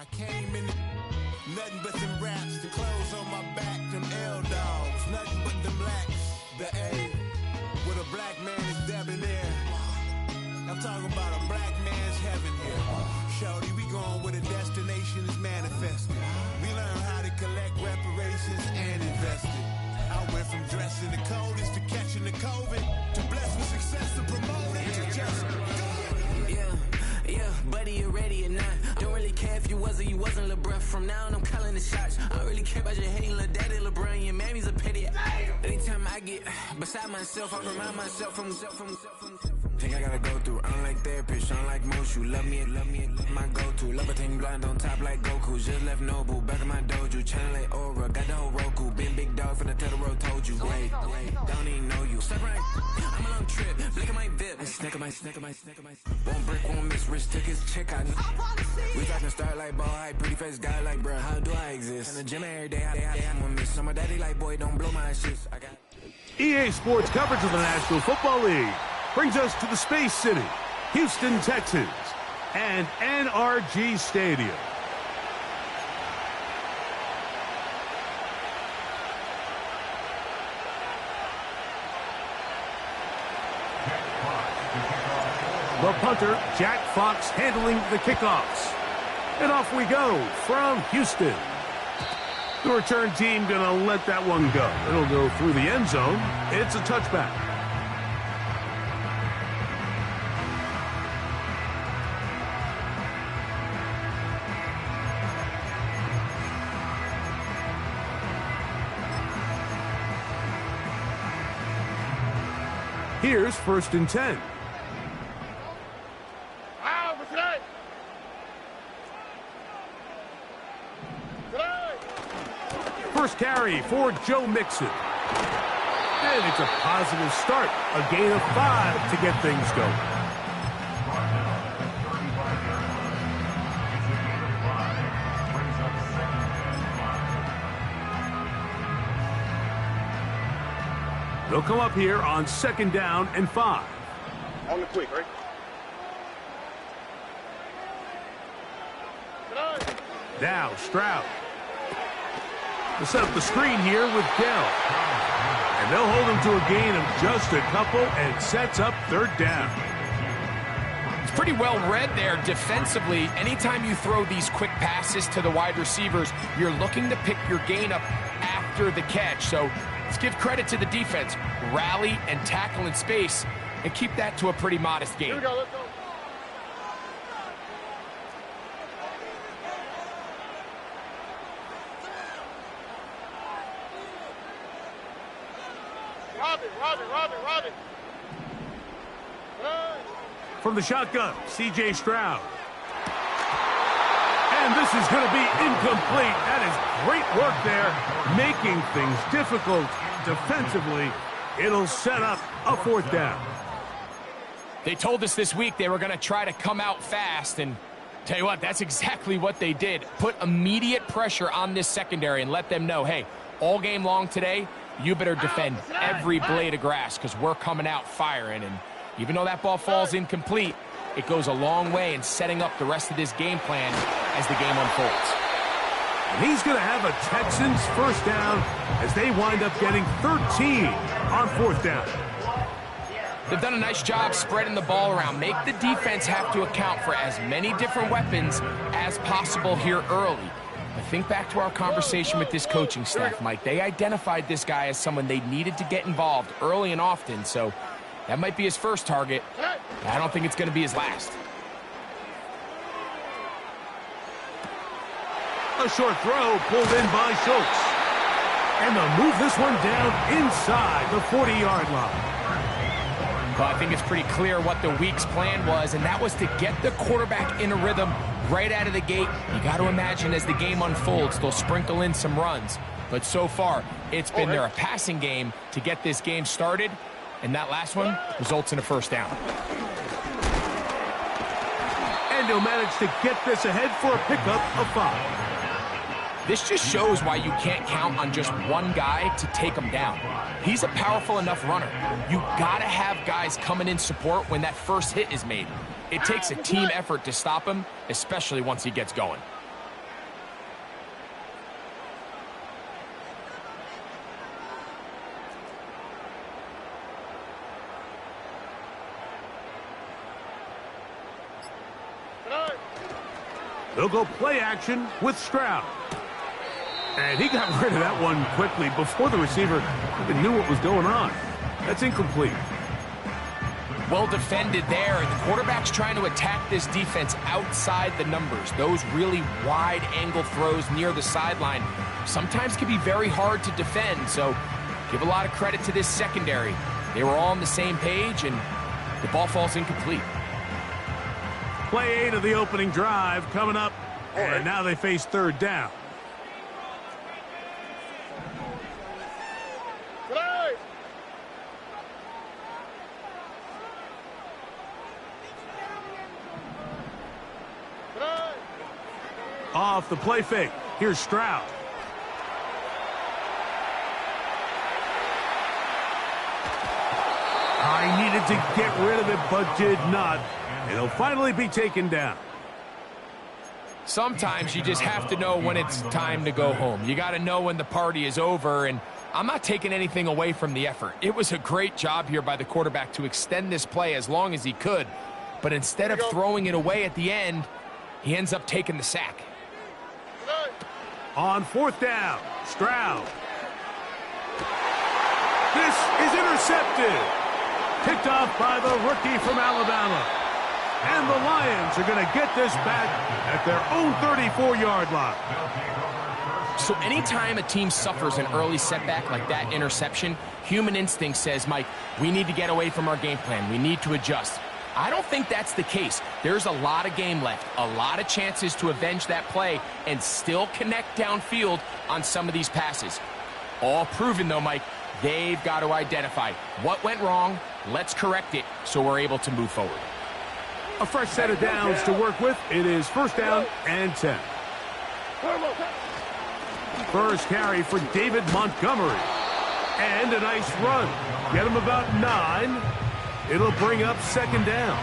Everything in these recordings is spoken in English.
I came in nothing but them raps, the clothes on my back, them L-dogs, nothing but them blacks, the A, with a black man is debonair. I'm talking about a black man's heaven here. Shorty, we going where the destination is manifested. We learn how to collect reparations and invest it. I went from dressing the coldest to catching the COVID, to blessed with success to promote it, to just do it. Yeah, buddy, you ready or not? Don't really care if you was or you wasn't, lil' bruh. From now on, I'm calling the shots. I don't really care about your hating, lil' daddy, LeBron. Your mammy's a pity. Anytime I get beside myself, I remind myself from. Think I gotta go through. I don't like therapists, I don't like most. You love me, my go-to. Love a thing blind on top like Goku. Just left Noble, back in my dojo. Channel like Aura, got the whole Roku. Been big dog from the tell the road told you. Wait, don't even know you. Step right, I'm a long trip. Blick at my VIP. Snicker my. One brick, one miss. Rich took his chick out. We got to start like ball high, pretty face guy like bruh. How do I exist? In the gym every day, I'm gonna miss. So my daddy like, boy, don't blow my shit. I got EA Sports coverage of the National Football League brings us to the Space City, Houston, Texas, and NRG Stadium. The punter, Jack Fox, handling the kickoffs. And off we go from Houston. The return team going to let that one go. It'll go through the end zone. It's a touchback. Here's 1st and 10. First carry for Joe Mixon. And it's a positive start. A gain of 5 to get things going. They'll come up here on 2nd down and 5. On the quick, right? Now Stroud. They'll set up the screen here with Dell. And they'll hold him to a gain of just a couple and sets up 3rd down. It's pretty well read there defensively. Anytime you throw these quick passes to the wide receivers, you're looking to pick your gain up after the catch. So let's give credit to the defense. Rally and tackle in space and keep that to a pretty modest gain. Here we go, let's go. Robin. From the shotgun, C.J. Stroud. And this is going to be incomplete. That is great work there, making things difficult defensively. It'll set up a 4th down. They told us this week they were going to try to come out fast, and tell you what, that's exactly what they did. Put immediate pressure on this secondary and let them know, hey, all game long today, you better defend every blade of grass because we're coming out firing. And even though that ball falls incomplete, it goes a long way in setting up the rest of this game plan as the game unfolds. And he's going to have a Texans 1st down as they wind up getting 13 on 4th down. They've done a nice job spreading the ball around. Make the defense have to account for as many different weapons as possible here early. I think back to our conversation with this coaching staff, Mike. They identified this guy as someone they needed to get involved early and often, so that might be his first target. I don't think it's going to be his last. A short throw pulled in by Schultz. And they'll move this one down inside the 40-yard line. Well, I think it's pretty clear what the week's plan was, and that was to get the quarterback in a rhythm right out of the gate. You got to imagine as the game unfolds, they'll sprinkle in some runs. But so far, it's been their passing game to get this game started, and that last one results in a 1st down. And he'll manage to get this ahead for a pickup of 5. This just shows why you can't count on just one guy to take him down. He's a powerful enough runner. You gotta have guys coming in support when that first hit is made. It takes a team effort to stop him, especially once he gets going. They'll go play action with Stroud. And he got rid of that one quickly before the receiver even knew what was going on. That's incomplete. Well defended there, and the quarterback's trying to attack this defense outside the numbers. Those really wide-angle throws near the sideline sometimes can be very hard to defend, so give a lot of credit to this secondary. They were all on the same page, and the ball falls incomplete. Play 8 of the opening drive coming up, and now they face third down. Off the play fake. Here's Stroud. I needed to get rid of it, but did not. And he'll finally be taken down. Sometimes you just have to know when it's time to go home. You got to know when the party is over, and I'm not taking anything away from the effort. It was a great job here by the quarterback to extend this play as long as he could, but instead of throwing it away at the end, he ends up taking the sack. On fourth down, Stroud. This is intercepted. Picked off by the rookie from Alabama. And the Lions are going to get this back at their own 34-yard line. So anytime a team suffers an early setback like that interception, human instinct says, Mike, we need to get away from our game plan. We need to adjust. I don't think that's the case. There's a lot of game left, a lot of chances to avenge that play and still connect downfield on some of these passes. All proven, though, Mike, they've got to identify what went wrong, let's correct it so we're able to move forward. A fresh set of downs to work with. It is first down and 10. First carry for David Montgomery. And a nice run. Get him about 9. It'll bring up second down.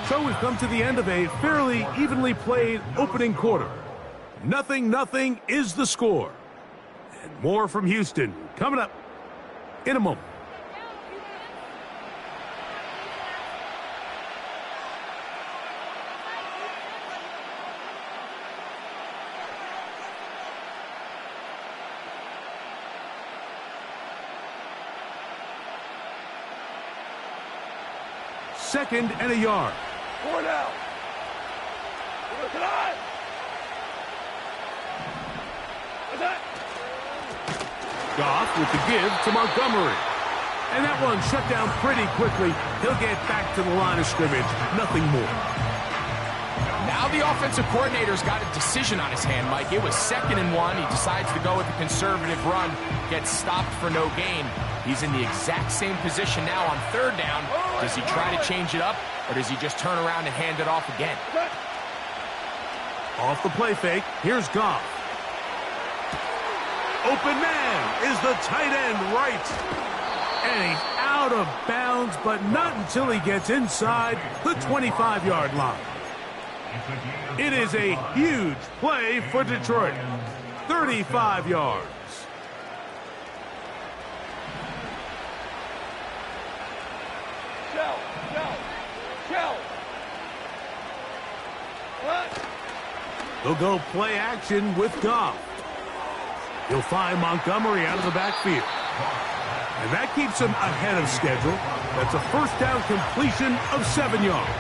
So we've come to the end of a fairly evenly played opening quarter. 0-0 is the score. And more from Houston coming up in a moment. Second and a yard. 4 now. Goff with the give to Montgomery. And that one shut down pretty quickly. He'll get back to the line of scrimmage. Nothing more. Now the offensive coordinator's got a decision on his hand, Mike. It was 2nd and 1. He decides to go with a conservative run, gets stopped for no gain. He's in the exact same position now on 3rd down. Does he try to change it up, or does he just turn around and hand it off again? Off the play fake, here's Goff. Open man is the tight end right. And he's out of bounds, but not until he gets inside the 25-yard line. It is a huge play for Detroit. 35 yards. They'll go play action with Goff. He'll find Montgomery out of the backfield. And that keeps him ahead of schedule. That's a first down completion of 7 yards.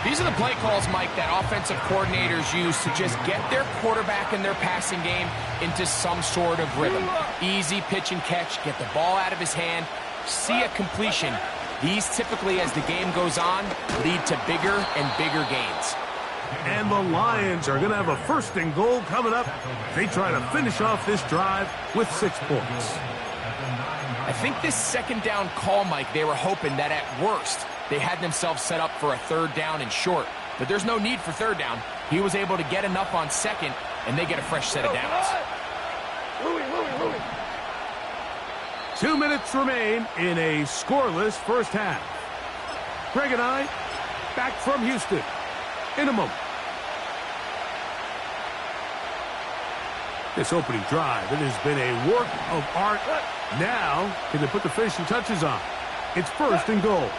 These are the play calls, Mike, that offensive coordinators use to just get their quarterback and their passing game into some sort of rhythm. Easy pitch and catch, get the ball out of his hand, see a completion. These typically, as the game goes on, lead to bigger and bigger gains. And the Lions are going to have a 1st and goal coming up. They try to finish off this drive with 6 points. I think this 2nd down call, Mike, they were hoping that at worst they had themselves set up for a 3rd down and short. But there's no need for 3rd down. He was able to get enough on 2nd, and they get a fresh set of downs. 2 minutes remain in a scoreless first half. Greg and I back from Houston in a moment. This opening drive, it has been a work of art. Now, can they put the finishing touches on? It's 1st and goal.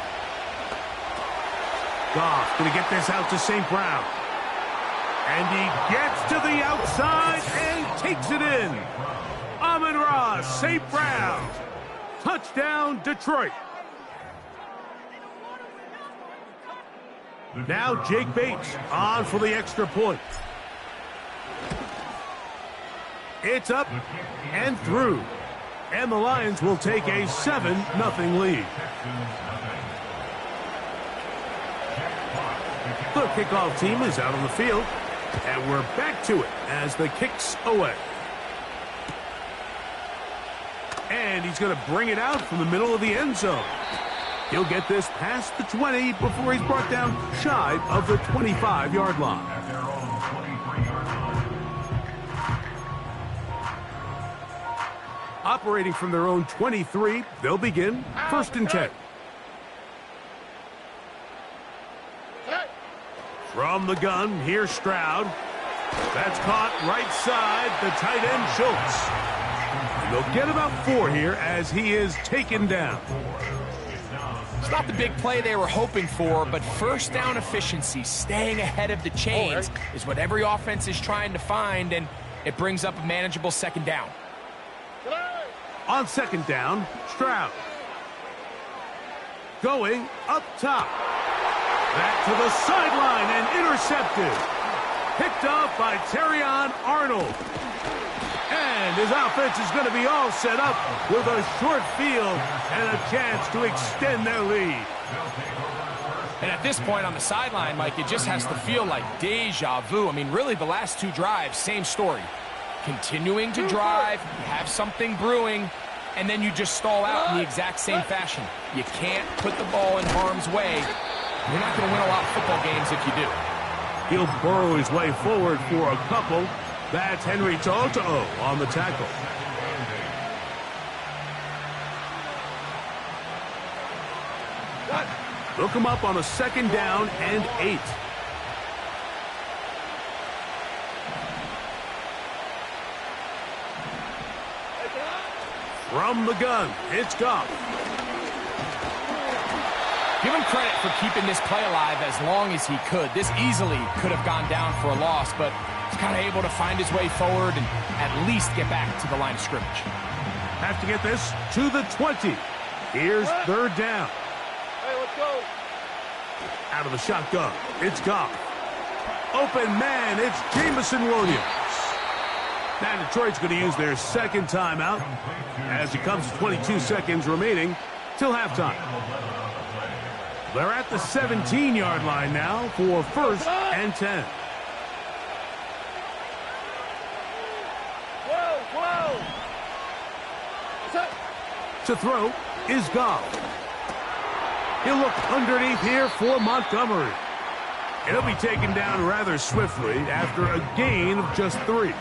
Goff going to get this out to St. Brown. And he gets to the outside and takes it in. Amon-Ra St. Brown. Touchdown, Detroit. Now Jake Bates on for the extra point. It's up and through. And the Lions will take a 7-0 lead. The kickoff team is out on the field. And we're back to it as the kick's away. And he's going to bring it out from the middle of the end zone. He'll get this past the 20 before he's brought down shy of the 25-yard line. Operating from their own 23, they'll begin 1st and 10. From the gun, here's Stroud. That's caught right side, the tight end Schultz. And they'll get about 4 here as he is taken down. It's not the big play they were hoping for, but first down efficiency, staying ahead of the chains, is what every offense is trying to find, and it brings up a manageable 2nd down. On 2nd down, Stroud. Going up top. Back to the sideline and intercepted. Picked off by Terrion Arnold. And his offense is going to be all set up with a short field and a chance to extend their lead. And at this point on the sideline, Mike, it just has to feel like deja vu. I mean, really, the last 2 drives, same story. Continuing to drive, you have something brewing, and then you just stall out in the exact same fashion. You can't put the ball in harm's way. You're not going to win a lot of football games if you do. He'll burrow his way forward for a couple. That's Henry To'o on the tackle. Look him up on a 2nd down and 8. From the gun, it's Goff. Give him credit for keeping this play alive as long as he could. This easily could have gone down for a loss, but he's kind of able to find his way forward and at least get back to the line of scrimmage. Have to get this to the 20. Here's 3rd down. Hey, let's go. Out of the shotgun, it's Goff. Open man, it's Jameson Williams. Now Detroit's going to use their 2nd timeout as it comes to 22 seconds remaining till halftime. They're at the 17-yard line now for 1st and 10. To throw is Goff. He'll look underneath here for Montgomery. He'll be taken down rather swiftly after a gain of just 3.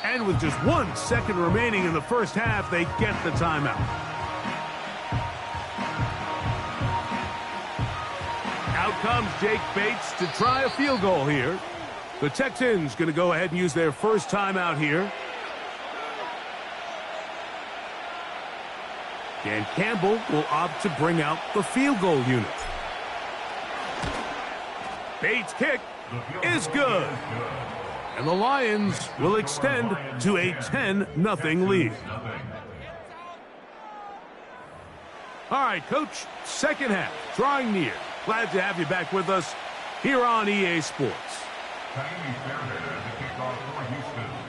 And with just 1 second remaining in the first half, they get the timeout. Out comes Jake Bates to try a field goal here. The Texans going to go ahead and use their first timeout here. Dan Campbell will opt to bring out the field goal unit. Bates' kick is good. And the Lions will extend to a 10-0 lead. All right, Coach, second half, drawing near. Glad to have you back with us here on EA Sports.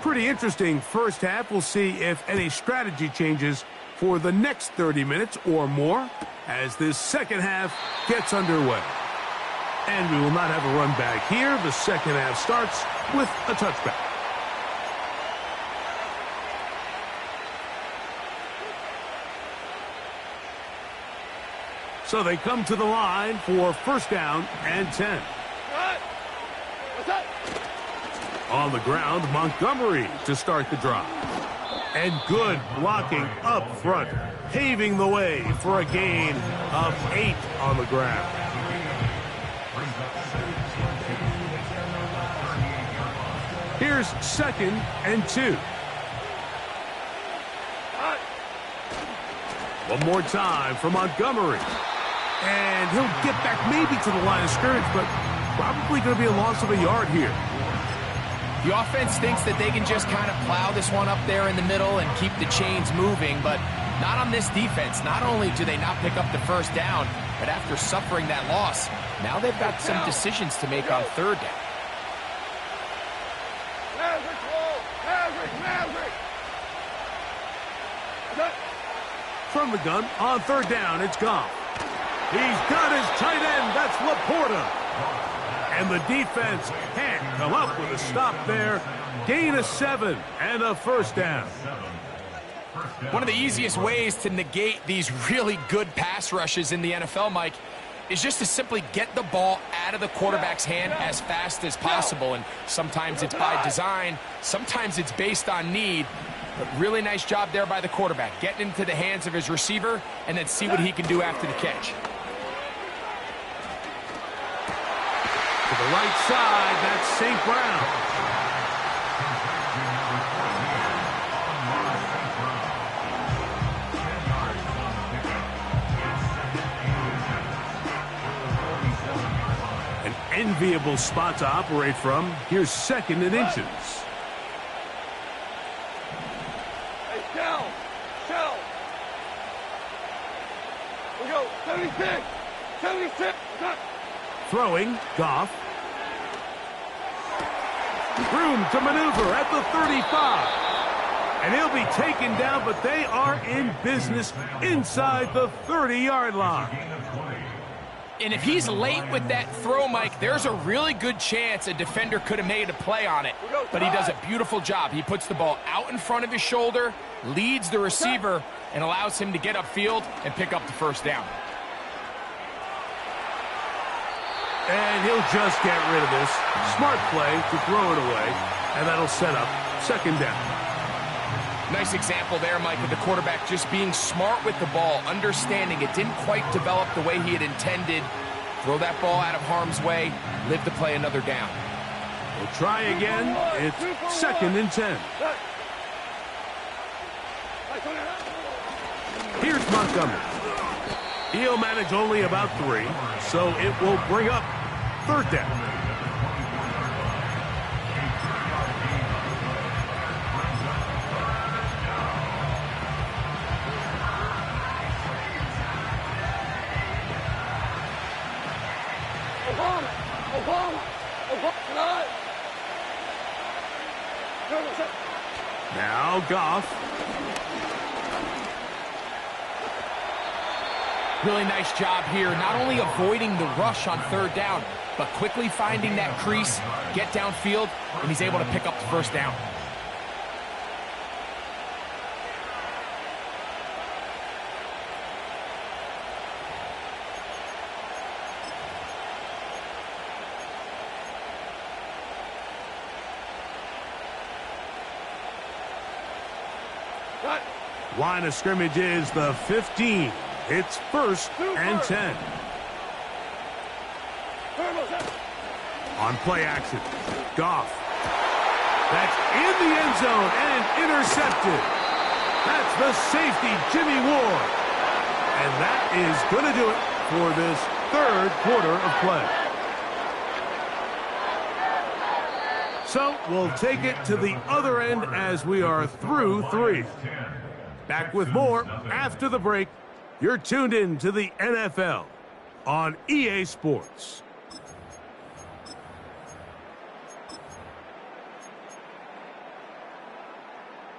Pretty interesting first half. We'll see if any strategy changes for the next 30 minutes or more as this second half gets underway. And we will not have a run back here. The second half starts with a touchback. So they come to the line for first down and 10. On the ground, Montgomery to start the drive. And good blocking up front, paving the way for a gain of 8 on the ground. Here's 2nd and 2. One more time for Montgomery. And he'll get back maybe to the line of scrimmage, but probably going to be a loss of a yard here. The offense thinks that they can just kind of plow this one up there in the middle and keep the chains moving, but not on this defense. Not only do they not pick up the first down, but after suffering that loss, now they've got some decisions to make on third down. From the gun, on third down, it's Goff. He's got his tight end, that's Laporta. And the defense can't come up with a stop there. Gain of 7 and a first down. One of the easiest ways to negate these really good pass rushes in the NFL, Mike, is just to simply get the ball out of the quarterback's hand as fast as possible. And sometimes it's by design, sometimes it's based on need. But really nice job there by the quarterback, getting into the hands of his receiver and then see what he can do after the catch. To the right side, that's St. Brown. An enviable spot to operate from. Here's 2nd and inches. We go, 76, 76. Throwing, Goff. Room to maneuver at the 35. And he'll be taken down, but they are in business inside the 30-yard line. And if he's late with that throw, Mike, there's a really good chance a defender could have made a play on it. But he does a beautiful job. He puts the ball out in front of his shoulder, leads the receiver, and allows him to get upfield and pick up the first down. And he'll just get rid of this. Smart play to throw it away, and that'll set up 2nd down. Nice example there, Mike, of the quarterback just being smart with the ball, understanding it didn't quite develop the way he had intended. Throw that ball out of harm's way, live to play another down. We'll try again. It's 2nd and 10. Here's Montgomery. He'll manage only about 3, so it will bring up 3rd down. Now Goff. Really nice job here, not only avoiding the rush on 3rd down, but quickly finding that crease, get downfield, and he's able to pick up the first down. Line of scrimmage is the 15. It's 1st and 10. On play action, Goff. That's in the end zone and intercepted. That's the safety, Jimmy Ward. And that is going to do it for this 3rd quarter of play. So we'll take it to the other end as we are through 3. Back with more after the break. You're tuned in to the NFL on EA Sports.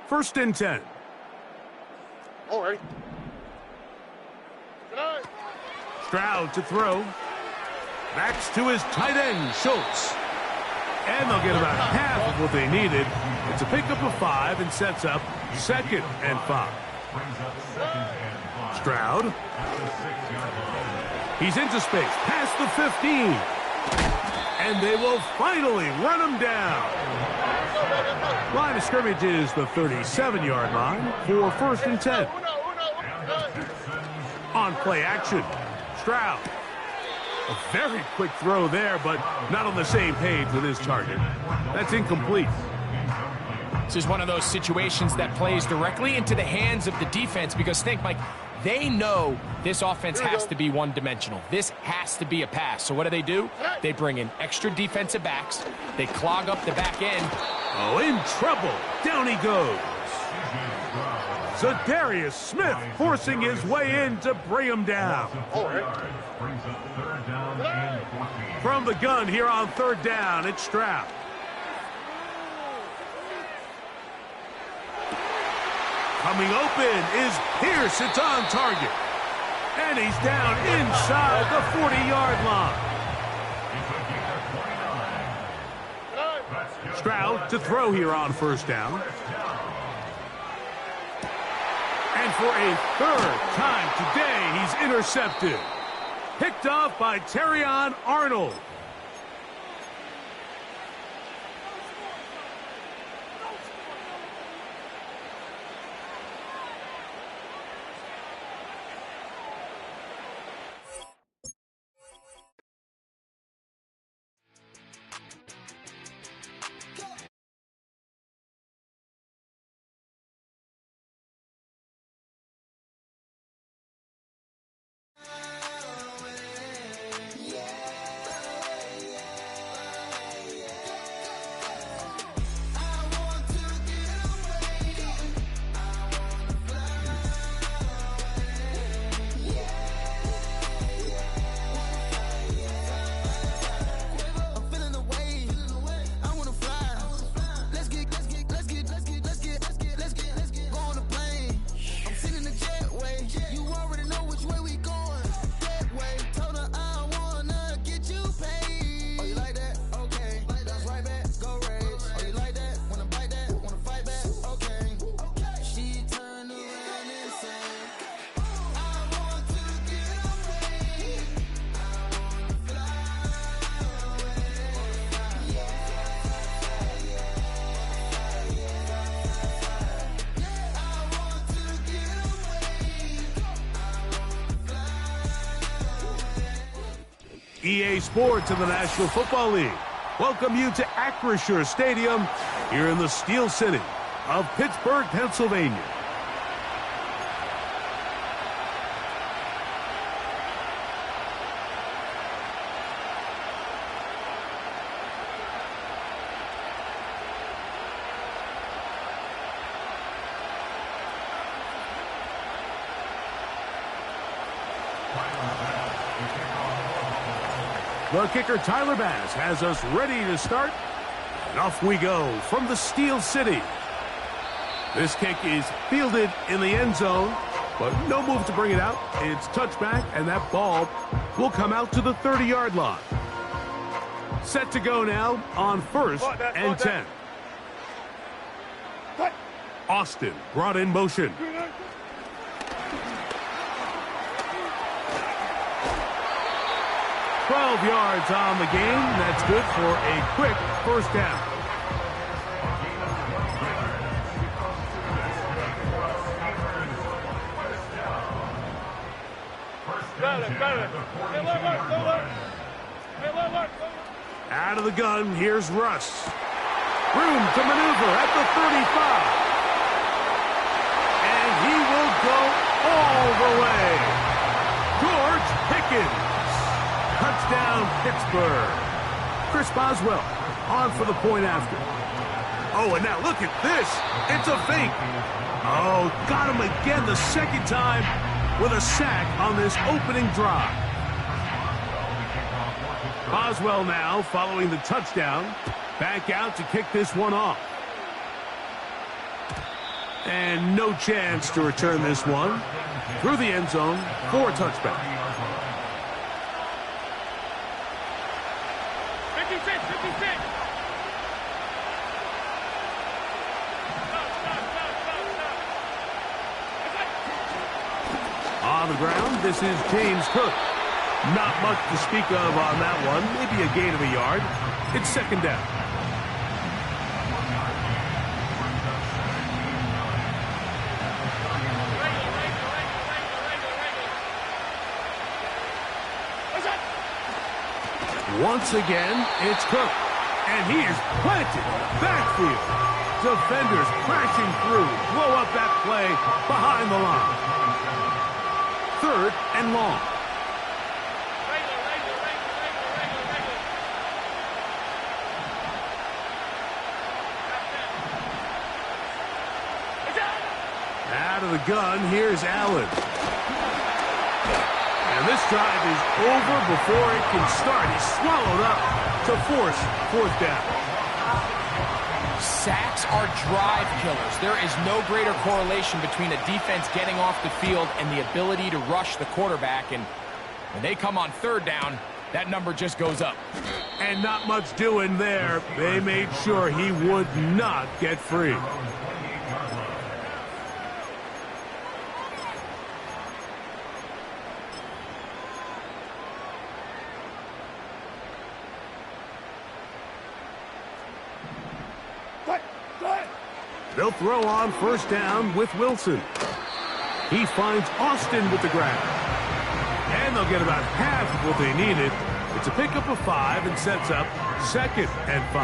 First and 10. All right. Stroud to throw. Backs to his tight end, Schultz. And they'll get about half of what they needed. It's a pickup of 5 and sets up 2nd and 5. Stroud. He's into space, past the 15. And they will finally run him down. Line of scrimmage is the 37-yard line for 1st and 10. On play action, Stroud. A very quick throw there, but not on the same page with his target. That's incomplete. This is one of those situations that plays directly into the hands of the defense because think, Mike, they know this offense has to be one-dimensional. This has to be a pass. So what do? They bring in extra defensive backs. They clog up the back end. Oh, in trouble. Down he goes. Zadarius Smith forcing his way in to bring him down. From the gun here on 3rd down, it's Stroud. Coming open is Pierce. It's on target. And he's down inside the 40-yard line. Stroud to throw here on 1st down. And for a 3rd time today, he's intercepted. Picked off by Terrion Arnold. EA Sports in the National Football League welcome you to Acrisure Stadium here in the Steel City of Pittsburgh, Pennsylvania. The kicker, Tyler Bass, has us ready to start. And off we go from the Steel City. This kick is fielded in the end zone, but no move to bring it out. It's touchback, and that ball will come out to the 30-yard line. Set to go now on 1st and 10. Austin brought in motion. 12 yards on the game. That's good for a quick 1st down. Out of the gun, here's Russ. Room to maneuver at the 35. And he will go all the way. George Pickens. Touchdown, Pittsburgh. Chris Boswell on for the point after. Oh, and now look at this. It's a fake. Oh, got him again the 2nd time with a sack on this opening drive. Boswell now following the touchdown. Back out to kick this one off. And no chance to return this one through the end zone for a touchback. 56. On the ground, this is James Cook. Not much to speak of on that one. Maybe a gain of a yard. It's second down. Once again, it's Cook. And he is planted backfield. Defenders crashing through. Blow up that play behind the line. Third and long. Out of the gun, here's Allen. And this drive is over before it can start. He's swallowed up to force fourth down. Sacks are drive killers. There is no greater correlation between a defense getting off the field and the ability to rush the quarterback. And when they come on third down, that number just goes up. And not much doing there. They made sure he would not get free. They'll throw on first down with Wilson. He finds Austin with the grab. And they'll get about half of what they needed. It's a pickup of 5 and sets up second and 5.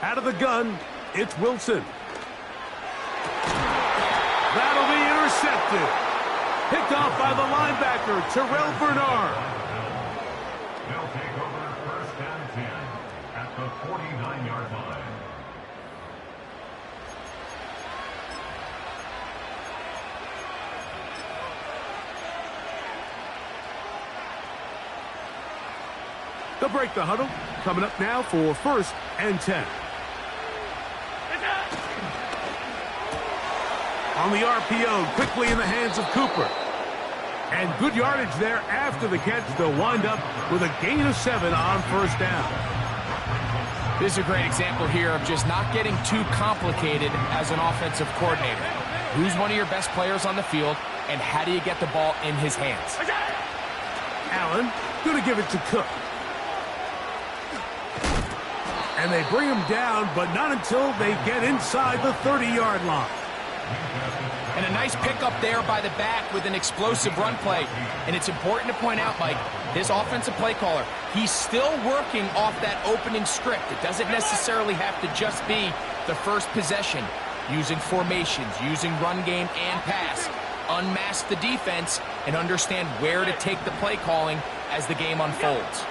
Out of the gun, it's Wilson. That'll be intercepted. Picked off by the linebacker, Terrell Bernard. They'll take over first and 10 at the 49-yard line. They'll break the huddle. Coming up now for first and 10. On the RPO, quickly in the hands of Cooper. And good yardage there after the catch. They'll wind up with a gain of 7 on first down. This is a great example here of just not getting too complicated as an offensive coordinator. Who's one of your best players on the field, and how do you get the ball in his hands? Allen going to give it to Cook. And they bring him down, but not until they get inside the 30-yard line. And a nice pickup there by the back with an explosive run play. And it's important to point out, Mike, this offensive play caller, he's still working off that opening script. It doesn't necessarily have to just be the first possession. Using formations, using run game and pass. Unmask the defense and understand where to take the play calling as the game unfolds.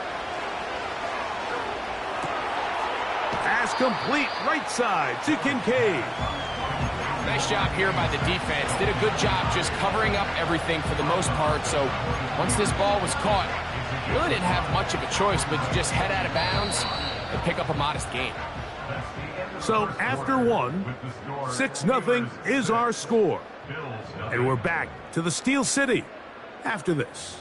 Pass complete, right side to Kincaid. Nice job here by the defense. Did a good job just covering up everything for the most part. So once this ball was caught, really didn't have much of a choice but to just head out of bounds and pick up a modest gain. So after one, 6-0 is our score. And we're back to the Steel City after this.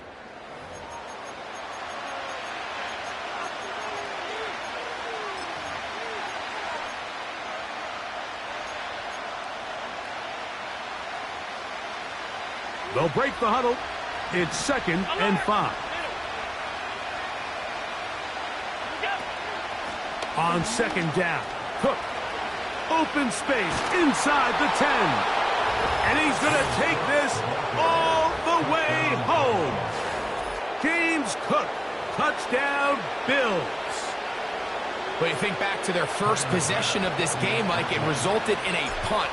They'll break the huddle. It's second and 5. On second down, Cook. Open space inside the 10. And he's going to take this all the way home. James Cook, touchdown Bills. But you think back to their first possession of this game, Mike, it resulted in a punt.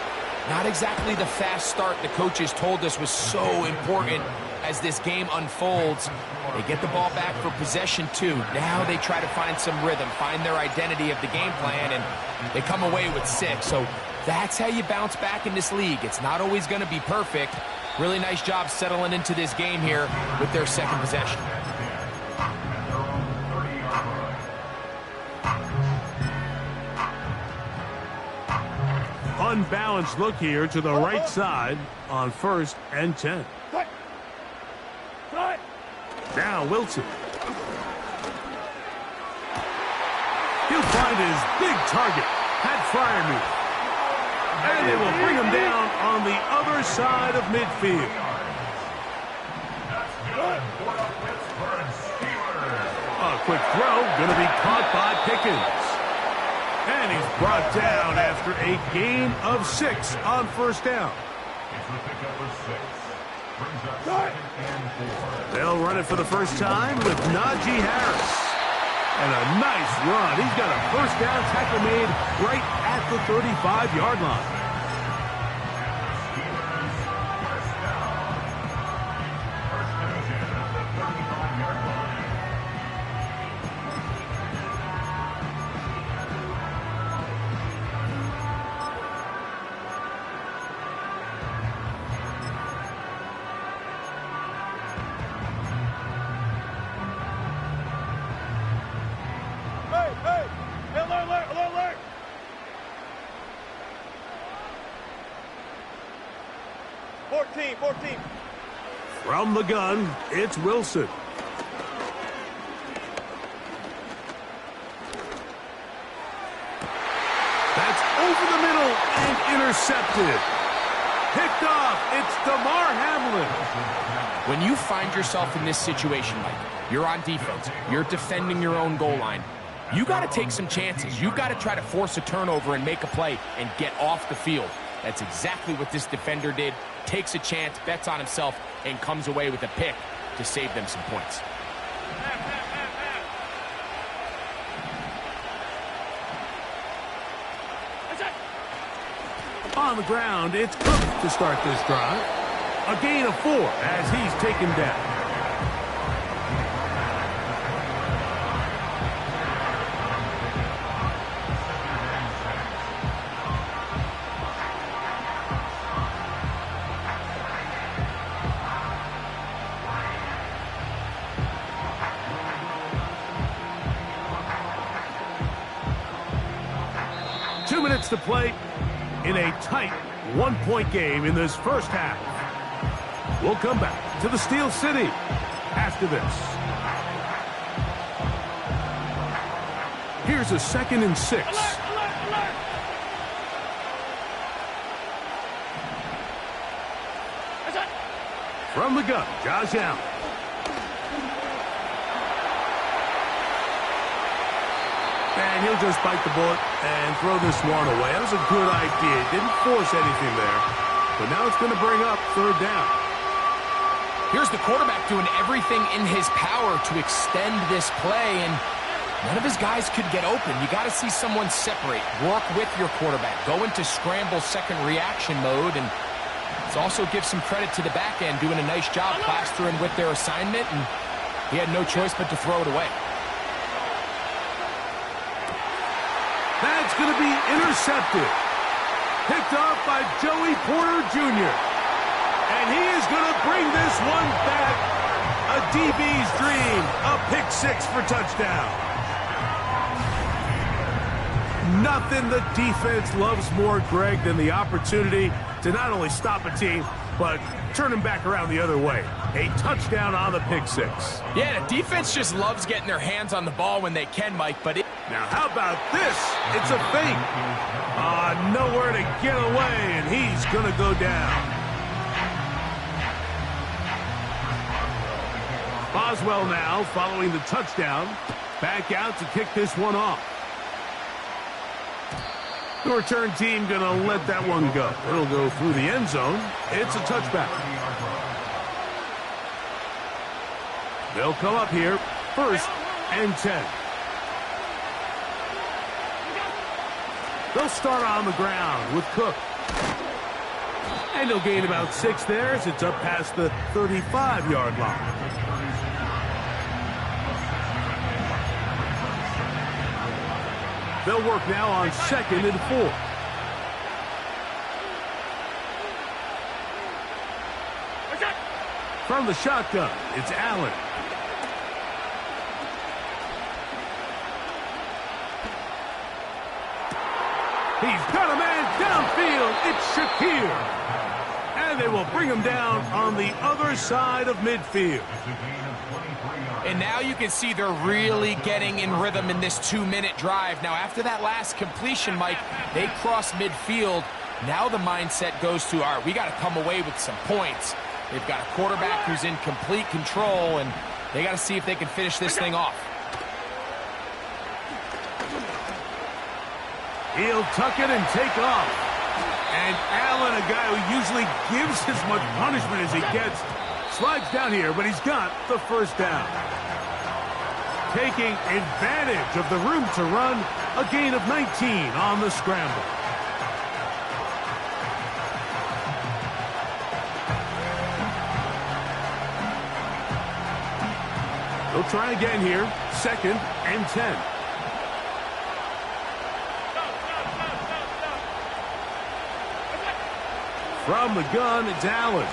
Not exactly the fast start the coaches told us was so important as this game unfolds. They get the ball back for possession 2. Now they try to find some rhythm, find their identity of the game plan, and they come away with 6. So that's how you bounce back in this league. It's not always going to be perfect. Really nice job settling into this game here with their second possession. Unbalanced look here to the right side on first and 10. Now Wilson. his big target had Fryermuth. And they will bring him down on the other side of midfield. A quick throw, going to be caught by Pickens. And he's brought down after a gain of 6 on first down. They'll run it for the first time with Najee Harris. And a nice run. He's got a first down tackle made right at the 35-yard line. Alert! Fourteen. From the gun, it's Wilson. That's over the middle and intercepted. Picked off. It's DeMar Hamlin. When you find yourself in this situation, Mike, you're on defense, you're defending your own goal line, you got to take some chances. You got to try to force a turnover and make a play and get off the field. That's exactly what this defender did. Takes a chance, bets on himself, and comes away with a pick to save them some points. On the ground, it's Cook to start this drive. A gain of 4 as he's taken down. To play in a tight one-point game in this first half. We'll come back to the Steel City after this. Here's a 2nd and 6. Alert! From the gun, Josh Allen. And he'll just bite the bullet and throw this one away. That was a good idea. Didn't force anything there. But now it's going to bring up 3rd down. Here's the quarterback doing everything in his power to extend this play, and none of his guys could get open. You got to see someone separate, work with your quarterback, go into scramble second reaction mode, and it's also give some credit to the back end doing a nice job plastering with their assignment, and he had no choice but to throw it away. That's going to be intercepted. Picked off by Joey Porter Jr. And he is going to bring this one back. A DB's dream. A pick 6 for touchdown. Nothing the defense loves more, Greg, than the opportunity to not only stop a team, but turn them back around the other way. A touchdown on the pick 6. Yeah, the defense just loves getting their hands on the ball when they can, Mike, but Now, how about this? It's a fake. Nowhere to get away, and he's going to go down. Boswell now, following the touchdown, back out to kick this one off. The return team going to let that one go. It'll go through the end zone. It's a touchback. They'll come up here, 1st and 10. They'll start on the ground with Cook. And he'll gain about 6 there as it's up past the 35-yard line. They'll work now on 2nd and 4. From the shotgun, it's Allen. He's got a man downfield. It's Shakir. And And they will bring him down on the other side of midfield. And now you can see they're really getting in rhythm in this 2-minute drive. Now, after that last completion, Mike, they cross midfield. Now the mindset goes to, all right, we got to come away with some points. They've got a quarterback who's in complete control, and they got to see if they can finish this thing off. He'll tuck it and take off. And Allen, a guy who usually gives as much punishment as he gets, slides down here, but he's got the first down. Taking advantage of the room to run, a gain of 19 on the scramble. They'll try again here, 2nd and 10. From the gun, it's Allen.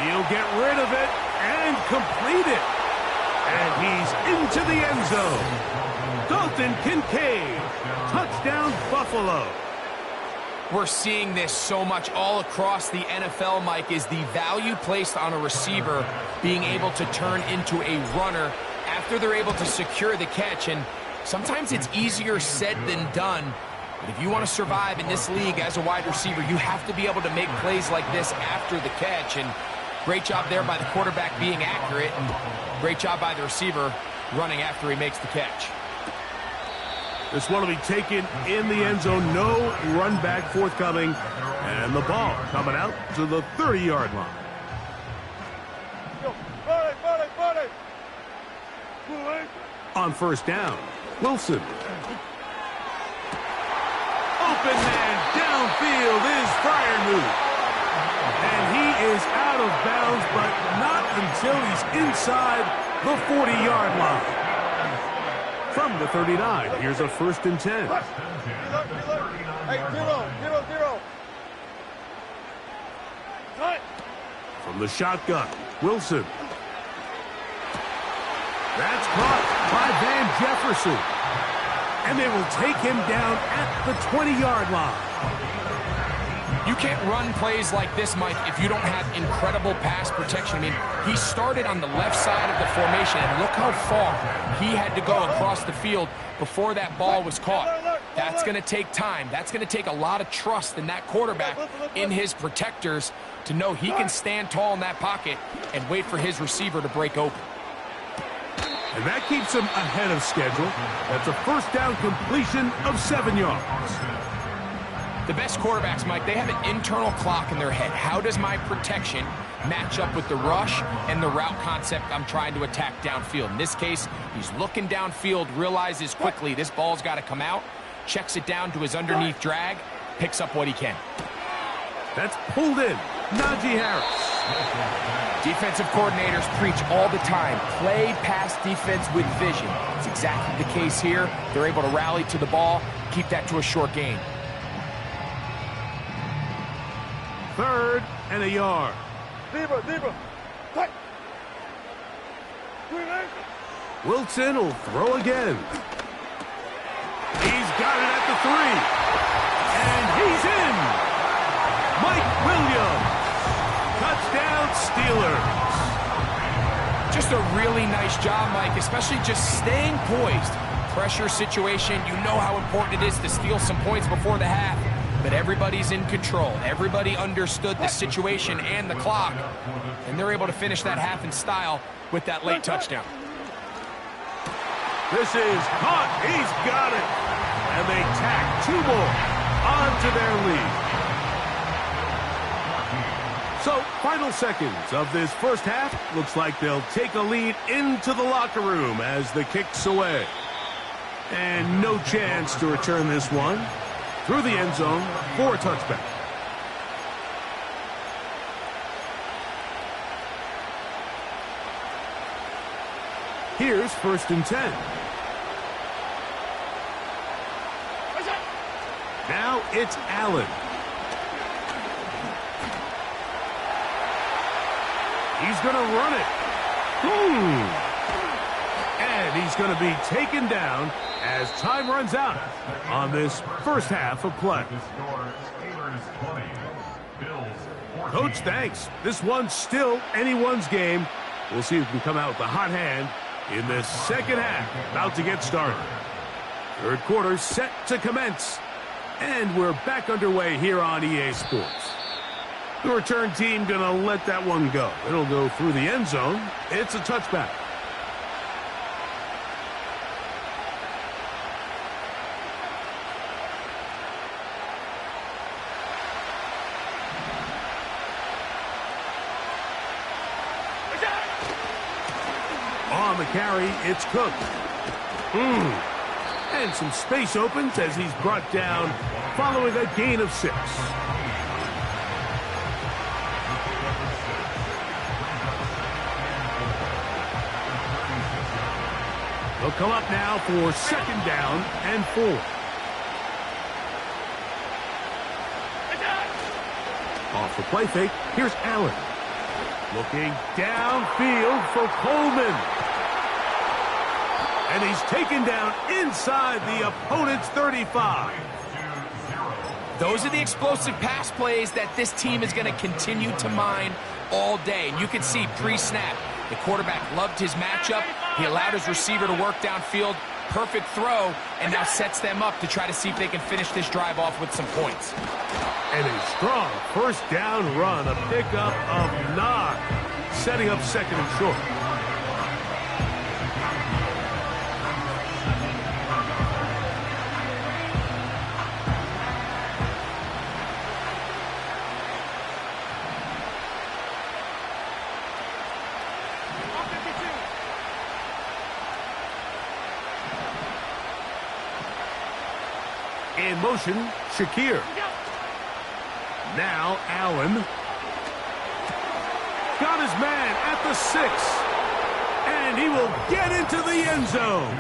He'll get rid of it and complete it. And he's into the end zone. Dalton Kincaid, touchdown Buffalo. We're seeing this so much all across the NFL, Mike, is the value placed on a receiver being able to turn into a runner after they're able to secure the catch. And sometimes it's easier said than done. But if you want to survive in this league as a wide receiver, you have to be able to make plays like this after the catch. And great job there by the quarterback being accurate, and great job by the receiver running after he makes the catch. This one will be taken in the end zone. No run back forthcoming. And the ball coming out to the 30-yard line. On first down, Wilson. Open man downfield is Freiermuth. And he is out of bounds, but not until he's inside the 40-yard line. From the 39, here's a 1st and 10. Hey, 0. Cut. From the shotgun, Wilson. That's caught by Van Jefferson. And they will take him down at the 20-yard line. You can't run plays like this, Mike, if you don't have incredible pass protection. I mean, he started on the left side of the formation, and look how far he had to go across the field before that ball was caught. That's going to take time. That's going to take a lot of trust in that quarterback, in his protectors, to know he can stand tall in that pocket and wait for his receiver to break open. And that keeps him ahead of schedule. That's a first down completion of 7 yards. The best quarterbacks, Mike, they have an internal clock in their head. How does my protection match up with the rush and the route concept I'm trying to attack downfield? In this case, he's looking downfield, realizes quickly this ball's got to come out, checks it down to his underneath drag, picks up what he can. That's pulled in. Najee Harris. Defensive coordinators preach all the time, play pass defense with vision. It's exactly the case here. They're able to rally to the ball, keep that to a short gain. 3rd and a yard. Deeper. Cut. Wilson will throw again. He's got it at the 3. And he's in. Mike Williams. Touchdown Steelers. Just a really nice job, Mike, especially just staying poised. Pressure situation, you know how important it is to steal some points before the half. But everybody's in control. Everybody understood the situation and the clock. And they're able to finish that half in style with that late touchdown. This is caught. He's got it. And they tack 2 more onto their lead. So, final seconds of this first half. Looks like they'll take a lead into the locker room as the kick's away. And no chance to return this one through the end zone for a touchback. Here's 1st and 10. Now it's Allen. He's going to run it. And And he's going to be taken down as time runs out on this first half of play. Coach, thanks. This one's still anyone's game. We'll see if we can come out with a hot hand in the second half. About to get started. Third quarter set to commence. And we're back underway here on EA Sports. The return team going to let that one go. It'll go through the end zone. It's a touchback. On the carry, it's Cook. And some space opens as he's brought down following a gain of 6. They'll come up now for second down and 4. Off the play fake, here's Allen. Looking downfield for Coleman. And he's taken down inside the opponent's 35. Those are the explosive pass plays that this team is going to continue to mine all day. And you can see pre-snap, the quarterback loved his matchup. He allowed his receiver to work downfield. Perfect throw, and now sets them up to try to see if they can finish this drive off with some points. And a strong first down run, a pickup of 9, setting up second and short. In motion, Shakir. Now Allen. Got his man at the 6. And he will get into the end zone.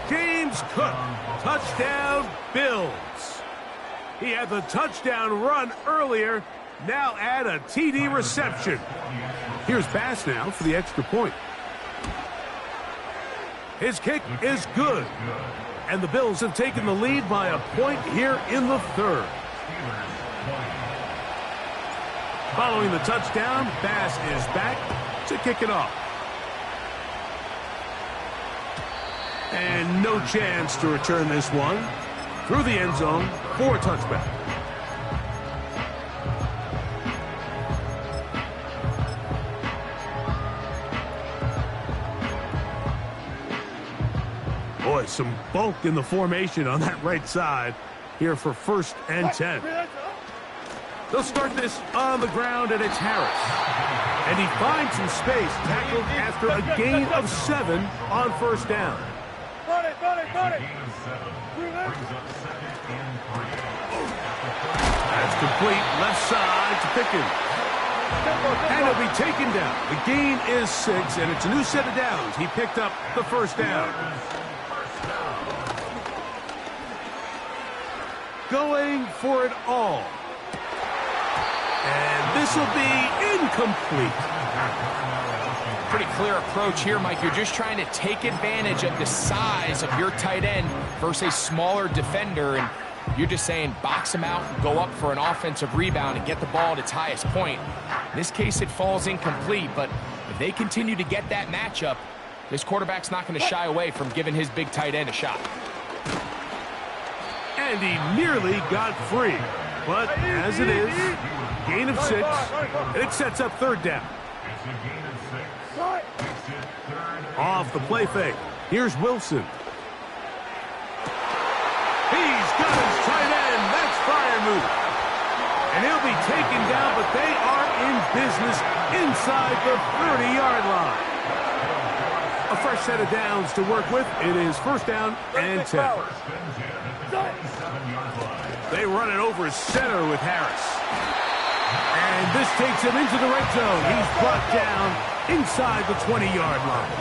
James Cook, touchdown Bills. He had the touchdown run earlier. Now add a TD reception. Here's Bass now for the extra point. His kick is good. And the Bills have taken the lead by a point here in the third. Following the touchdown, Bass is back to kick it off. And no chance to return this one. Through the end zone for a touchback. Boy, some bulk in the formation on that right side here for 1st and 10. They'll start this on the ground, and it's Harris. And he finds some space, tackled after a gain of 7 on 1st down. That's complete, left side to Pickens. And he'll be taken down. The gain is 6, and it's a new set of downs. He picked up the 1st down. Going for it all. And this will be incomplete. Pretty clear approach here, Mike. You're just trying to take advantage of the size of your tight end versus a smaller defender, and you're just saying box him out, go up for an offensive rebound, and get the ball at its highest point. In this case, it falls incomplete, but if they continue to get that matchup, this quarterback's not going to shy away from giving his big tight end a shot. And he nearly got free. But as it is, gain of 6, and it sets up 3rd down. Off the play fake, here's Wilson. He's got his tight end. That's Freiermuth. And he'll be taken down, but they are in business inside the 30-yard line. A fresh set of downs to work with. It is 1st down and 10. They run it over center with Harris. And this takes him into the red zone. He's brought down inside the 20-yard line.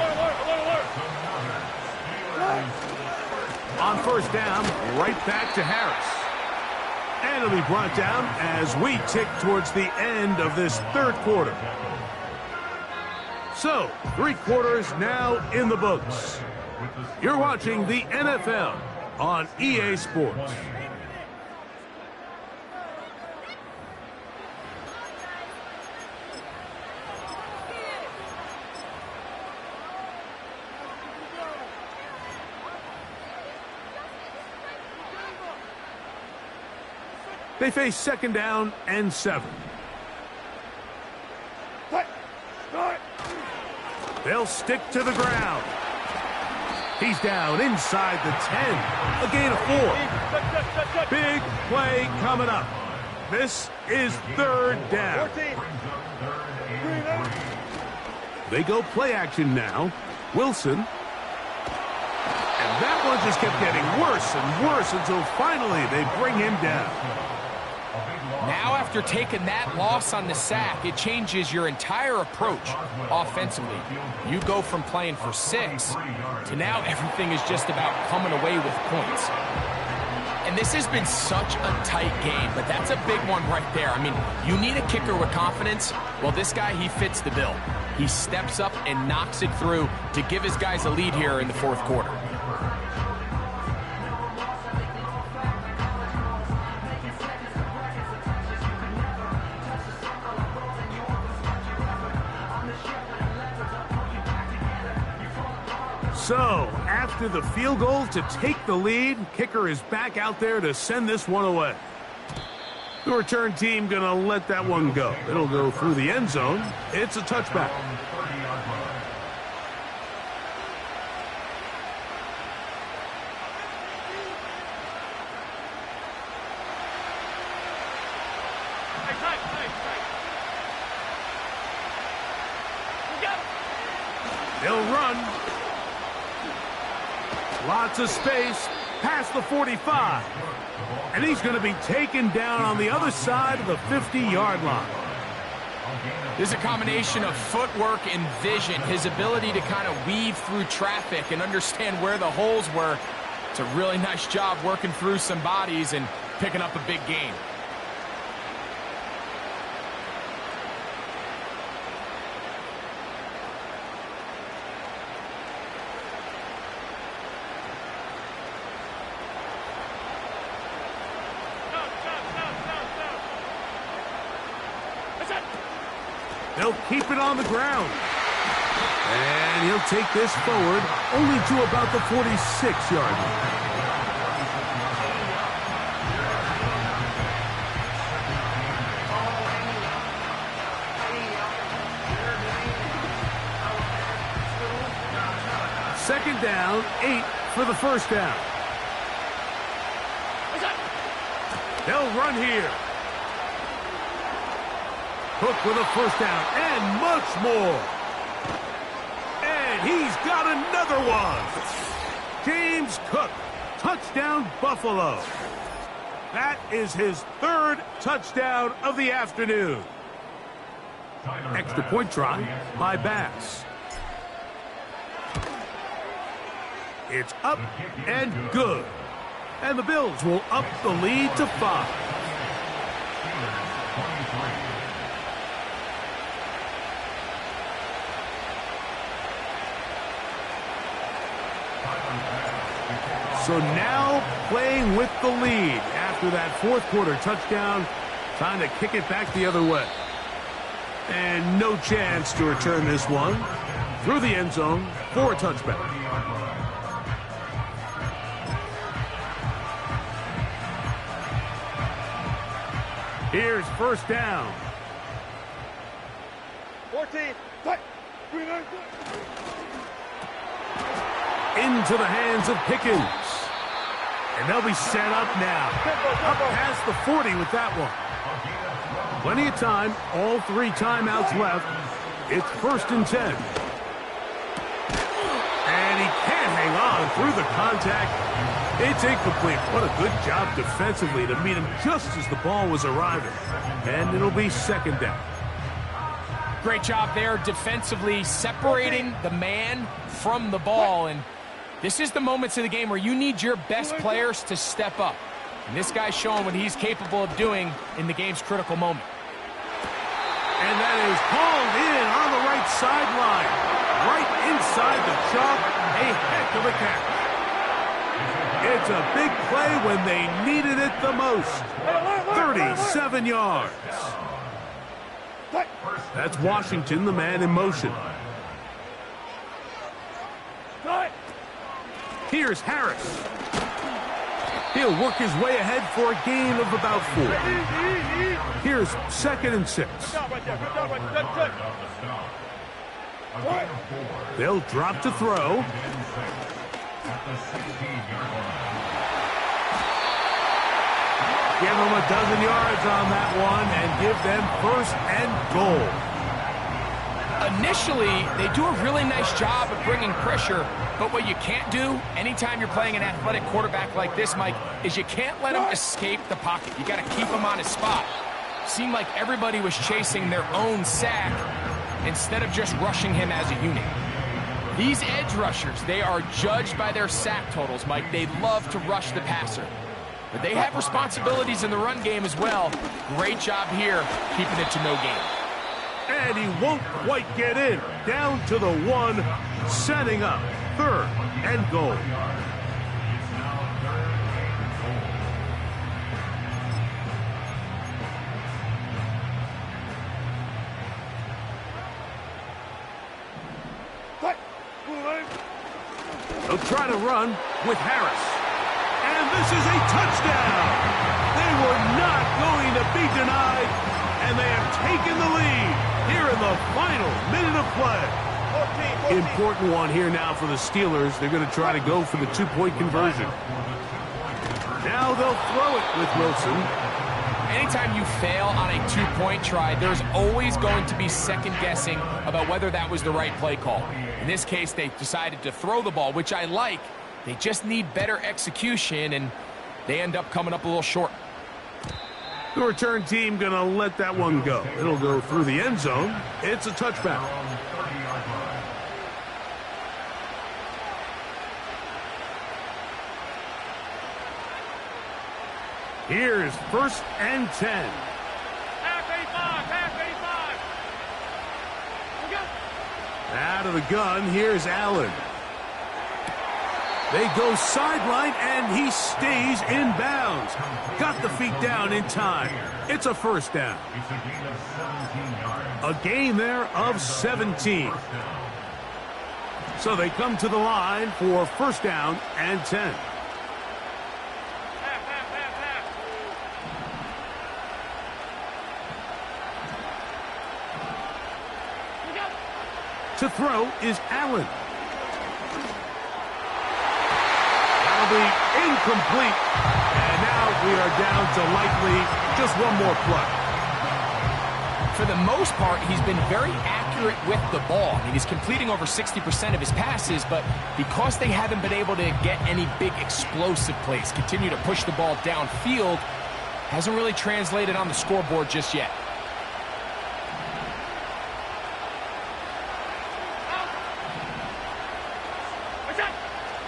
On 1st down, right back to Harris. And it'll be brought down as we tick towards the end of this 3rd quarter. So, 3 quarters now in the books. You're watching the NFL on EA Sports. They face 2nd down and 7. They'll stick to the ground. He's down inside the 10. A gain of 4. Big play coming up. This is 3rd down. They go play action now. Wilson. And that one just kept getting worse and worse until finally they bring him down. Now, after taking that loss on the sack, it changes your entire approach offensively. You go from playing for 6 to now everything is just about coming away with points. And this has been such a tight game, but that's a big one right there. I mean, you need a kicker with confidence. Well, this guy, he fits the bill. He steps up and knocks it through to give his guys a lead here in the 4th quarter. So, after the field goal to take the lead, kicker is back out there to send this one away. The return team going to let that one go. It'll go through the end zone. It's a touchback. They'll run. Lots of space past the 45. And he's going to be taken down on the other side of the 50-yard line. This is a combination of footwork and vision, his ability to kind of weave through traffic and understand where the holes were. It's a really nice job working through some bodies and picking up a big gain. They'll keep it on the ground. And he'll take this forward only to about the 46-yard line. Second down, 8 for the 1st down. They'll run here. Cook with a 1st down and much more. And he's got another one. James Cook, touchdown Buffalo. That is his 3rd touchdown of the afternoon. Extra point try by Bass. It's up and good. And the Bills will up the lead to 5. So now playing with the lead after that 4th quarter touchdown, trying to kick it back the other way. And no chance to return this one through the end zone for a touchback. Here's 1st down. 14. Into the hands of Pickens. And they'll be set up now. Up past the 40 with that one. Plenty of time. All 3 timeouts left. It's 1st and 10. And he can't hang on through the contact. It's incomplete. What a good job defensively to meet him just as the ball was arriving. And it'll be 2nd down. Great job there defensively, separating the man from the ball. And this is the moments of the game where you need your best players to step up. And this guy's showing what he's capable of doing in the game's critical moment. And that is called in on the right right sideline. Right inside the chalk. A heck of a catch. It's a big play when they needed it the most. 37 yards. That's Washington, the man in motion. Here's Harris. He'll work his way ahead for a gain of about 4. Here's 2nd and 6. They'll drop to throw. Give them a dozen yards on that one and give them 1st and goal. Initially, they do a really nice job of bringing pressure, but what you can't do anytime you're playing an athletic quarterback like this, Mike, is you can't let him escape the pocket. You got to keep him on his spot. Seemed like everybody was chasing their own sack instead of just rushing him as a unit. These edge rushers, they are judged by their sack totals, Mike. They love to rush the passer. But they have responsibilities in the run game as well. Great job here, keeping it to no gain. And he won't quite get in. Down to the 1, setting up 3rd and goal. They'll try to run with Harris. And this is a touchdown. They were not going to be denied, and they have taken the lead here in the final minute of play. 14. Important one here now for the Steelers. They're going to try to go for the 2-point conversion. Now they'll throw it with Wilson. Anytime you fail on a 2-point try, there's always going to be second guessing about whether that was the right play call. In this case, they decided to throw the ball, which I like. They just need better execution, and they end up coming up a little short. The return team going to let that one go. It'll go through the end zone. It's a touchback. Here's 1st and 10. Out of the gun, here's Allen. They go sideline, and he stays in bounds. Got the feet down in time. It's a 1st down. A gain there of 17. So they come to the line for 1st down and 10. To throw is Allen. That'll be incomplete. And now we are down to likely just one more play. For the most part, he's been very accurate with the ball. I mean, he's completing over 60% of his passes, but because they haven't been able to get any big explosive plays, continue to push the ball downfield, hasn't really translated on the scoreboard just yet.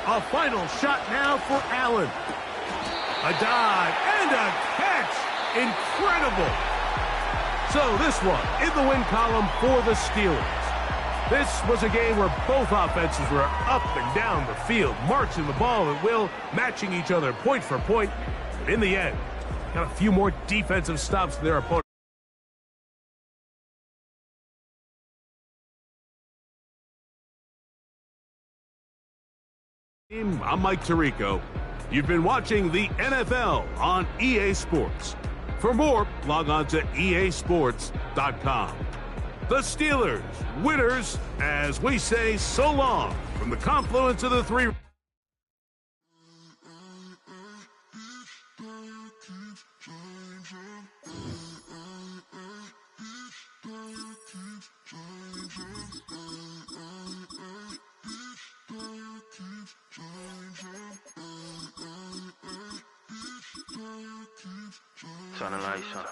A final shot now for Allen. A dive and a catch. Incredible. So this one in the win column for the Steelers. This was a game where both offenses were up and down the field, marching the ball at will, matching each other point for point. But in the end, got a few more defensive stops than their opponent. I'm Mike Tirico. You've been watching the NFL on EA Sports. For more, log on to easports.com. The Steelers, winners, as we say so long from the confluence of the three. Turn the lights on.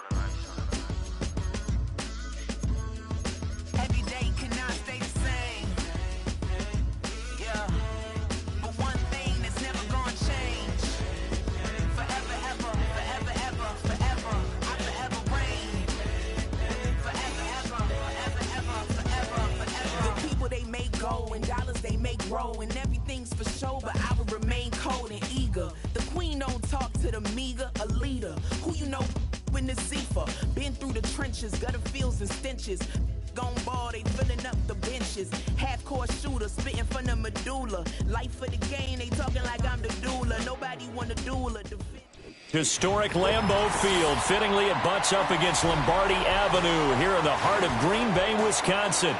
Every day cannot stay the same. Yeah. But one thing that's never gonna change. Forever, ever, forever, ever, forever. I forever reign. Forever, ever, forever, ever, forever, forever. stenches. Gone ball, they filling up the benches. Half-court shooter, spitting from the medulla. Life for the game, they talking like I'm the doula. Nobody want to duel. Historic Lambeau Field. Fittingly, it butts up against Lombardi Avenue here in the heart of Green Bay, Wisconsin.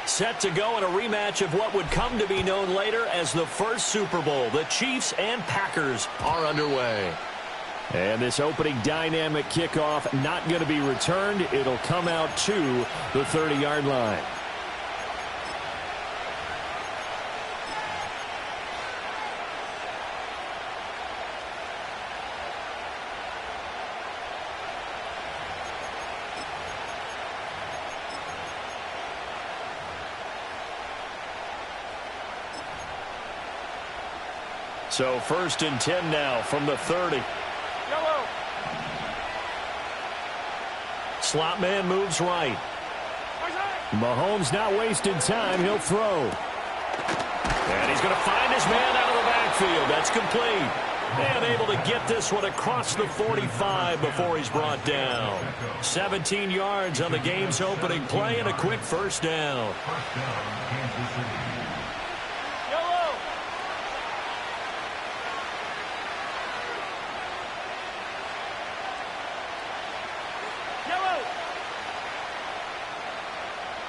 Set to go in a rematch of what would come to be known later as the first Super Bowl. The Chiefs and Packers are underway. And this opening dynamic kickoff not going to be returned. It'll come out to the 30-yard line. So 1st and 10 now from the 30. Yellow. Slot man moves right. Mahomes not wasting time. He'll throw. And he's going to find his man out of the backfield. That's complete. And able to get this one across the 45 before he's brought down. 17 yards on the game's opening play and a quick first down.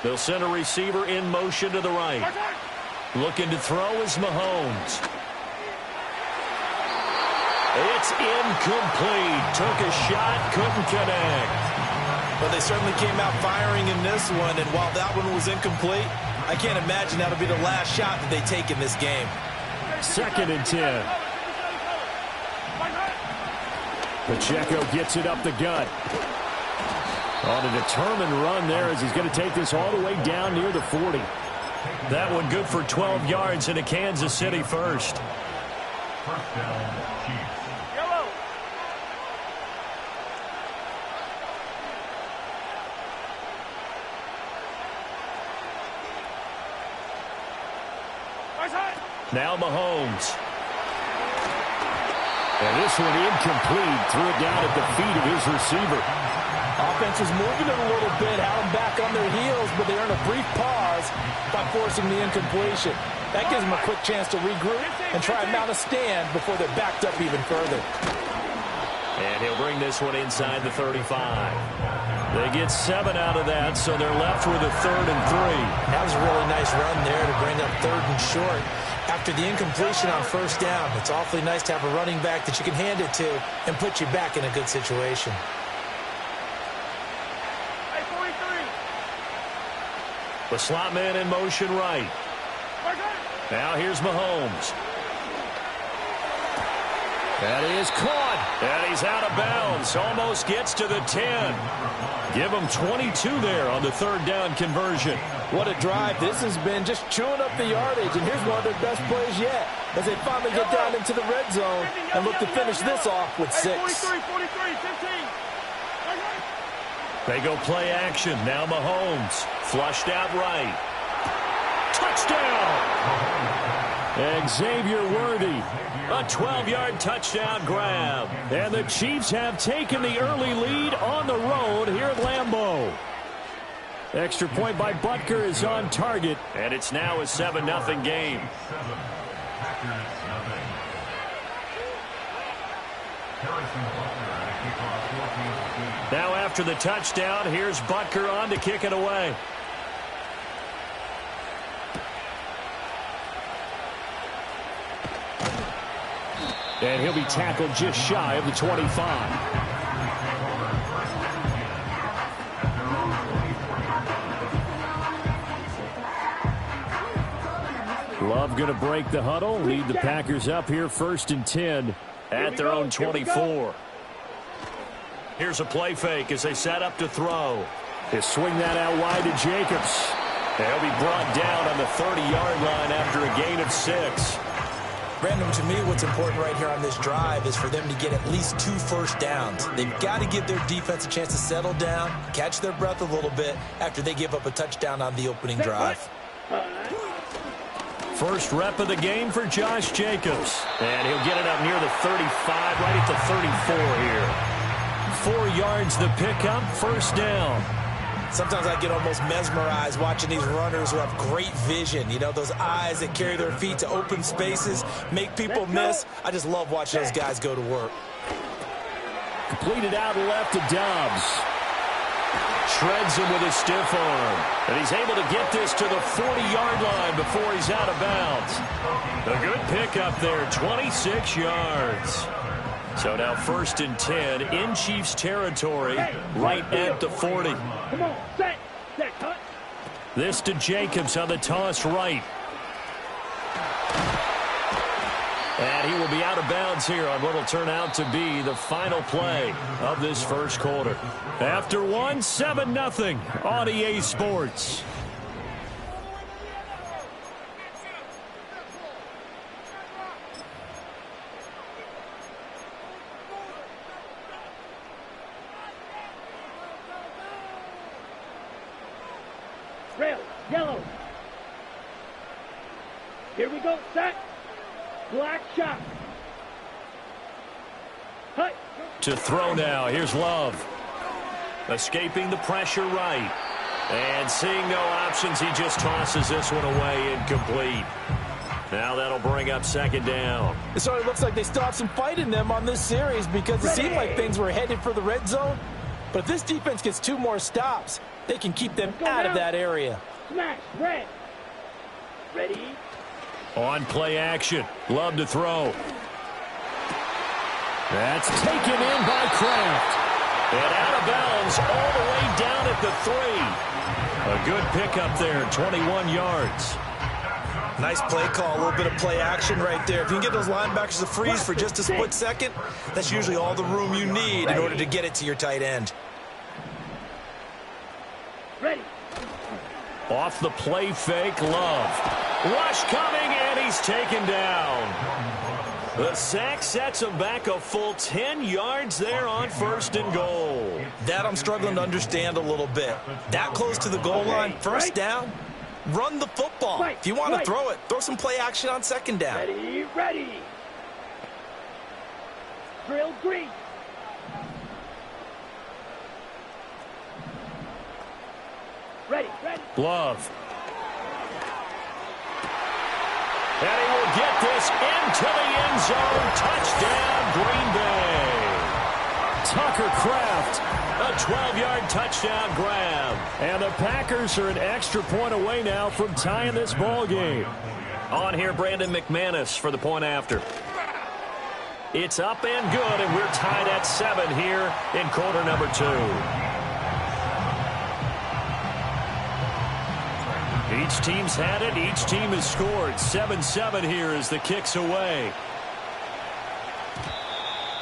They'll send a receiver in motion to the right. Looking to throw is Mahomes. It's incomplete. Took a shot, couldn't connect. But they certainly came out firing in this one, and while that one was incomplete, I can't imagine that'll be the last shot that they take in this game. 2nd and 10. Pacheco gets it up the gut. On a determined run there as he's going to take this all the way down near the 40. That one good for 12 yards into Kansas City first. First down, Chiefs. Yellow. Now Mahomes. And this one incomplete. Threw it down at the feet of his receiver. Offense was moving it a little bit, had them back on their heels, but they earned a brief pause by forcing the incompletion. That gives them a quick chance to regroup and try and mount a stand before they're backed up even further. And he'll bring this one inside the 35. They get 7 out of that, so they're left with a 3rd and 3. That was a really nice run there to bring up 3rd and short. After the incompletion on first down, it's awfully nice to have a running back that you can hand it to and put you back in a good situation. The slot man in motion right. Now here's Mahomes. That is caught. And he's out of bounds. Almost gets to the 10. Give him 22 there on the 3rd down conversion. What a drive. This has been just chewing up the yardage. And here's one of their best plays yet as they finally get down into the red zone and look to finish this off with 6. 43, 15. They go play action. Now Mahomes. Flushed out right. Touchdown! Xavier Worthy. A 12-yard touchdown grab. And the Chiefs have taken the early lead on the road here at Lambeau. Extra point by Butker is on target. And it's now a 7-0 game. Now after the touchdown, here's Butker on to kick it away. And he'll be tackled just shy of the 25. Love going to break the huddle, lead the Packers up here 1st and 10 at their own 24. Here's a play fake as they set up to throw. They swing that out wide to Jacobs. They'll be brought down on the 30-yard line after a gain of 6. Brandon, to me, what's important right here on this drive is for them to get at least 2 first downs. They've got to give their defense a chance to settle down, catch their breath a little bit after they give up a touchdown on the opening drive. First rep of the game for Josh Jacobs. And he'll get it up near the 35, right at the 34 here. 4 yards the pickup, first down. Sometimes I get almost mesmerized watching these runners who have great vision. You know, those eyes that carry their feet to open spaces, make people miss. I just love watching those guys go to work. Completed out left to Dobbs. Shreds him with his stiff arm. And he's able to get this to the 40-yard line before he's out of bounds. A good pickup there, 26 yards. So now 1st and 10 in Chiefs territory, right at the 40. Come on, set, cut. This to Jacobs on the toss right. And he will be out of bounds here on what will turn out to be the final play of this first quarter. After 7-0 on EA Sports. Rail, yellow. Here we go, set. Black shot. Hut. To throw now. Here's Love. Escaping the pressure right. And seeing no options, he just tosses this one away incomplete. Now that'll bring up 2nd down. It sort of looks like they still have some fight in them on this series because it seemed like things were headed for the red zone. But if this defense gets 2 more stops, they can keep them out of that area. Smash, red. Ready. On play action. Love to throw. That's taken in by Kraft. And out of bounds all the way down at the 3. A good pickup there, 21 yards. Nice play call, a little bit of play action right there. If you can get those linebackers to freeze for just a split second, that's usually all the room you need in order to get it to your tight end. Ready. Off the play fake, Love. Rush coming, and he's taken down. The sack sets him back a full 10 yards there on 1st and goal. That I'm struggling to understand a little bit. That close to the goal line, 1st down, run the football. If you want to throw it, throw some play action on 2nd down. Ready, ready. Drill green. Ready, ready. Love. And he will get this into the end zone. Touchdown, Green Bay. Tucker Kraft, a 12-yard touchdown grab. And the Packers are an extra point away now from tying this ball game. On here, Brandon McManus for the point after. It's up and good, and we're tied at 7 here in quarter number 2. Each team's had it. Each team has scored. 7-7 here as the kick's away.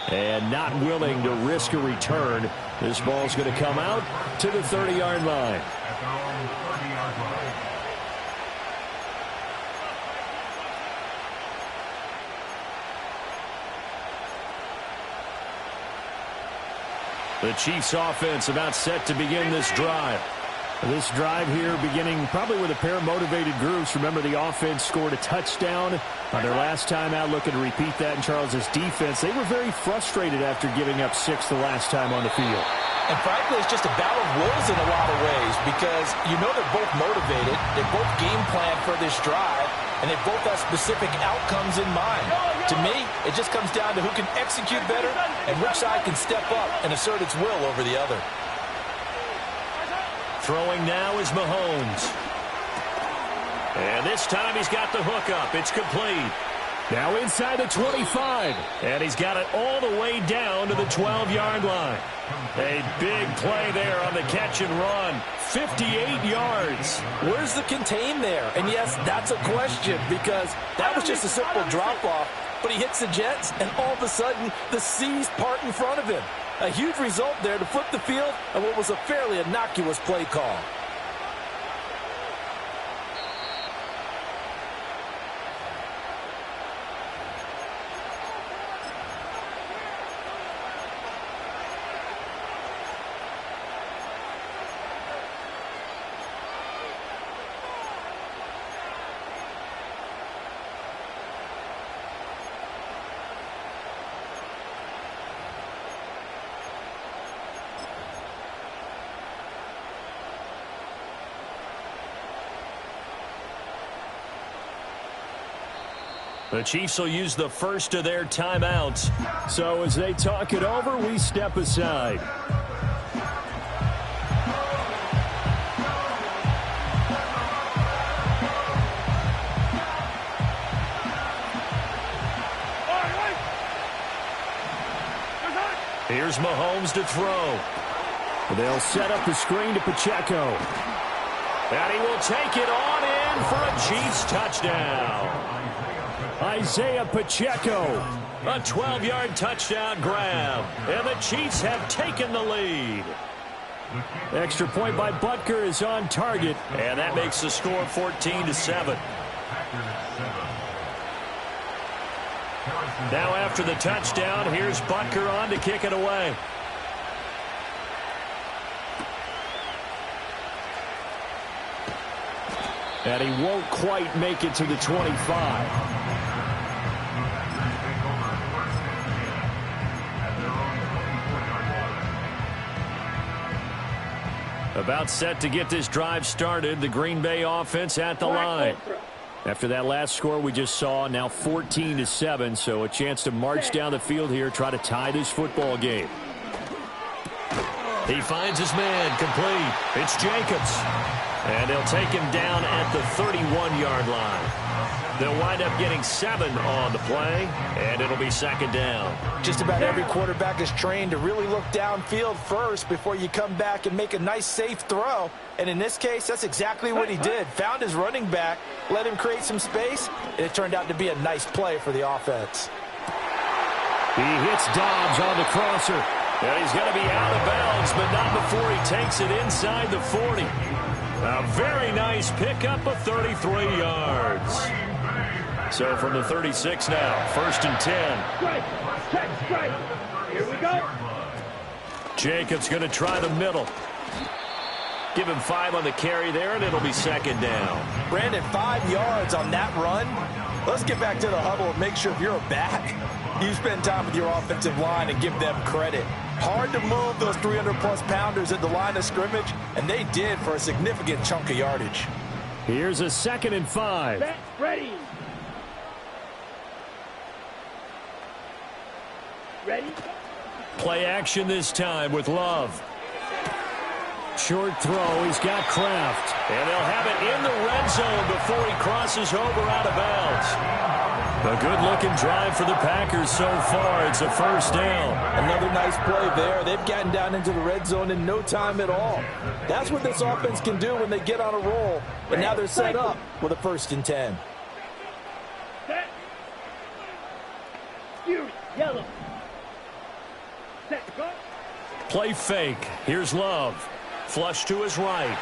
And not willing to risk a return. This ball's going to come out to the 30-yard line. The Chiefs offense about set to begin this drive. This drive here beginning probably with a pair of motivated groups. Remember, the offense scored a touchdown on their last time out. Looking to repeat that in Charles's defense. They were very frustrated after giving up 6 the last time on the field. And frankly, it's just a battle of wills in a lot of ways because you know they're both motivated. They both game plan for this drive, and they both have specific outcomes in mind. To me, it just comes down to who can execute better and which side can step up and assert its will over the other. Throwing now is Mahomes. And this time he's got the hook up. It's complete. Now inside the 25. And he's got it all the way down to the 12-yard line. A big play there on the catch and run. 58 yards. Where's the contain there? And yes, that's a question because that was just a simple drop-off. But he hits the Jets, and all of a sudden, the seas part in front of him. A huge result there to flip the field on what was a fairly innocuous play call. The Chiefs will use the first of their timeouts. So as they talk it over, we step aside. Here's Mahomes to throw. They'll set up the screen to Pacheco. And he will take it on in for a Chiefs touchdown. Isaiah Pacheco, a 12-yard touchdown grab. And the Chiefs have taken the lead. Extra point by Butker is on target. And that makes the score 14-7. Now after the touchdown, here's Butker on to kick it away. And he won't quite make it to the 25. About set to get this drive started, the Green Bay offense at the line. After that last score we just saw, now 14-7, so a chance to march down the field here, try to tie this football game. He finds his man, complete. It's Jacobs. And they'll take him down at the 31-yard line. They'll wind up getting 7 on the play, and it'll be second down. Just about every quarterback is trained to really look downfield first before you come back and make a nice, safe throw. And in this case, that's exactly what he did. Found his running back, let him create some space, and it turned out to be a nice play for the offense. He hits Dobbs on the crosser. And he's going to be out of bounds, but not before he takes it inside the 40. A very nice pickup of 33 yards. So from the 36 now, 1st and 10. Strike. Check strike. Here we go. Jacobs going to try the middle. Give him 5 on the carry there, and it'll be second down. Brandon, 5 yards on that run. Let's get back to the huddle and make sure if you're a back, you spend time with your offensive line and give them credit. Hard to move those 300-plus pounders at the line of scrimmage, and they did for a significant chunk of yardage. Here's a 2nd and 5. Set, ready. Ready. Play action this time with Love. Short throw. He's got Kraft. And they'll have it in the red zone before he crosses over out of bounds. A good-looking drive for the Packers so far. It's a first down. Another nice play there. They've gotten down into the red zone in no time at all. That's what this offense can do when they get on a roll. And now they're set up with a 1st and 10. Set. Fury, yellow. Set, go. Play fake. Here's Love. Flush to his right.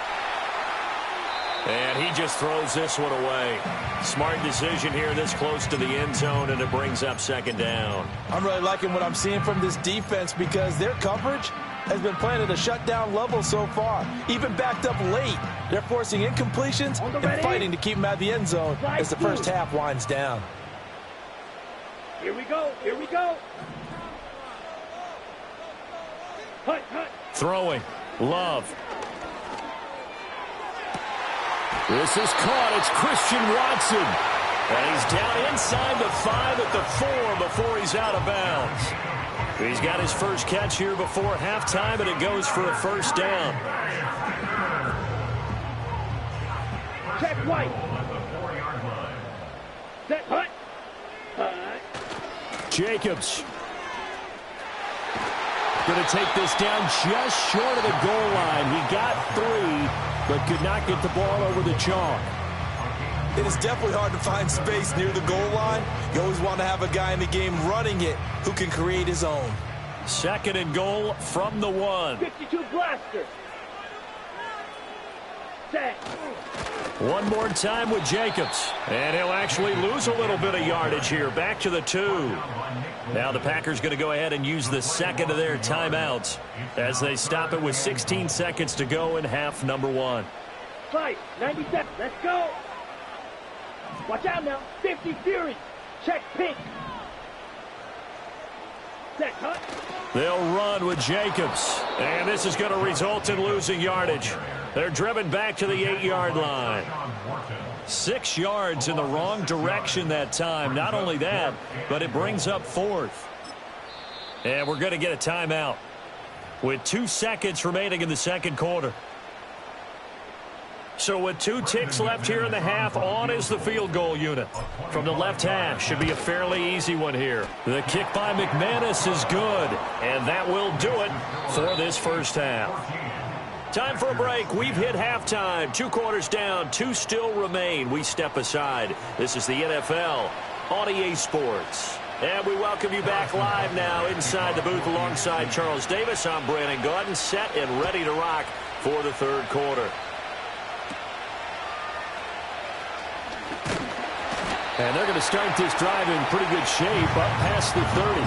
And he just throws this one away. Smart decision here this close to the end zone, and it brings up second down. I'm really liking what I'm seeing from this defense because their coverage has been playing at a shutdown level so far. Even backed up late, they're forcing incompletions and fighting to keep them out of the end zone as the first half winds down. Here we go. Here we go. Hut, hut. Throwing. Love. This is caught. It's Christian Watson. And he's down inside the 5 at the 4 before he's out of bounds. He's got his first catch here before halftime, and it goes for a first down. Check White. Set, hut. Hut. Jacobs. Going to take this down just short of the goal line. He got 3, but could not get the ball over the chalk. It is definitely hard to find space near the goal line. You always want to have a guy in the game running it who can create his own. 2nd and goal from the 1. 52 blaster. Set. One more time with Jacobs. And he'll actually lose a little bit of yardage here. Back to the 2. Now the Packers going to go ahead and use the 2nd of their timeouts as they stop it with 16 seconds to go in half number 1. 5, 90 seconds. Let's go. Watch out now. 50 Fury. Check pink. Set, hut. They'll run with Jacobs. And this is going to result in losing yardage. They're driven back to the 8-yard line. 6 yards in the wrong direction that time. Not only that, but it brings up 4th. And we're going to get a timeout with 2 seconds remaining in the second quarter. So with 2 ticks left here in the half, on is the field goal unit. From the left half, should be a fairly easy one here. The kick by McManus is good, and that will do it for this first half. Time for a break. We've hit halftime. 2 quarters down, 2 still remain. We step aside. This is the NFL on EA Sports. And we welcome you back live now inside the booth alongside Charles Davis. I'm Brandon Gaudin, set and ready to rock for the third quarter. And they're going to start this drive in pretty good shape up past the 30.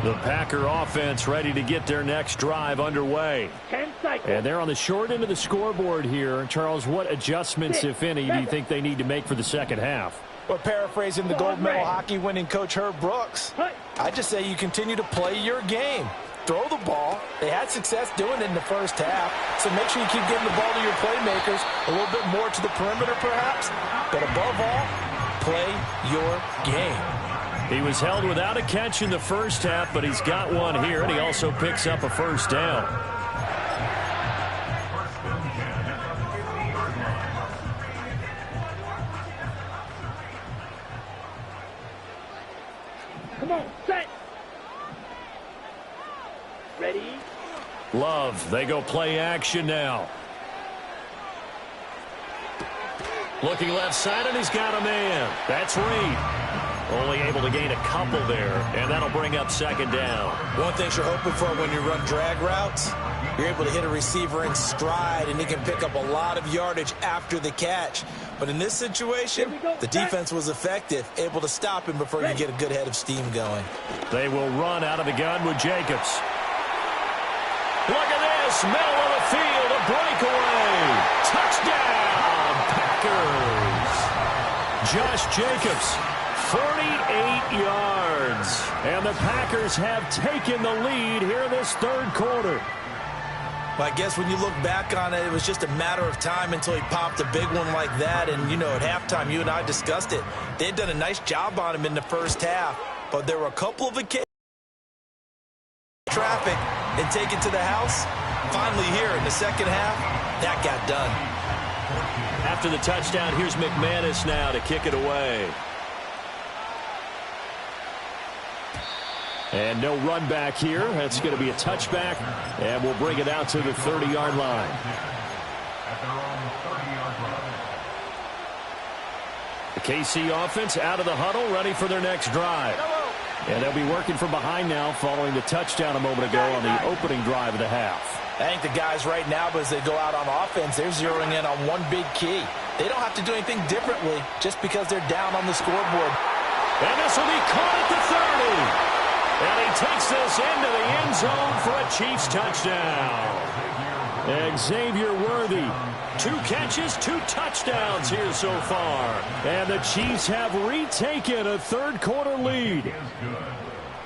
The Packer offense ready to get their next drive underway. 10 seconds. And they're on the short end of the scoreboard here. Charles, what adjustments, if any, do you think they need to make for the second half? Well, paraphrasing the gold medal hockey winning coach Herb Brooks, I just say you continue to play your game. Throw the ball. They had success doing it in the first half, so make sure you keep getting the ball to your playmakers, a little bit more to the perimeter perhaps, but above all, play your game. He was held without a catch in the first half, but he's got one here, and he also picks up a first down. Come on, set. Ready? Love, they go play action now. Looking left side, and he's got a man. That's Reed. Only able to gain a couple there, and that'll bring up second down. One thing you're hoping for when you run drag routes, you're able to hit a receiver in stride, and he can pick up a lot of yardage after the catch. But in this situation, the defense was effective, able to stop him before you get a good head of steam going. They will run out of the gun with Jacobs. Look at this, middle of the field, a breakaway. Touchdown, Packers. Josh Jacobs, 48 yards. And the Packers have taken the lead here this third quarter. Well, I guess when you look back on it, it was just a matter of time until he popped a big one like that. And, you know, at halftime, you and I discussed it. They had done a nice job on him in the first half, but there were a couple of occasions traffic and take it to the house. Finally here in the second half, that got done. After the touchdown, here's McManus now to kick it away. And no run back here. That's going to be a touchback, and we'll bring it out to the 30-yard line. The KC offense out of the huddle, ready for their next drive. And they'll be working from behind now following the touchdown a moment ago on the opening drive of the half. I think the guys right now, as they go out on offense, they're zeroing in on one big key. They don't have to do anything differently just because they're down on the scoreboard. And this will be caught at the 30. And he takes this into the end zone for a Chiefs touchdown. Xavier Worthy, 2 catches, 2 touchdowns here so far. And the Chiefs have retaken a third quarter lead.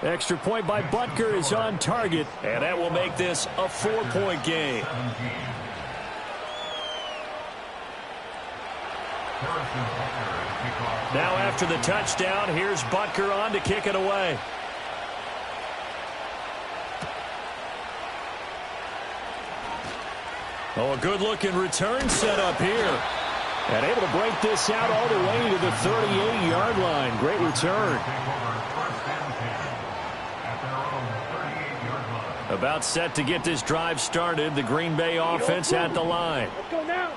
Extra point by Butker is on target, and that will make this a 4-point game. Now after the touchdown, here's Butker on to kick it away. Oh, a good-looking return set up here. And able to break this out all the way to the 38-yard line. Great return. About set to get this drive started. The Green Bay offense at the line.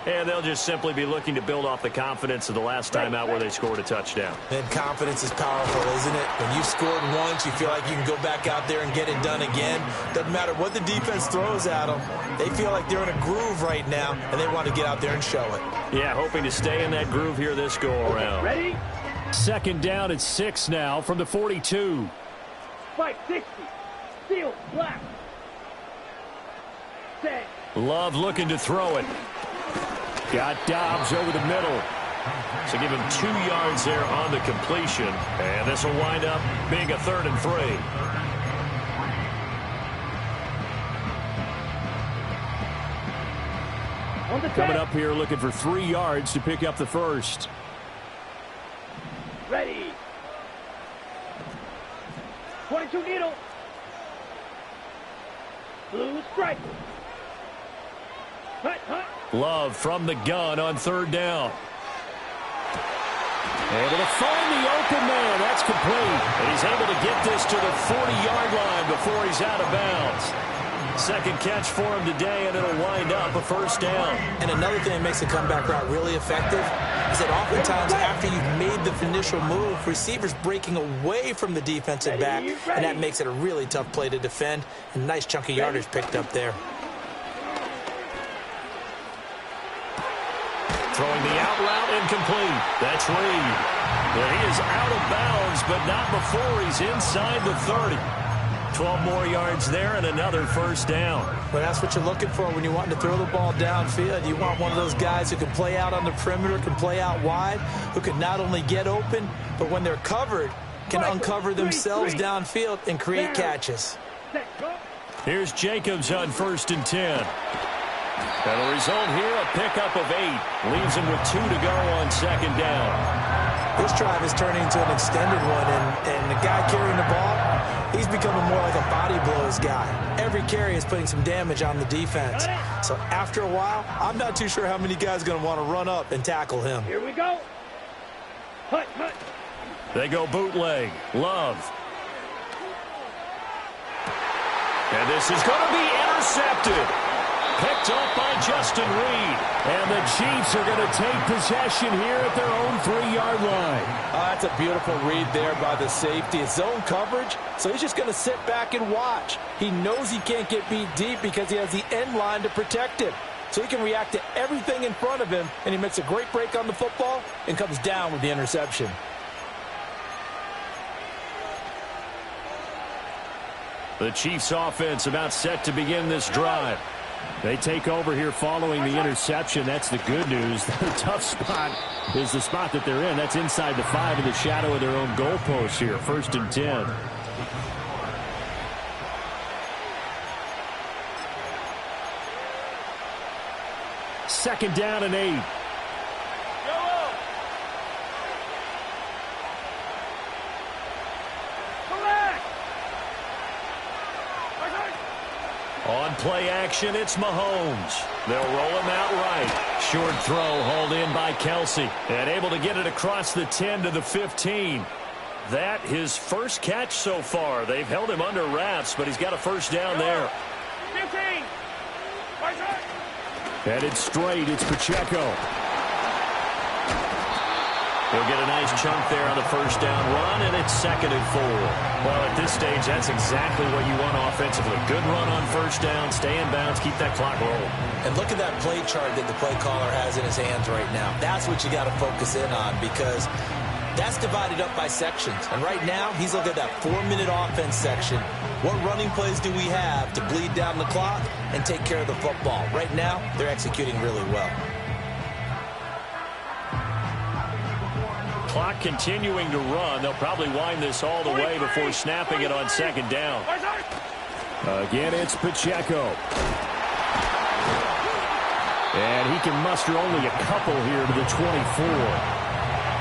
And they'll just simply be looking to build off the confidence of the last time out where they scored a touchdown. And confidence is powerful, isn't it? When you've scored once, you feel like you can go back out there and get it done again. Doesn't matter what the defense throws at them. They feel like they're in a groove right now, and they want to get out there and show it. Yeah, hoping to stay in that groove here this go-around. Ready? Second down at 6 now from the 42. Spike 60. Seal. Black. Set. Love looking to throw it. Got Dobbs over the middle. So give him 2 yards there on the completion. And this will wind up being a 3rd and 3. Coming up here looking for 3 yards to pick up the first. Ready. 22 needle. Blue strike. Hut, hut. Love from the gun on 3rd down. Able to find the open man. That's complete. And he's able to get this to the 40-yard line before he's out of bounds. Second catch for him today, and it'll wind up a first down. And another thing that makes the comeback route really effective is that oftentimes after you've made the initial move, receivers breaking away from the defensive back, and that makes it a really tough play to defend. And nice chunky yardage picked up there. Throwing the out route incomplete. That's Reed. Well, he is out of bounds, but not before he's inside the 30. 12 more yards there and another first down. Well, that's what you're looking for when you want to throw the ball downfield. You want one of those guys who can play out on the perimeter, can play out wide, who can not only get open, but when they're covered, can uncover themselves downfield and create catches. Here's Jacobs on 1st and 10. And the result here, a pickup of 8. Leaves him with 2 to go on 2nd down. This drive is turning into an extended one, and the guy carrying the ball, he's becoming more like a body blows guy. Every carry is putting some damage on the defense. So after a while, I'm not too sure how many guys are going to want to run up and tackle him. Here we go. Hut, hut. They go bootleg. Love. And this is going to be intercepted. Picked up by Justin Reed. And the Chiefs are going to take possession here at their own 3-yard line. That's a beautiful read there by the safety. It's zone coverage, so he's just going to sit back and watch. He knows he can't get beat deep because he has the end line to protect him. So he can react to everything in front of him, and he makes a great break on the football and comes down with the interception. The Chiefs offense about set to begin this drive. They take over here following the interception. That's the good news. The tough spot is the spot that they're in. That's inside the 5 in the shadow of their own goalpost here. 1st and 10. Second down and 8. On play action, it's Mahomes. They'll roll him out right. Short throw hauled in by Kelsey. And able to get it across the 10 to the 15. That his first catch so far. They've held him under wraps, but he's got a first down there. 15. Headed straight, it's Pacheco. He'll get a nice chunk there on the first down run, and it's 2nd and 4. Well, at this stage, that's exactly what you want offensively. Good run on first down, stay in bounds, keep that clock rolling. And look at that play chart that the play caller has in his hands right now. That's what you got to focus in on, because that's divided up by sections. And right now, he's looking at that 4-minute offense section. What running plays do we have to bleed down the clock and take care of the football? Right now, they're executing really well. Clock continuing to run. They'll probably wind this all the way before snapping it on 2nd down. Again, it's Pacheco. And he can muster only a couple here to the 24.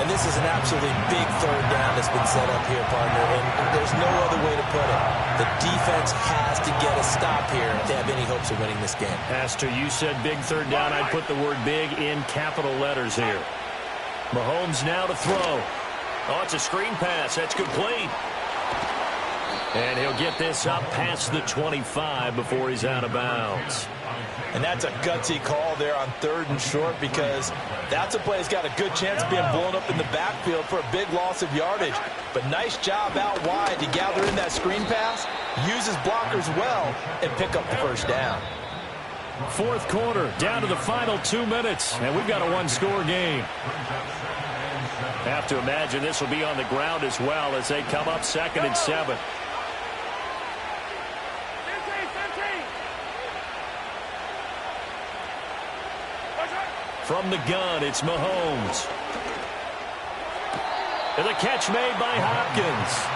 And this is an absolutely big 3rd down that's been set up here, partner. And there's no other way to put it. The defense has to get a stop here if they have any hopes of winning this game. Pastor, you said big 3rd down. I'd put the word big in capital letters here. Mahomes now to throw. Oh, it's a screen pass. That's complete. And he'll get this up past the 25 before he's out of bounds. And that's a gutsy call there on 3rd and short, because that's a play that's got a good chance of being blown up in the backfield for a big loss of yardage. But nice job out wide to gather in that screen pass, use his blockers well, and pick up the first down. 4th quarter, down to the final 2 minutes, and we've got a 1-score game. Have to imagine this will be on the ground as well as they come up 2nd and 7. From the gun, it's Mahomes. And the catch made by Hopkins.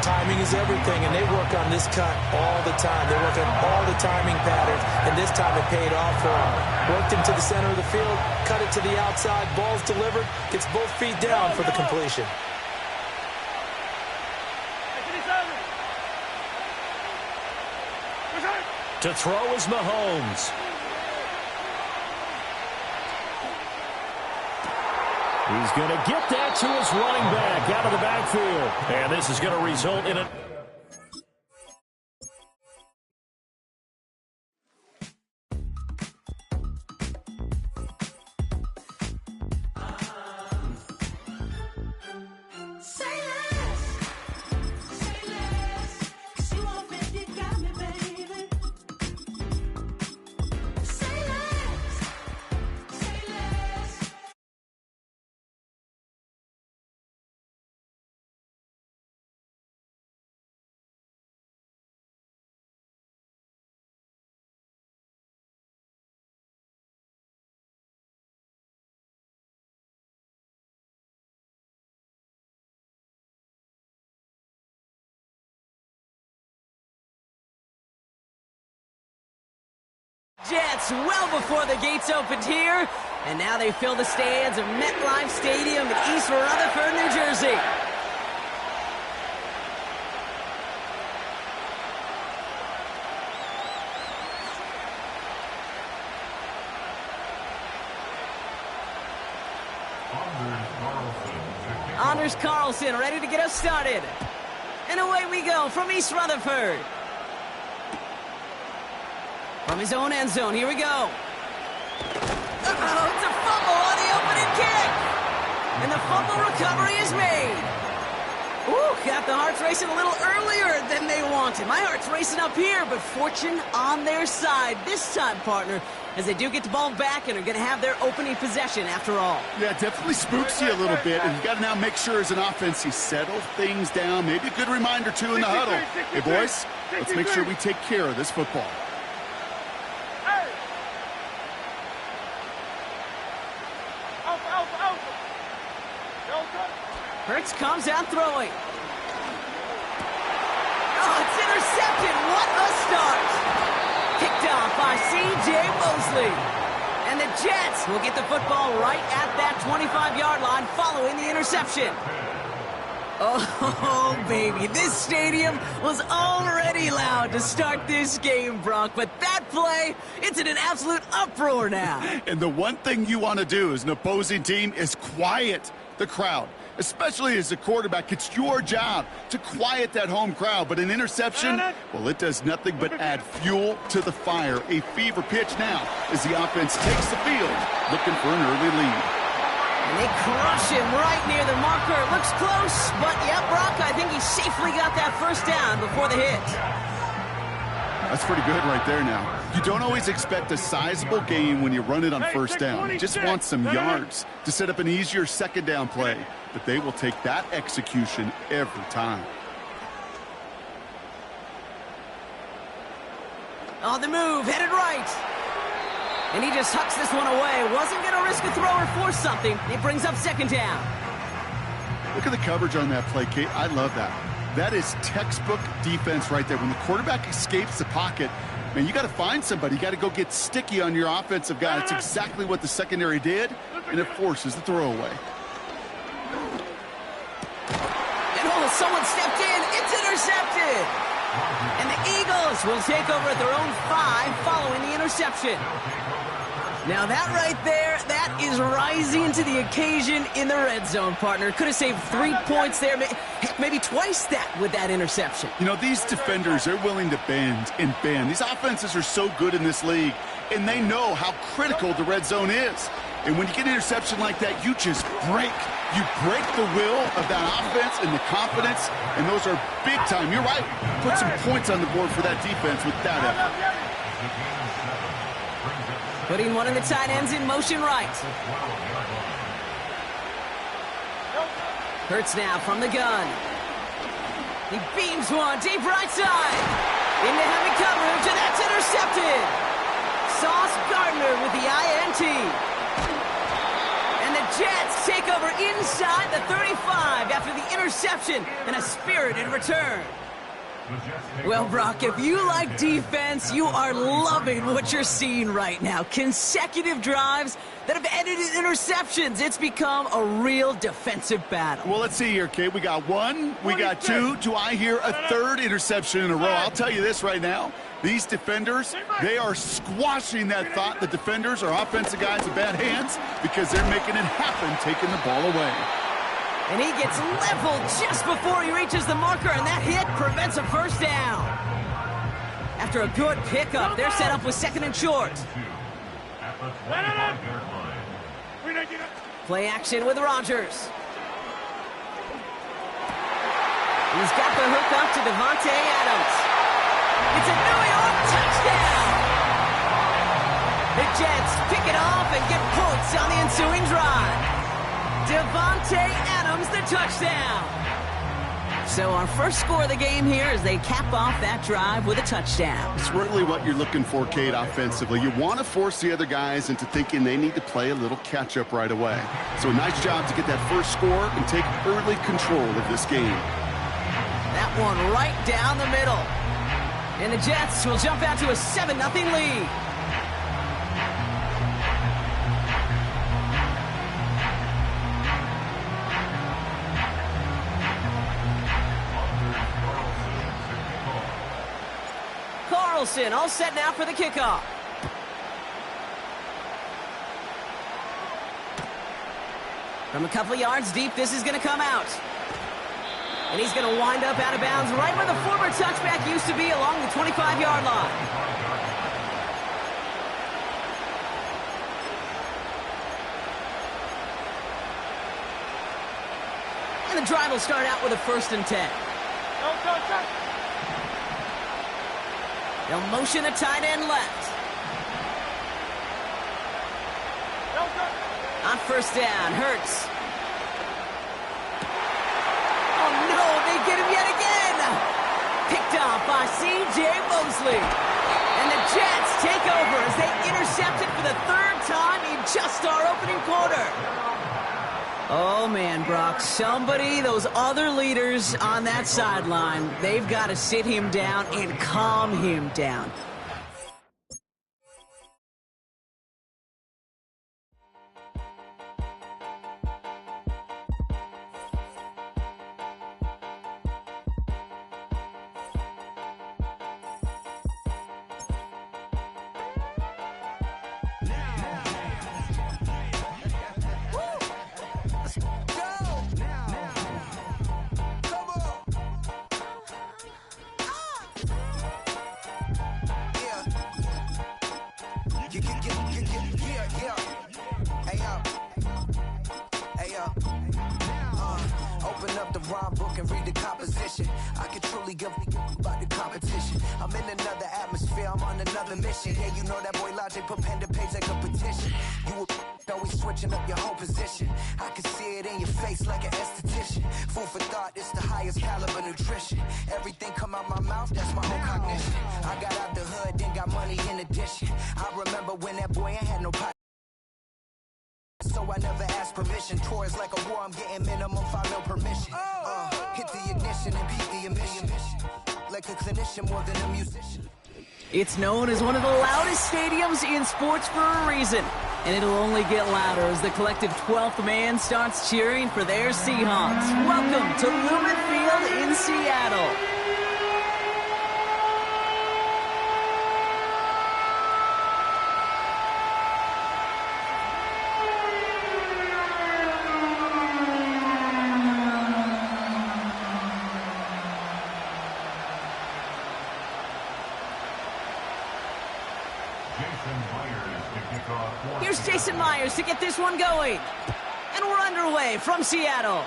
Timing is everything, and they work on this cut all the time. They work on all the timing patterns, and this time it paid off for them. Worked him to the center of the field, cut it to the outside, ball's delivered, gets both feet down for the completion. To throw is Mahomes. He's going to get that to his running back out of the backfield. And this is going to result in a... Jets well before the gates opened here, and now they fill the stands of MetLife Stadium in East Rutherford, New Jersey. Anders Carlson ready to get us started. And away we go from East Rutherford. From his own end zone, here we go. Uh-oh, it's a fumble on the opening kick. And the fumble recovery is made. Ooh, got the hearts racing a little earlier than they wanted. My heart's racing up here, but fortune on their side this time, partner, as they do get the ball back and are going to have their opening possession after all. Yeah, it definitely spooks you a little bit, and you've got to now make sure as an offense you settle things down. Maybe a good reminder, too, in the huddle. Hey, boys, let's make sure we take care of this football. Hurts comes out throwing. Oh, it's intercepted. What a start. Kicked off by C.J. Mosley. And the Jets will get the football right at that 25-yard line following the interception. Oh, baby, this stadium was already loud to start this game, Brock, but that play, it's in an absolute uproar now. And the one thing you want to do as an opposing team is quiet the crowd, especially as a quarterback. It's your job to quiet that home crowd, but an interception, well, it does nothing but add fuel to the fire. A fever pitch now as the offense takes the field, looking for an early lead. And they crush him right near the marker. It looks close, but yeah, Brock, I think he safely got that first down before the hit. That's pretty good right there now. You don't always expect a sizable gain when you run it on first down. You just want some yards to set up an easier second down play, but they will take that execution every time. On the move, headed right. And he just hucks this one away. Wasn't going to risk a throw or force something. It brings up second down. Look at the coverage on that play, Kate. I love that. That is textbook defense right there. When the quarterback escapes the pocket, man, you got to find somebody. You got to go get sticky on your offensive guy. That's exactly what the secondary did, and it forces the throwaway. And oh, someone stepped in. It's intercepted. And the Eagles will take over at their own 5 following the interception. Now that right there, that is rising to the occasion in the red zone, partner. Could have saved 3 points there, maybe twice that with that interception. You know, these defenders, they're willing to bend and bend. These offenses are so good in this league, and they know how critical the red zone is. And when you get an interception like that, you just break. You break the will of that offense and the confidence, and those are big time. You're right. Put some points on the board for that defense with that effort. Putting one of the tight ends in motion right. Hurts now from the gun. He beams one deep right side. Into heavy coverage, and that's intercepted. Sauce Gardner with the INT. And the Jets take over over inside the 35 after the interception and a spirited return. Well, Brock, if you like defense, you are loving what you're seeing right now. Consecutive drives that have ended in interceptions. It's become a real defensive battle. Well, let's see here, Kate. We got one, we got two. Do I hear a third interception in a row? I'll tell you this right now. These defenders, they are squashing that thought. The defenders are offensive guys with bad hands because they're making it happen, taking the ball away. And he gets leveled just before he reaches the marker, and that hit prevents a first down. After a good pickup, they're set up with second and short. Play action with Rodgers. He's got the hook up to Devontae Adams. It's a New York touchdown! The Jets pick it off and get points on the ensuing drive. Devontae Adams, the touchdown. So our first score of the game here is they cap off that drive with a touchdown. It's really what you're looking for, Kate, offensively. You want to force the other guys into thinking they need to play a little catch-up right away. So a nice job to get that first score and take early control of this game. That one right down the middle. And the Jets will jump out to a 7-0 lead. Carlson all set now for the kickoff. From a couple yards deep, this is going to come out. And he's going to wind up out of bounds right where the former touchback used to be, along the 25-yard line. And the drive will start out with a 1st and 10. They'll motion a tight end left. On 1st down, Hurts. Oh no, they get him yet again! Picked off by C.J. Mosley. And the Jets take over as they intercept it for the 3rd time in just our opening quarter. Oh man, Brock, somebody, those other leaders on that sideline, they've got to sit him down and calm him down. Open up the rhyme book and read the composition. I can truly give about the competition. I'm in another atmosphere, I'm on another mission. Yeah, you know that boy Logic put pen to page like a petition. You always switching up your whole position. I can see it in your face like an esthetician. Food for thought, it's the highest caliber nutrition. Everything come out my mouth, that's my own cognition. I got out the hood, then got money in addition. I remember when that boy ain't had no pot. So I never asked permission. Tours like a war, I'm getting minimum 5 mil permission. Hit the ignition and beat the emission. Like a clinician more than a musician. It's known as one of the loudest stadiums in sports for a reason. And it'll only get louder as the collective 12th man starts cheering for their Seahawks. Welcome to Lumen Field in Seattle. Here's Jason Myers to get this one going. And we're underway from Seattle.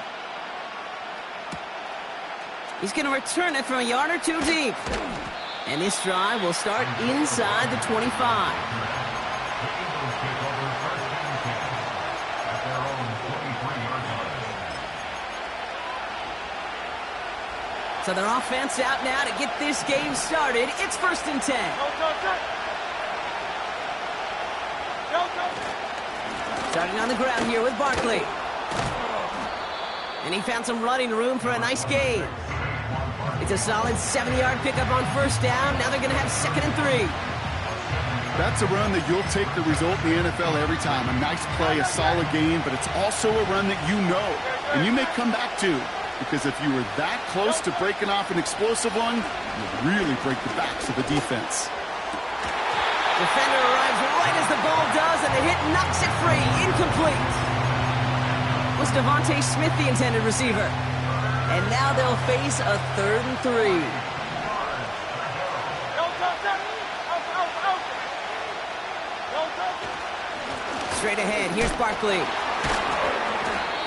He's going to return it from a yard or two deep. And this drive will start inside the 25. So their offense out now to get this game started. It's 1st and 10. Starting on the ground here with Barkley. And he found some running room for a nice gain. It's a solid 70-yard pickup on first down. Now they're going to have 2nd and 3. That's a run that you'll take the result in the NFL every time. A nice play, a solid gain, but it's also a run that you know and you may come back to, because if you were that close to breaking off an explosive one, you'd really break the backs of the defense. Defender arrives right as the ball does, and the hit knocks it free. Incomplete. Was Devontae Smith the intended receiver? And now they'll face a 3rd and 3. Straight ahead, here's Barkley.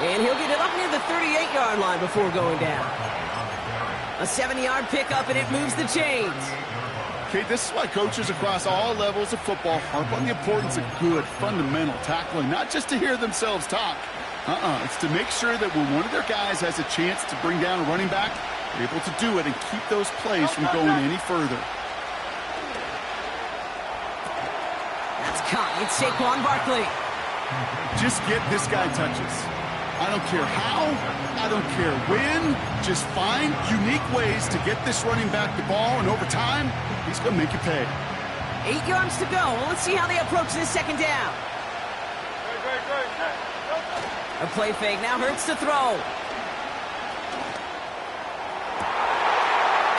And he'll get it up near the 38-yard line before going down. A 70-yard pickup, and it moves the chains. Okay, this is why coaches across all levels of football harp on the importance of good, fundamental tackling, not just to hear themselves talk. It's to make sure that when one of their guys has a chance to bring down a running back, they're able to do it and keep those plays from going any further. That's caught. It's Saquon Barkley. Just get this guy touches. I don't care how, I don't care when. Just find unique ways to get this running back the ball, and over time, he's going to make you pay. 8 yards to go. Well, let's see how they approach this 2nd down. A play fake. Now Hurts to throw.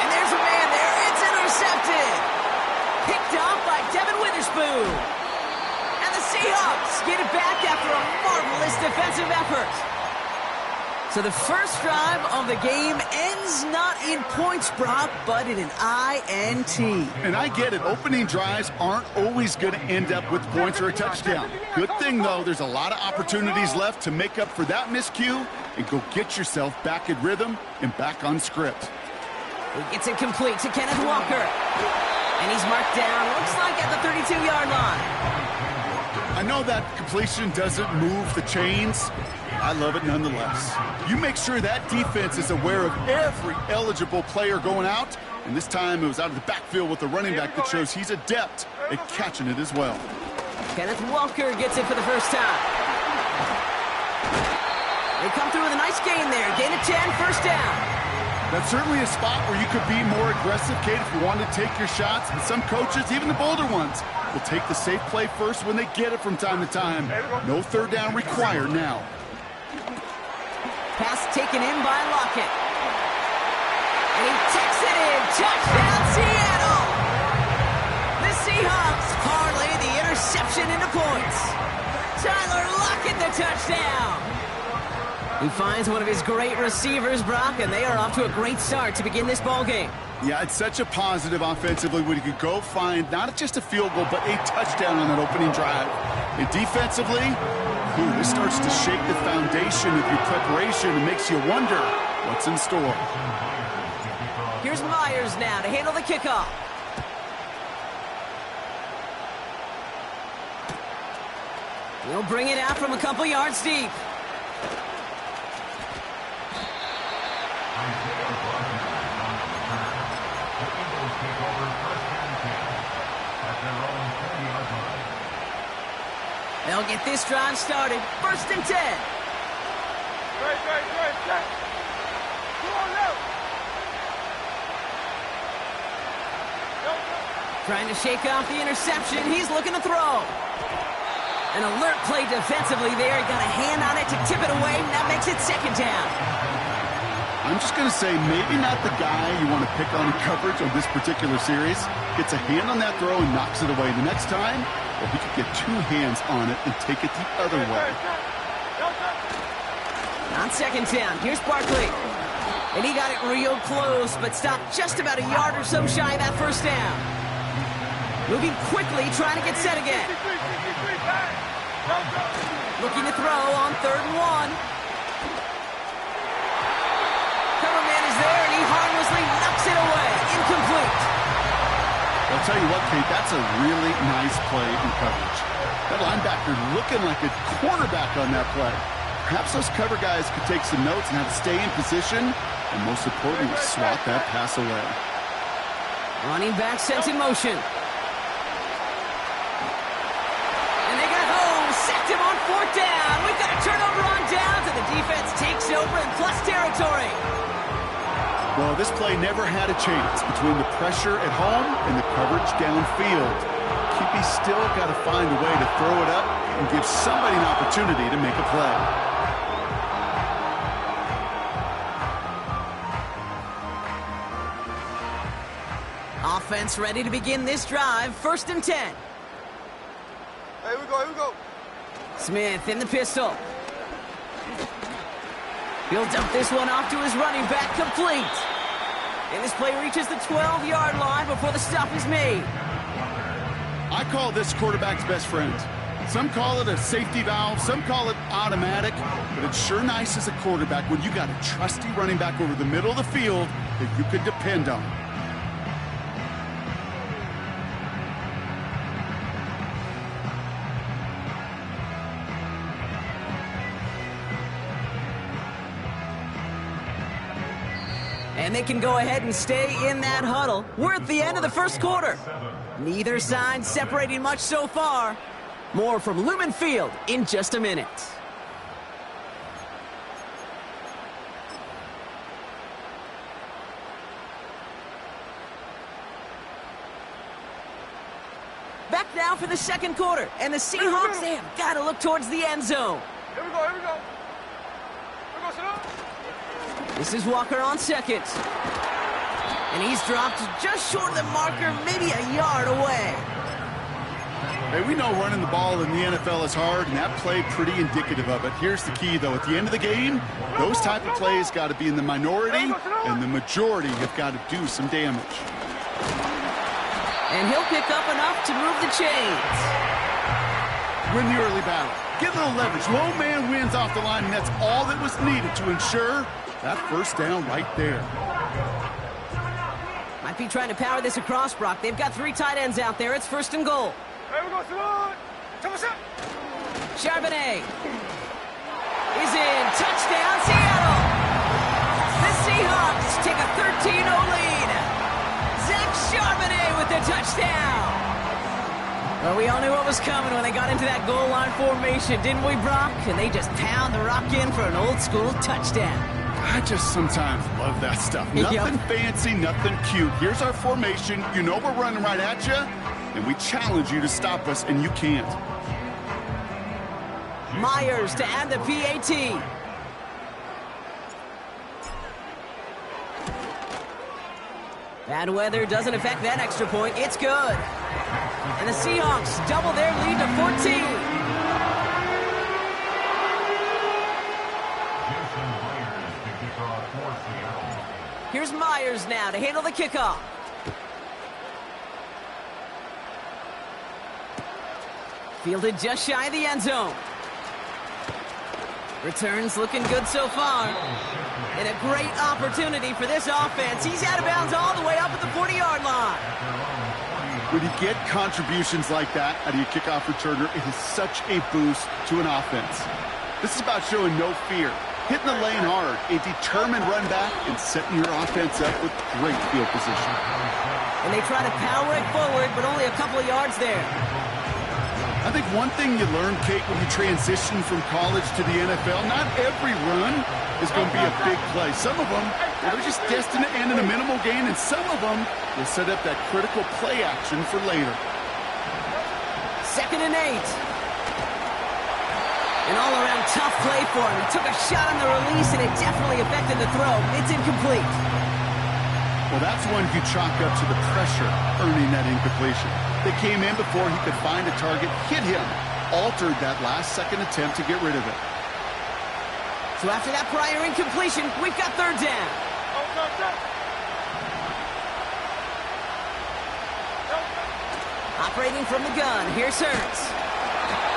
And there's a man there. It's intercepted. Picked off by Devin Witherspoon. And the Seahawks get it back after a marvelous defensive effort. So the first drive of the game ends not in points, Brock, but in an INT. And I get it. Opening drives aren't always going to end up with points or a touchdown. Good thing, though, there's a lot of opportunities left to make up for that miscue and go get yourself back in rhythm and back on script. He gets it complete to Kenneth Walker. And he's marked down, looks like at the 32-yard line. I know that completion doesn't move the chains. I love it nonetheless. You make sure that defense is aware of every eligible player going out, and this time it was out of the backfield with the running back that shows he's adept at catching it as well. Kenneth Walker gets it for the first time. They come through with a nice gain there. Gain of 10, first down. That's certainly a spot where you could be more aggressive, Kate, if you wanted to take your shots. And some coaches, even the bolder ones, will take the safe play first when they get it from time to time. No 3rd down required now. Pass taken in by Lockett. And he takes it in. Touchdown, Seattle! The Seahawks parlay the interception into points. Tyler Lockett, the touchdown. He finds one of his great receivers, Brock, and they are off to a great start to begin this ball game. Yeah, it's such a positive offensively when you could go find not just a field goal, but a touchdown on that opening drive. And defensively, this starts to shake the foundation of your preparation and makes you wonder what's in store. Here's Myers now to handle the kickoff. He'll bring it out from a couple yards deep. They'll get this drive started. 1st and 10. Trying to shake off the interception. He's looking to throw. An alert play defensively there. He got a hand on it to tip it away. That makes it 2nd down. I'm just going to say maybe not the guy you want to pick on in coverage on this particular series. Gets a hand on that throw and knocks it away. The next time, well, he could get 2 hands on it and take it the other way. On 2nd down, here's Barkley. And he got it real close, but stopped just about a yard or so shy of that first down. Moving quickly, trying to get set again. Looking to throw on 3rd and 1. Cover man is there, and he harmlessly knocks it away. Incomplete. I'll tell you what, Kate, that's a really nice play in coverage. That linebacker looking like a quarterback on that play. Perhaps those cover guys could take some notes and how to stay in position, and most importantly, swat that pass away. Running back sent in motion. And they got home, sacked him on 4th down. We've got a turnover on downs, and the defense takes over, and plus Well, this play never had a chance between the pressure at home and the coverage downfield. Keepy's still got to find a way to throw it up and give somebody an opportunity to make a play. Offense ready to begin this drive. 1st and 10. Here we go, here we go. Smith in the pistol. He'll dump this one off to his running back, complete. And this play reaches the 12-yard line before the stop is made. I call this quarterback's best friend. Some call it a safety valve, some call it automatic, but it's sure nice as a quarterback when you got a trusty running back over the middle of the field that you could depend on. And they can go ahead and stay in that huddle. We're at the end of the 1st quarter. Neither side separating much so far. More from Lumen Field in just a minute. Back now for the 2nd quarter. And the Seahawks, they have got to look towards the end zone. Here we go, here we go. Here we go, sit down. This is Walker on 2nd. And he's dropped just short of the marker, maybe a yard away. Hey, we know running the ball in the NFL is hard, and that play pretty indicative of it. Here's the key, though. At the end of the game, those type of plays got to be in the minority, and the majority have got to do some damage. And he'll pick up enough to move the chains. Win the early battle. Get a little leverage. Low man wins off the line, and that's all that was needed to ensure that 1st down right there. Might be trying to power this across, Brock. They've got 3 tight ends out there. It's 1st and goal. Here we go, Salon. Charbonnet is in. Touchdown, Seattle. The Seahawks take a 13-0 lead. Zach Charbonnet with the touchdown. Well, we all knew what was coming when they got into that goal line formation, didn't we, Brock? And they just pound the rock in for an old-school touchdown. I just sometimes love that stuff. Nothing fancy, nothing cute. Here's our formation. You know we're running right at you, and we challenge you to stop us, and you can't. Myers to add the PAT. Bad weather doesn't affect that extra point. It's good. And the Seahawks double their lead to 14. Here's Myers now to handle the kickoff. Fielded just shy of the end zone. Returns looking good so far. And a great opportunity for this offense. He's out of bounds all the way up at the 40-yard line. When you get contributions like that out of your kickoff returner, it is such a boost to an offense. This is about showing no fear, hitting the lane hard, a determined run back, and setting your offense up with great field position. And they try to power it forward, but only a couple of yards there. I think one thing you learn, Kate, when you transition from college to the NFL, not every run is going to be a big play. Some of them, they're just destined to end in a minimal gain, and some of them will set up that critical play action for later. 2nd and 8. An all-around tough play for him. He took a shot on the release, and it definitely affected the throw. It's incomplete. Well, that's one you chalk up to the pressure earning that incompletion. They came in before he could find a target, hit him, altered that last-second attempt to get rid of it. So after that prior incompletion, we've got 3rd down. Operating from the gun, here's Hurts.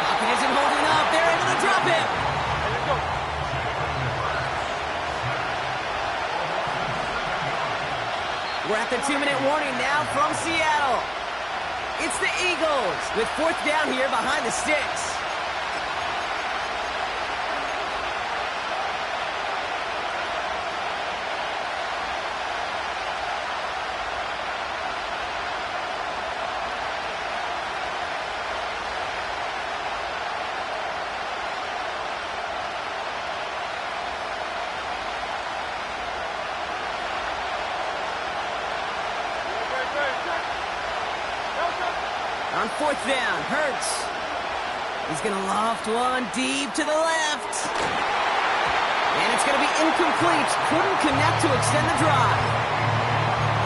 Pocket isn't holding up, they're able to drop him. We're at the 2-minute warning now from Seattle. It's the Eagles with 4th down here behind the sticks. On 4th down, Hurts. He's going to loft one deep to the left. And it's going to be incomplete. Couldn't connect to extend the drive.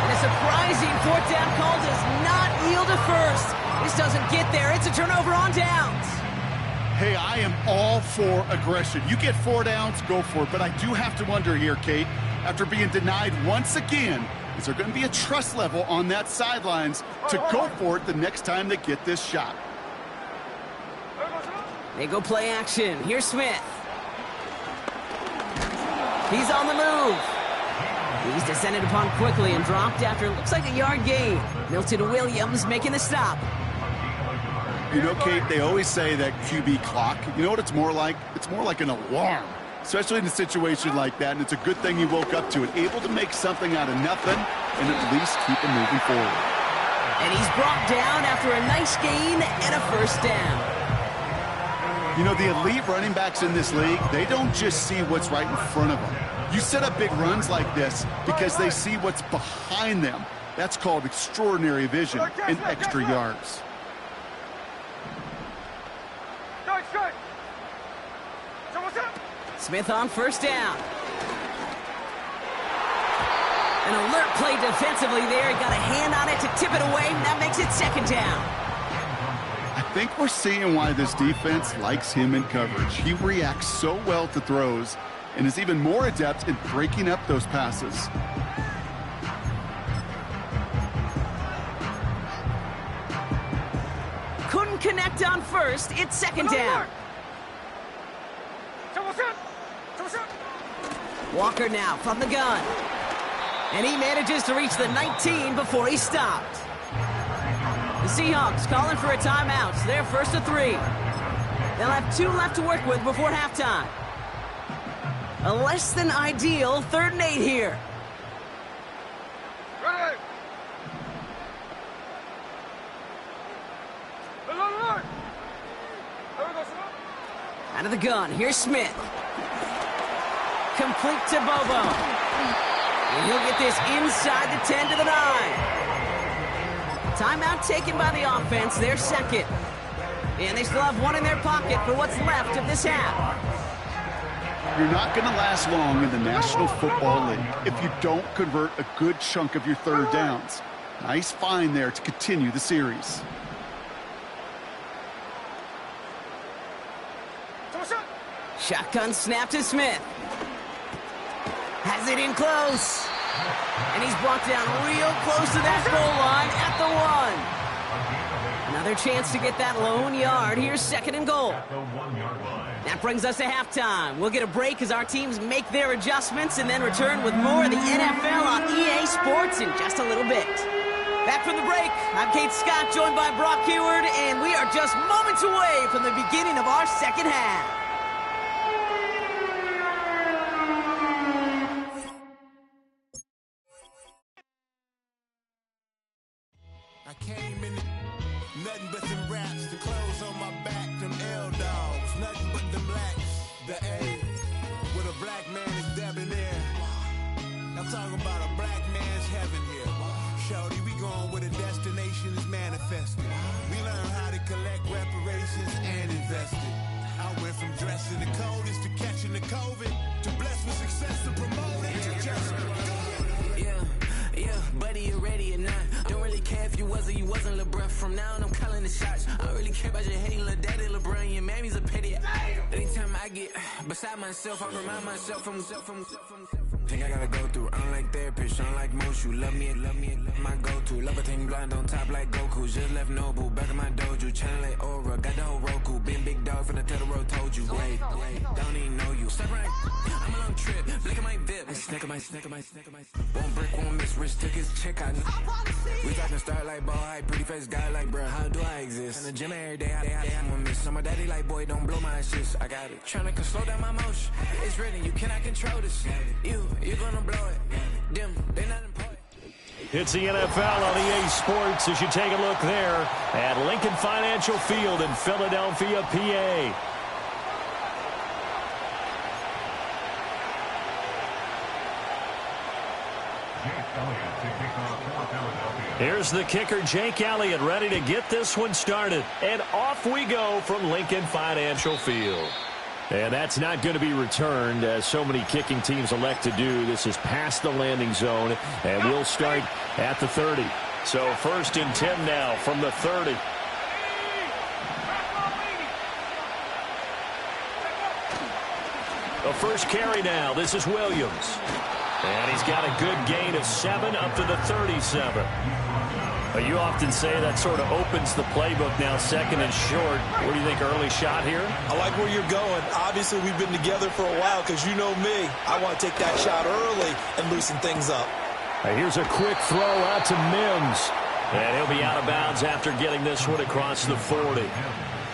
And a surprising 4th down call does not yield a first. This doesn't get there. It's a turnover on downs. Hey, I am all for aggression. You get 4 downs, go for it. But I do have to wonder here, Kate, after being denied once again, is there going to be a trust level on that sidelines to go for it the next time they get this shot? They go play action. Here's Smith. He's on the move. He's descended upon quickly and dropped after it looks like a yard gain. Milton Williams making the stop. You know, Kate, they always say that QB clock, you know what it's more like? It's more like an alarm, especially in a situation like that, and it's a good thing he woke up to it, able to make something out of nothing and at least keep him moving forward. And he's brought down after a nice gain and a first down. You know, the elite running backs in this league, they don't just see what's right in front of them. You set up big runs like this because they see what's behind them. That's called extraordinary vision and extra yards. Smith on first down. An alert play defensively there. He got a hand on it to tip it away. That makes it 2nd down. I think we're seeing why this defense likes him in coverage. He reacts so well to throws and is even more adept in breaking up those passes. Couldn't connect on first. It's 2nd down. Walker now from the gun. And he manages to reach the 19 before he stopped. The Seahawks calling for a timeout. They're 1st and 3. They'll have 2 left to work with before halftime. A less than ideal 3rd and 8 here. Out of the gun, here's Smith. Complete to Bobo. And he'll get this inside the 10 to the 9. Timeout taken by the offense, their 2nd. And they still have 1 in their pocket for what's left of this half. You're not going to last long in the National Football League if you don't convert a good chunk of your 3rd downs. Nice find there to continue the series. Shotgun snap to Smith. Has it in close. And he's brought down real close to that goal line at the 1. Another chance to get that lone yard. Here's 2nd and goal. That brings us to halftime. We'll get a break as our teams make their adjustments and then return with more of the NFL on EA Sports in just a little bit. Back from the break, I'm Kate Scott, joined by Brock Heward, and we are just moments away from the beginning of our 2nd half. I came in nothing but them raps, the clothes on my back, them L-dogs, nothing but them blacks, the A, with a black man is debonair. I'm talking about a black man's heaven here. Shorty, we going where the destination is manifested. We learn how to collect reparations and invest it. I went from dressing the coldest to catching the COVID, to blessed with success to promote it to just Yeah, buddy, you ready or not? Don't really care if you was or you wasn't LeBron. From now on, I'm calling the shots. I don't really care about your hating little daddy LeBron. Your mammy's a pity. Anytime I get beside myself, I remind myself from think I gotta go through. I don't like therapists, I don't like most. You love me, my go-to. Love a thing blind on top like Goku. Just left Noble, back in my dojo. Channel like Aura, got the whole Roku. Been big dog from the Tether Road, told you. Wait, don't even know you. Step right, I'm a long trip. Look at my VIP. Snack of my. One brick, one miss. Rich took his check out. We talking start like ball hype. Pretty face guy like, bruh, how do I exist? In the gym every day, I'm a miss. So my daddy like, boy, don't blow my assist. I got it. Trying to slow down my motion. It's written, you cannot control this. You're gonna blow it. Them, they not important. It's the NFL on EA Sports as you take a look there at Lincoln Financial Field in Philadelphia, PA. Here's the kicker, Jake Elliott, ready to get this one started. And off we go from Lincoln Financial Field. And that's not going to be returned, as so many kicking teams elect to do. This is past the landing zone, and we'll start at the 30. So 1st and 10 now from the 30. The first carry now. This is Williams. And he's got a good gain of 7 up to the 37. You often say that sort of opens the playbook now, 2nd and short. What do you think, early shot here? I like where you're going. Obviously, we've been together for a while because you know me. I want to take that shot early and loosen things up. Here's a quick throw out to Mims. And he'll be out of bounds after getting this one across the 40.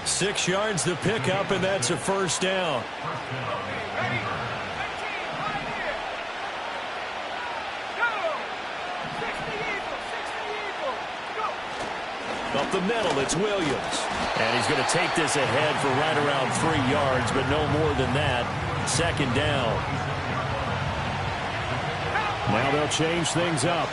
6 yards to pick up, and that's a first down. Up the middle, it's Williams. And he's going to take this ahead for right around 3 yards, but no more than that. 2nd down. Now they'll change things up.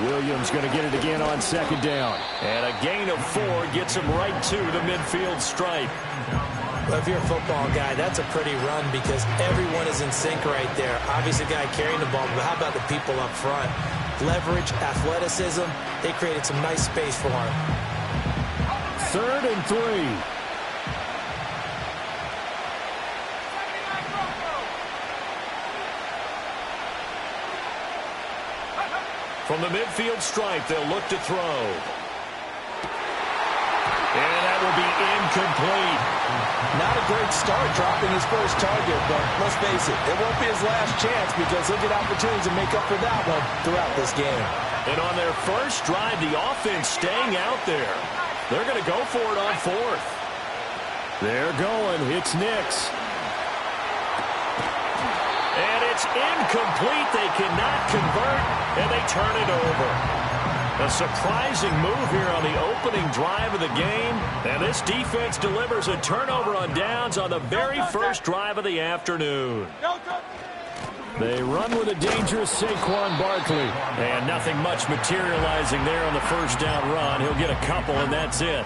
Williams going to get it again on 2nd down. And a gain of 4 gets him right to the midfield stripe. Well, if you're a football guy, that's a pretty run because everyone is in sync right there. Obviously, the guy carrying the ball, but how about the people up front? Leverage, athleticism, they created some nice space for him. 3rd and 3. From the midfield stripe, they'll look to throw. And that will be incomplete. Not a great start dropping his first target, but let's face it, it won't be his last chance because he'll get opportunities to make up for that one throughout this game. And on their first drive, the offense staying out there. They're going to go for it on 4th. They're going. It's Nix. And it's incomplete. They cannot convert, and they turn it over. A surprising move here on the opening drive of the game. And this defense delivers a turnover on downs on the very first drive of the afternoon. They run with a dangerous Saquon Barkley. And nothing much materializing there on the first down run. He'll get a couple, and that's it.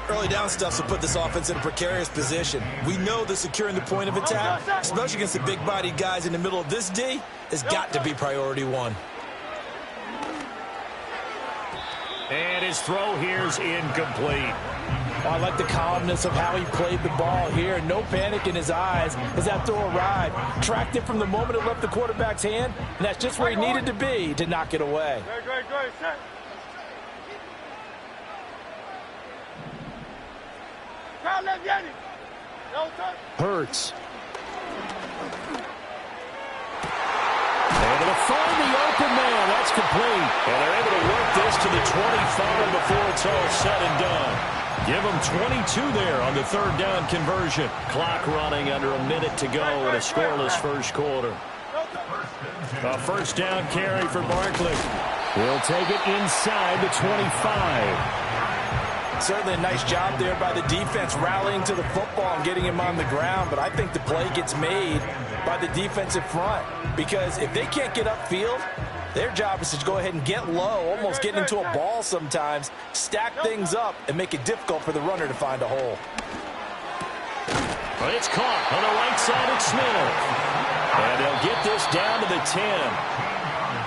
Early down stuff to put this offense in a precarious position. We know that securing the point of attack, especially against the big-bodied guys in the middle of this D, has got to be priority 1. And his throw here's incomplete. Oh, I like the calmness of how he played the ball here. No panic in his eyes as that throw arrived. Tracked it from the moment it left the quarterback's hand, and that's just where he needed to be to knock it away. Great, set. Hurts. Able to find the open man. That's complete. And they're able to work this to the 25 before it's all said and done. Give them 22 there on the 3rd down conversion. Clock running under a minute to go in a scoreless first quarter. A first down carry for Barkley. He'll take it inside the 25. Certainly a nice job there by the defense rallying to the football and getting him on the ground, but I think the play gets made by the defensive front because if they can't get upfield, their job is to go ahead and get low, almost get into a ball sometimes, stack things up, and make it difficult for the runner to find a hole. But it's caught on the right side of Smith. And they'll get this down to the 10.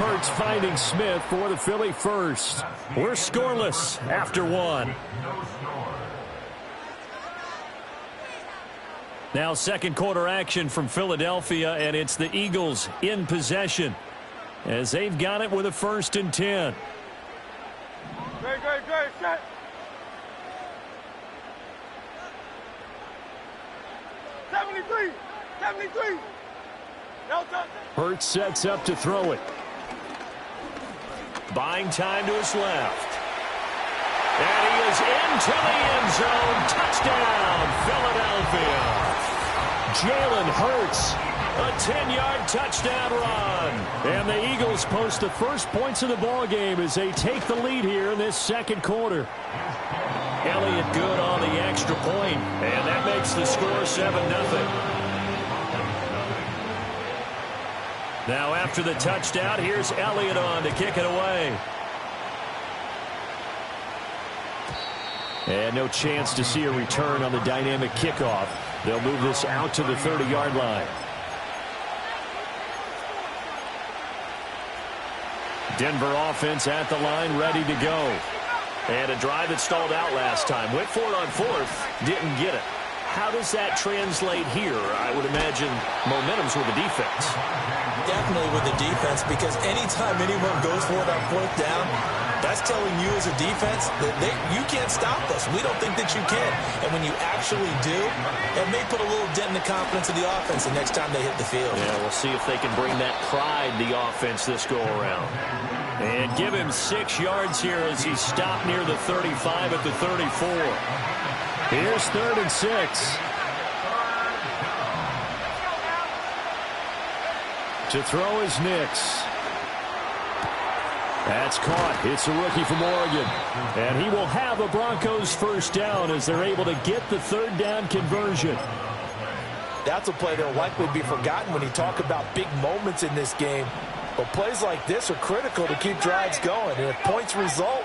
Hurts finding Smith for the Philly first. We're scoreless after 1. Now 2nd quarter action from Philadelphia, and it's the Eagles in possession as they've got it with a 1st and 10. Great, set. '73. Hurts sets up to throw it. Buying time to his left. And he is into the end zone. Touchdown, Philadelphia. Jalen Hurts A 10-yard touchdown run. And the Eagles post the first points of the ball game as they take the lead here in this second quarter. Elliott good on the extra point, and that makes the score 7-0. Now after the touchdown, here's Elliott on to kick it away. And no chance to see a return on the dynamic kickoff. They'll move this out to the 30-yard line. Denver offense at the line, ready to go. And a drive that stalled out last time. Went for it on fourth, didn't get it. How does that translate here? I would imagine momentum's with the defense. Definitely with the defense, because anytime anyone goes for it on fourth down, that's telling you as a defense that you can't stop us. We don't think that you can. And when you actually do, it may put a little dent in the confidence of the offense the next time they hit the field. Yeah, we'll see if they can bring that pride, the offense, this go-around. And give him 6 yards here as he stopped near the 35 at the 34. Here's 3rd and 6. To throw is Nix. That's caught. It's a rookie from Oregon. And he will have a Broncos first down as they're able to get the 3rd down conversion. That's a play that will likely be forgotten when you talk about big moments in this game. But plays like this are critical to keep drives going. And if points result,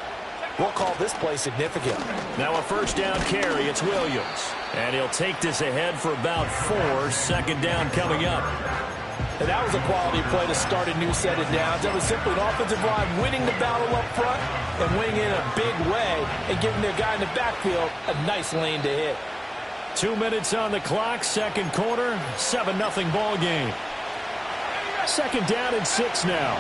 we'll call this play significant. Now a first down carry. It's Williams. And he'll take this ahead for about 4. 2nd down coming up. And that was a quality play to start a new set of downs. That was simply an offensive line winning the battle up front and winning in a big way and giving their guy in the backfield a nice lane to hit. 2 minutes on the clock, second quarter, 7-0 ball game. 2nd down and 6 now.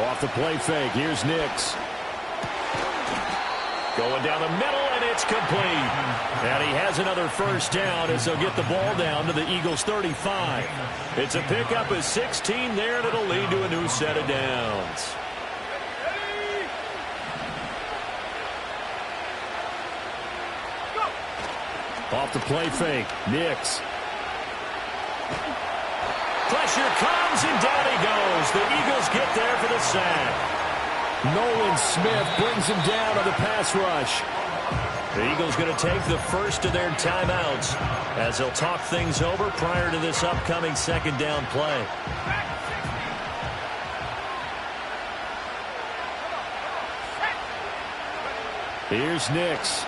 Off the play fake, here's Nix. Going down the middle, and it's complete. And he has another first down as they'll get the ball down to the Eagles' 35. It's a pickup of 16 there, and it'll lead to a new set of downs. Off the play fake, Nix. Pressure comes, and down he goes. The Eagles get there for the sack. Nolan Smith brings him down on the pass rush. The Eagles going to take the first of their timeouts as they'll talk things over prior to this upcoming 2nd down play. Here's Nix.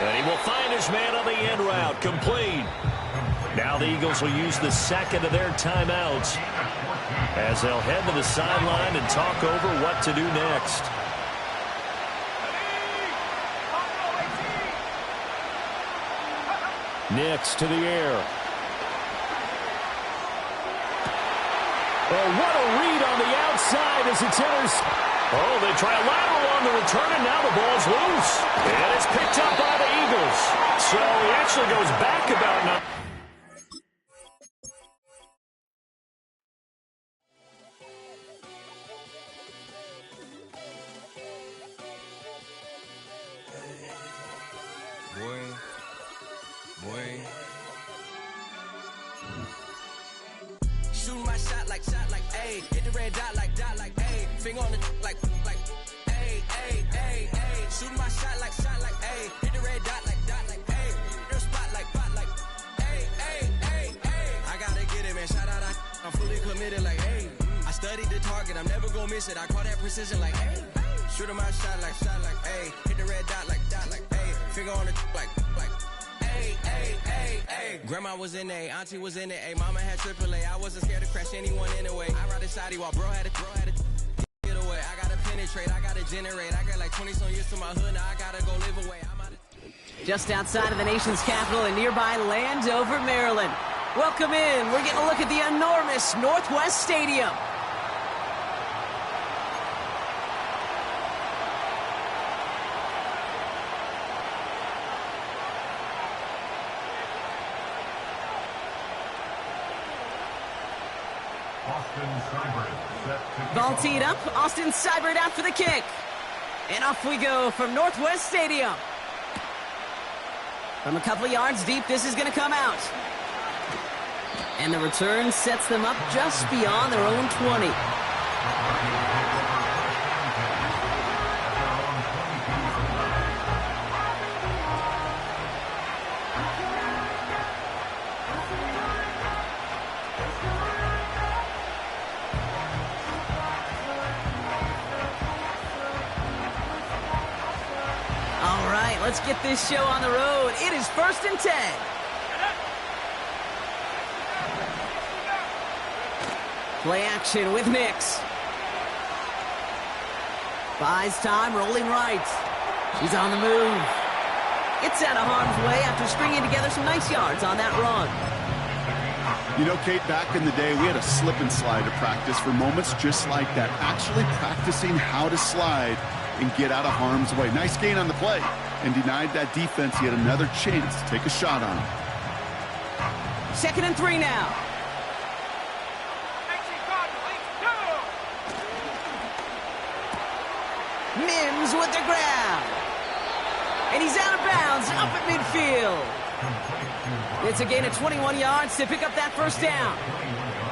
And he will find his man on the end route, complete. Now the Eagles will use the 2nd of their timeouts as they'll head to the sideline and talk over what to do next. Nix to the air. Oh, what a read on the outside as it's intercepted. Oh, they try a lateral on the return, and now the ball's loose. And it's picked up by the Eagles. So he actually goes back about now. Shooting my shot like, ayy. Hit the red dot like, ayy. Finger on the like, ayy, ayy, ayy, ayy. Shooting my shot like, ayy. Hit the red dot like, ayy. Your spot like, ayy, ayy, ayy, ayy. I gotta get it, man. Shout out, I'm fully committed like, ayy. I studied the target, I'm never gonna miss it. I call that precision like, ayy. Shooting my shot like, ayy. Hit the red dot like, ayy. Finger on the like, ayy, ayy, ayy, ayy. Grandma was in A, auntie was in it, ayy. Mama had AAA. I wasn't scared to crash anyone anyway. I ride the side while bro had to get away. I gotta penetrate, I gotta generate. I got like 20-some years to my hood, now I gotta go live away. Just outside of the nation's capital in nearby Landover, Maryland. Welcome in. We're getting a look at the enormous Northwest Stadium. Ball teed up. Austin Seibert out for the kick. And off we go from Northwest Stadium. From a couple of yards deep, this is going to come out. And the return sets them up just beyond their own 20. All right, let's get this show on the road. It is 1st and 10. Play action with Nix. Buys time, rolling right. He's on the move. Gets out of harm's way after stringing together some nice yards on that run. You know, Kate, back in the day, we had a slip and slide to practice for moments just like that. Actually practicing how to slide and get out of harm's way. Nice gain on the play, and denied that defense yet another chance to take a shot on him. 2nd and 3 now. Mims with the grab. And he's out of bounds, up at midfield. It's a gain of 21 yards to pick up that first down.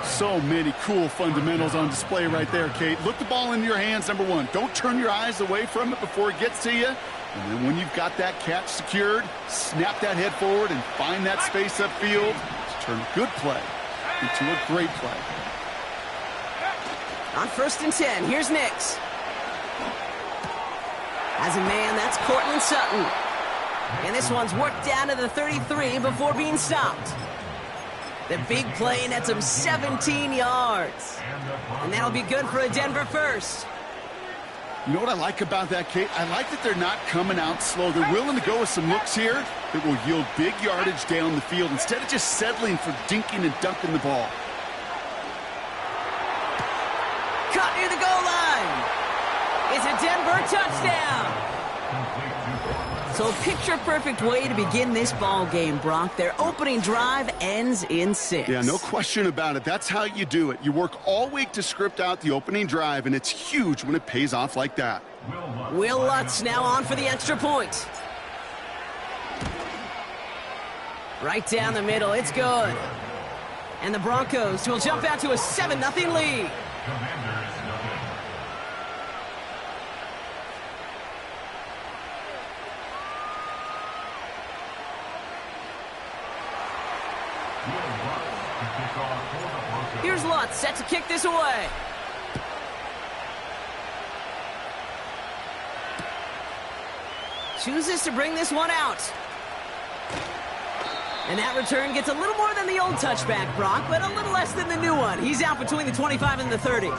So many cool fundamentals on display right there, Kate. Look the ball into your hands, number one. Don't turn your eyes away from it before it gets to you. And then when you've got that catch secured, snap that head forward and find that space upfield to turn a good play into a great play. On 1st and 10, here's Nix. As a man, that's Cortland Sutton. And this one's worked down to the 33 before being stopped. The big play nets him 17 yards. And that'll be good for a Denver first. You know what I like about that, Kate? I like that they're not coming out slow. They're willing to go with some looks here that will yield big yardage down the field instead of just settling for dinking and dunking the ball. Caught near the goal line. It's a Denver touchdown. So picture-perfect way to begin this ball game, Brock. Their opening drive ends in 6. Yeah, no question about it. That's how you do it. You work all week to script out the opening drive, and it's huge when it pays off like that. Will Lutz now on for the extra point. Right down the middle, it's good. And the Broncos will jump out to a 7-0 lead. Here's Lutz, set to kick this away. Chooses to bring this one out. And that return gets a little more than the old touchback, Brock, but a little less than the new one. He's out between the 25 and the 30.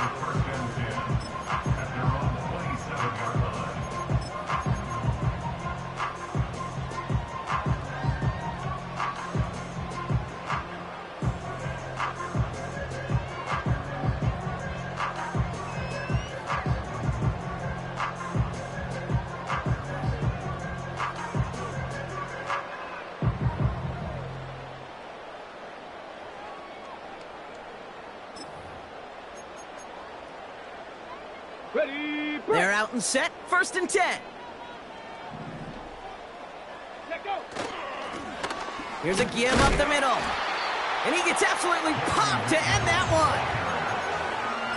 They're out and set. 1st and 10. Here's a give up the middle. And he gets absolutely popped to end that one.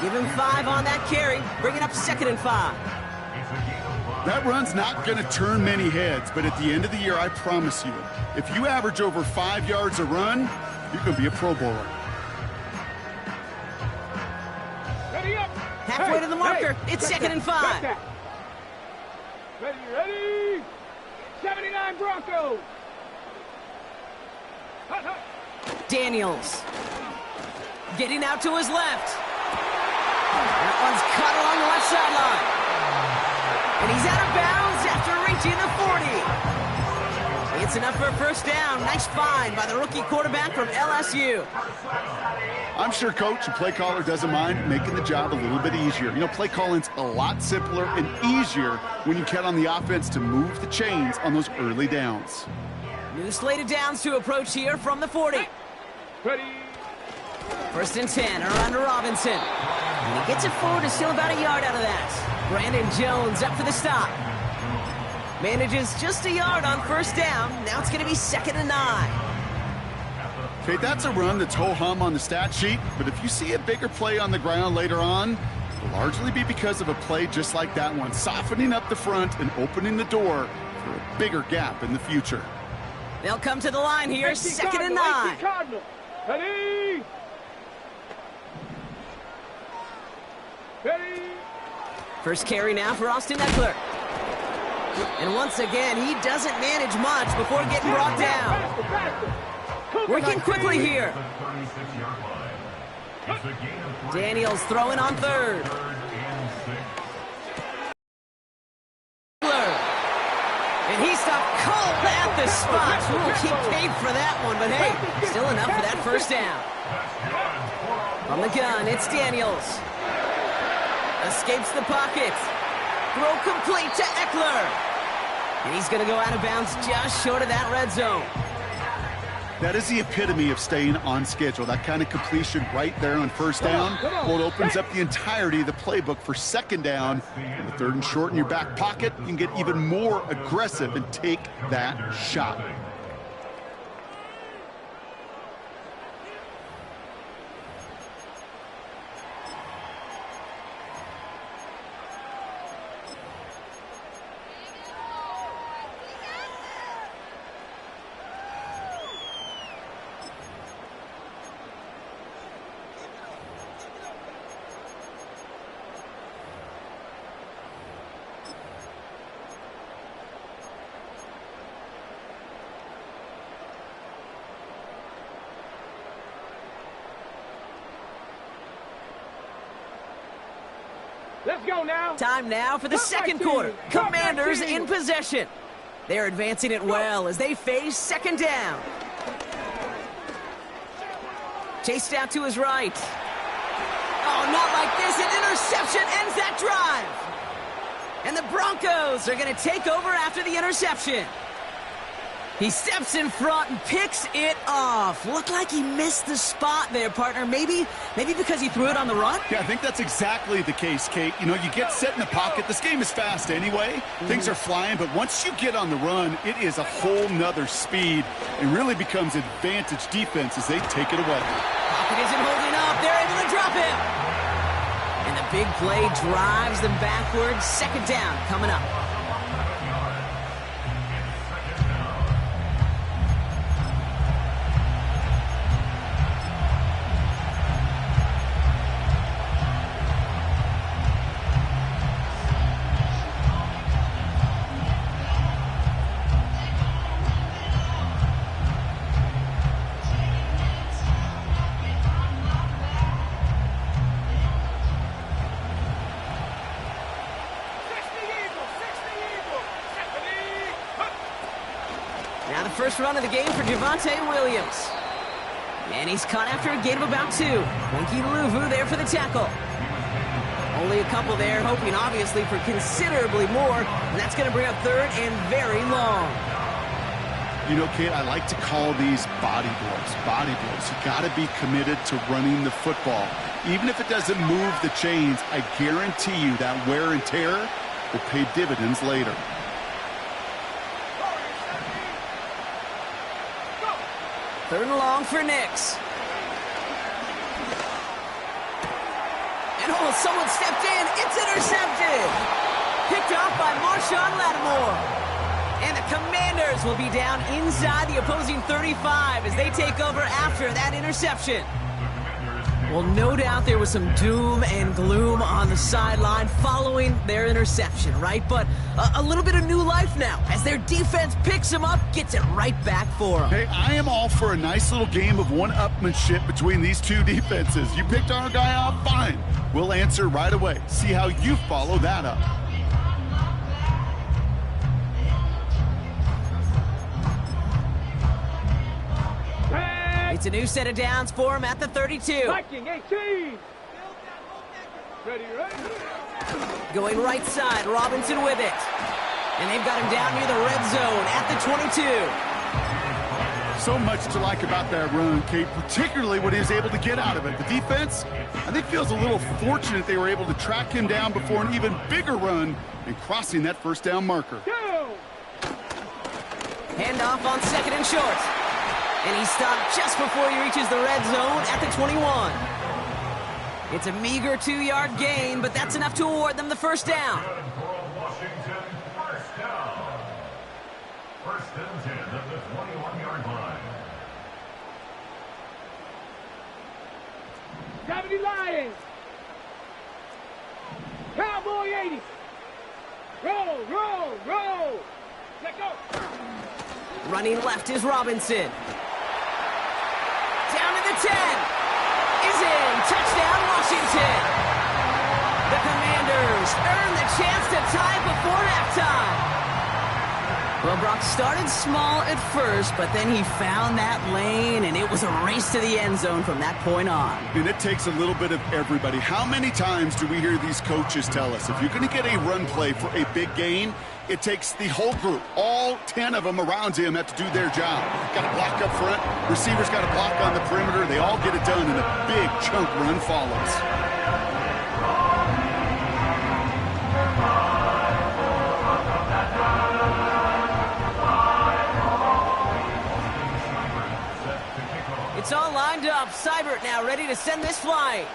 Give him 5 on that carry. Bring it up 2nd and 5. That run's not going to turn many heads, but at the end of the year, I promise you, if you average over 5 yards a run, you're going to be a Pro Bowler. Halfway to the marker. It's 2nd and 5. Ready? 79 Broncos. Daniels. Getting out to his left. That one's caught along the left sideline. And he's out of bounds after reaching the 40. It's enough for a first down. Nice find by the rookie quarterback from LSU. I'm sure coach and play caller doesn't mind making the job a little bit easier. You know, play calling's a lot simpler and easier when you count on the offense to move the chains on those early downs. New slate of downs to approach here from the 40. Ready? 1st and 10 around to Robinson. And he gets it forward to steal about a yard out of that. Brandon Jones up for the stop. Manages just a yard on first down. Now it's going to be 2nd and 9. Okay, that's a run that's ho-hum on the stat sheet, but if you see a bigger play on the ground later on, it'll largely be because of a play just like that one, softening up the front and opening the door for a bigger gap in the future. They'll come to the line here, 2nd and 9. Ready? Ready? First carry now for Austin Eckler. And once again, he doesn't manage much before getting brought down. Working quickly here. Daniels throwing on 3rd. And he stopped cold at the spot. Ooh, he paid for that one, but hey, still enough for that first down. From the gun, it's Daniels. Escapes the pocket. Throw complete to Eckler. And he's going to go out of bounds just short of that red zone. That is the epitome of staying on schedule. That kind of completion right there on first down. Well, it opens up the entirety of the playbook for 2nd down. And the 3rd and short in your back pocket, you can get even more aggressive and take that shot. Let's go now. Time now for the 2nd quarter. Commanders in possession. They're advancing it well as they face 2nd down. Chased out to his right. Oh, not like this. An interception ends that drive. And the Broncos are going to take over after the interception. He steps in front and picks it off. Looked like he missed the spot there, partner. Maybe because he threw it on the run? Yeah, I think that's exactly the case, Kate. You know, you get set in the pocket. This game is fast anyway. Things are flying, but once you get on the run, it is a whole nother speed. It really becomes advantage defense as they take it away. Pocket isn't holding up. They're able to drop him. And the big play drives them backwards. 2nd down coming up. Now the first run of the game for Javonte Williams. And he's caught after a gain of about 2. Winky Luvu there for the tackle. Only a couple there, hoping obviously for considerably more. And that's going to bring up 3rd and very long. You know, Kate, I like to call these body blows. Body blows. You got to be committed to running the football. Even if it doesn't move the chains, I guarantee you that wear and tear will pay dividends later. Third and long for Nix. And oh, someone stepped in. It's intercepted. Picked off by Marshawn Lattimore. And the Commanders will be down inside the opposing 35 as they take over after that interception. Well, no doubt there was some doom and gloom on the sideline following their interception, right? But a little bit of new life now as their defense picks them up, gets it right back for them. Hey, I am all for a nice little game of one-upmanship between these two defenses. You picked our guy off, fine. We'll answer right away. See how you follow that up. It's a new set of downs for him at the 32. Viking 18. Ready. Going right side, Robinson with it. And they've got him down near the red zone at the 22. So much to like about that run, Kate, particularly what he was able to get out of it. The defense, I think, feels a little fortunate they were able to track him down before an even bigger run and crossing that first down marker. Handoff on 2nd and short. And he stopped just before he reaches the red zone at the 21. It's a meager 2-yard gain, but that's enough to award them the first down. Washington, first down. First and 10 at the 21-yard line. 70 Lions. Cowboy 80. Roll, roll, roll. Let go. Running left is Robinson. Down to the 10. Is in. Touchdown, Washington. The Commanders earn the chance to tie before halftime. Well, Brock started small at first, but then he found that lane, and it was a race to the end zone from that point on. And it takes a little bit of everybody. How many times do we hear these coaches tell us, if you're going to get a run play for a big gain, it takes the whole group. All 10 of them around him have to do their job. Got to block up front. Receivers got to block on the perimeter. They all get it done, and a big chunk run follows. It's all lined up. Seibert now ready to send this flight.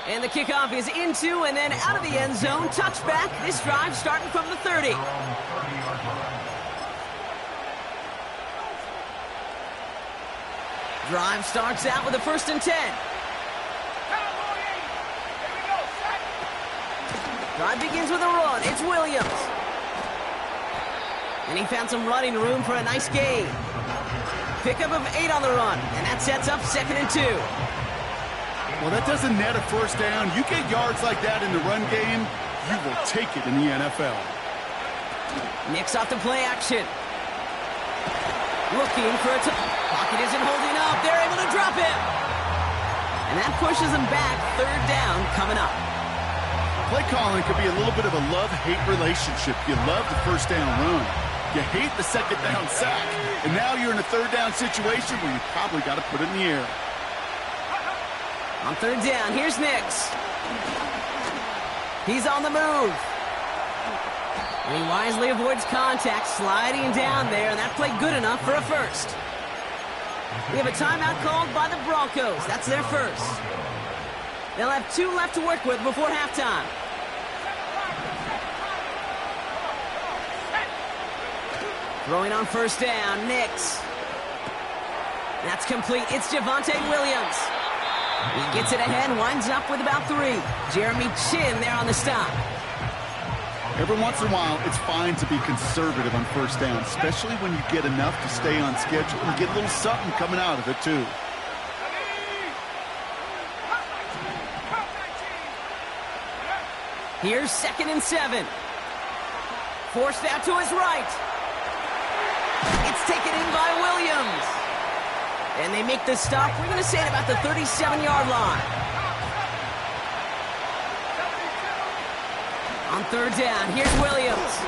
And the kickoff is into and then out of the end zone. Touchback. This drive starting from the 30. Drive starts out with a 1st and 10. Drive begins with a run. It's Williams. And he found some running room for a nice gain. Pickup of 8 on the run. And that sets up 2nd and 2. Well, that doesn't net a first down. You get yards like that in the run game, you will take it in the NFL. Nix off the play action. Looking for a pocket isn't holding up. They're able to drop him. And that pushes him back. 3rd down coming up. Play calling could be a little bit of a love-hate relationship. You love the first down run. You hate the 2nd down sack. And now you're in a 3rd down situation where you probably got to put it in the air. On 3rd down, here's Nix. He's on the move. And he wisely avoids contact, sliding down there, and that played good enough for a first. We have a timeout called by the Broncos. That's their first. They'll have 2 left to work with before halftime. Throwing on 1st down, Nix. That's complete. It's Javonte Williams. He gets it ahead, winds up with about 3. Jeremy Chin there on the stop. Every once in a while, it's fine to be conservative on 1st down, especially when you get enough to stay on schedule and get a little something coming out of it, too. Here's 2nd and 7. Forced out to his right. It's taken in by Williams. And they make the stop, we're going to say, at about the 37-yard line. On 3rd down, here's Williams.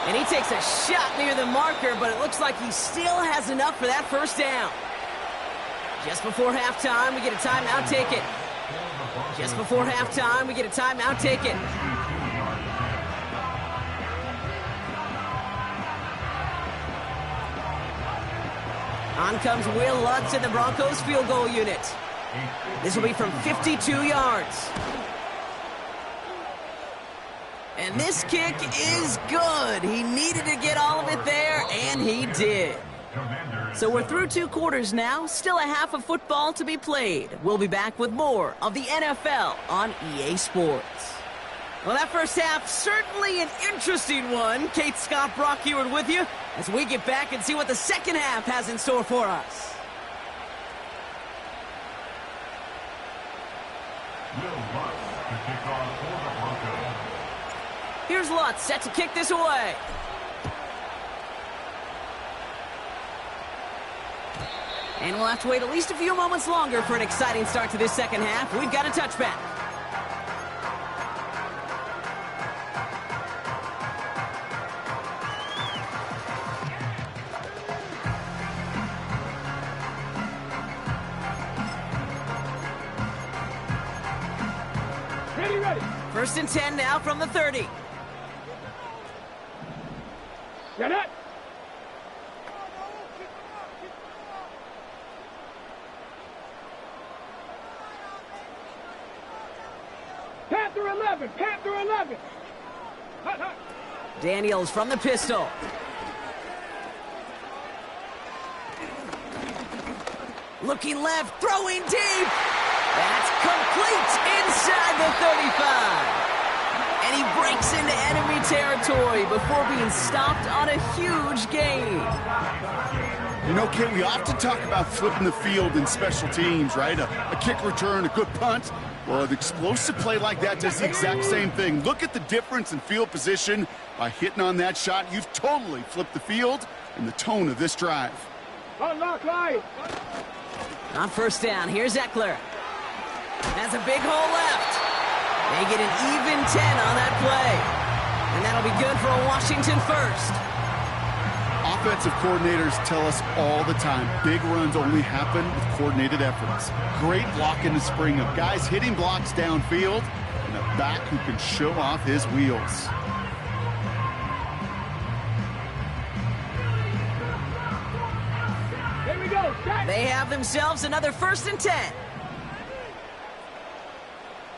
And he takes a shot near the marker, but it looks like he still has enough for that 1st down. Just before halftime, we get a timeout ticket. Just before halftime, we get a timeout ticket. On comes Will Lutz in the Broncos field goal unit. This will be from 52 yards. And this kick is good. He needed to get all of it there, and he did. So we're through 2 quarters now. Still a half of football to be played. We'll be back with more of the NFL on EA Sports. Well, that first half, certainly an interesting one. Kate, Scott, Brock Ewart with you as we get back and see what the second half has in store for us. Here's Lutz set to kick this away. And we'll have to wait at least a few moments longer for an exciting start to this second half. We've got a touchback. ready. 1st and 10 now from the 30. Set up. Panther 11, Panther 11. Hut, hut. Daniels from the pistol. Looking left, throwing deep. That's complete inside the 35. And he breaks into enemy territory before being stopped on a huge gain. You know, Kate, we often talk about flipping the field in special teams, right? A kick return, a good punt. Well, an explosive play like that does the exact same thing. Look at the difference in field position. By hitting on that shot, you've totally flipped the field and the tone of this drive. Unlock line. On 1st down, here's Eckler. Has a big hole left. They get an even 10 on that play. And that'll be good for a Washington 1st. Offensive coordinators tell us all the time, big runs only happen with coordinated efforts. Great block in the spring of guys hitting blocks downfield and a back who can show off his wheels. Here we go. Set. They have themselves another 1st and 10.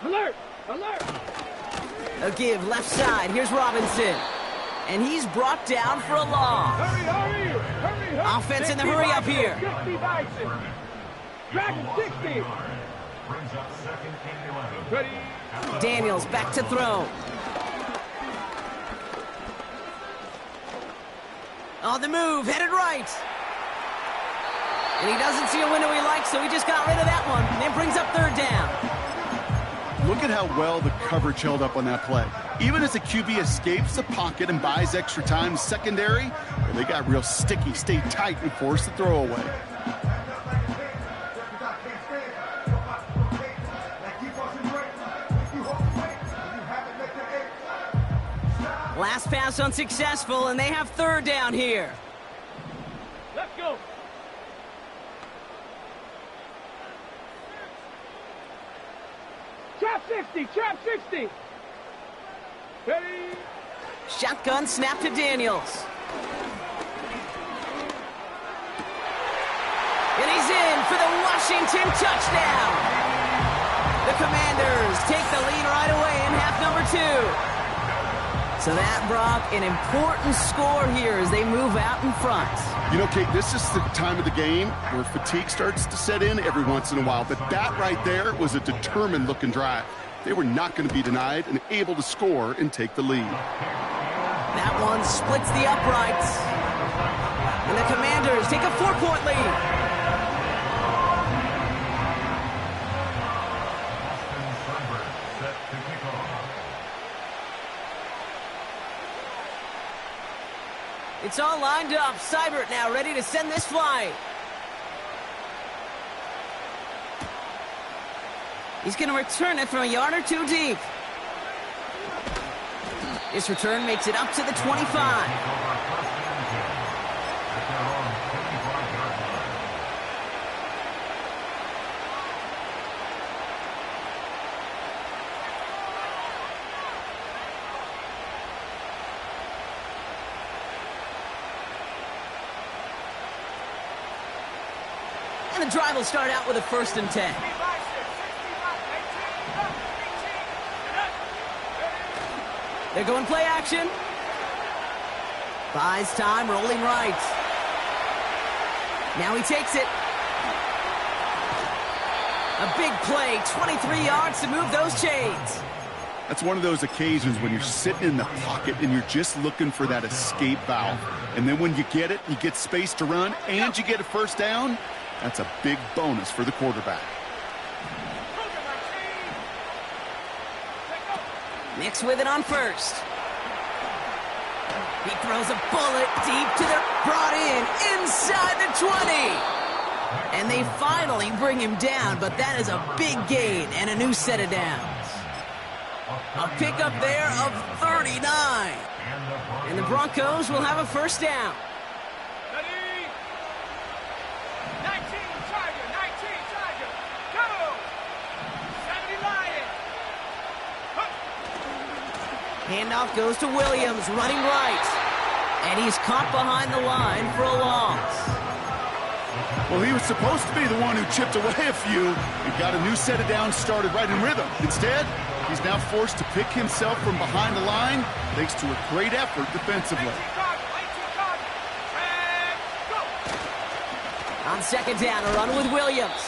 Alert, alert. A give left side. Here's Robinson. And he's brought down for a loss. Hurry, hurry, hurry, hurry. Offense in the hurry up here. 60 Bison. Dragon 60. Ready. Daniels back to throw. On the move, headed right. And he doesn't see a window he likes, so he just got rid of that one. And then brings up 3rd down. Look at how well the coverage held up on that play. Even as the QB escapes the pocket and buys extra time secondary, well, they got real sticky, stayed tight, and forced the throw away. Last pass unsuccessful, and they have 3rd down here. Let's go. Trap 60, trap 60. Ready. Shotgun snap to Daniels. And he's in for the Washington touchdown. The Commanders take the lead right away in half number 2. So that, Brock, an important score here as they move out in front. You know, Kate, this is the time of the game where fatigue starts to set in every once in a while. But that right there was a determined-looking drive. They were not going to be denied and able to score and take the lead. That one splits the uprights. And the Commanders take a 4-point lead. It's all lined up. Seibert now ready to send this flight. He's going to return it from a yard or 2 deep. This return makes it up to the 25. And the drive will start out with a 1st and 10. They're going play action. Buys time, rolling right. Now he takes it. A big play, 23 yards to move those chains. That's one of those occasions when you're sitting in the pocket and you're just looking for that escape valve. And then when you get it, you get space to run, and you get a 1st down. That's a big bonus for the quarterback. Nix with it on 1st. He throws a bullet deep to the brought in inside the 20. And they finally bring him down, but that is a big gain and a new set of downs. A pickup there of 39. And the Broncos will have a 1st down. Handoff goes to Williams, running right. And he's caught behind the line for a loss. Well, he was supposed to be the one who chipped away a few and got a new set of downs started right in rhythm. Instead, he's now forced to pick himself from behind the line thanks to a great effort defensively. On second down, a run with Williams.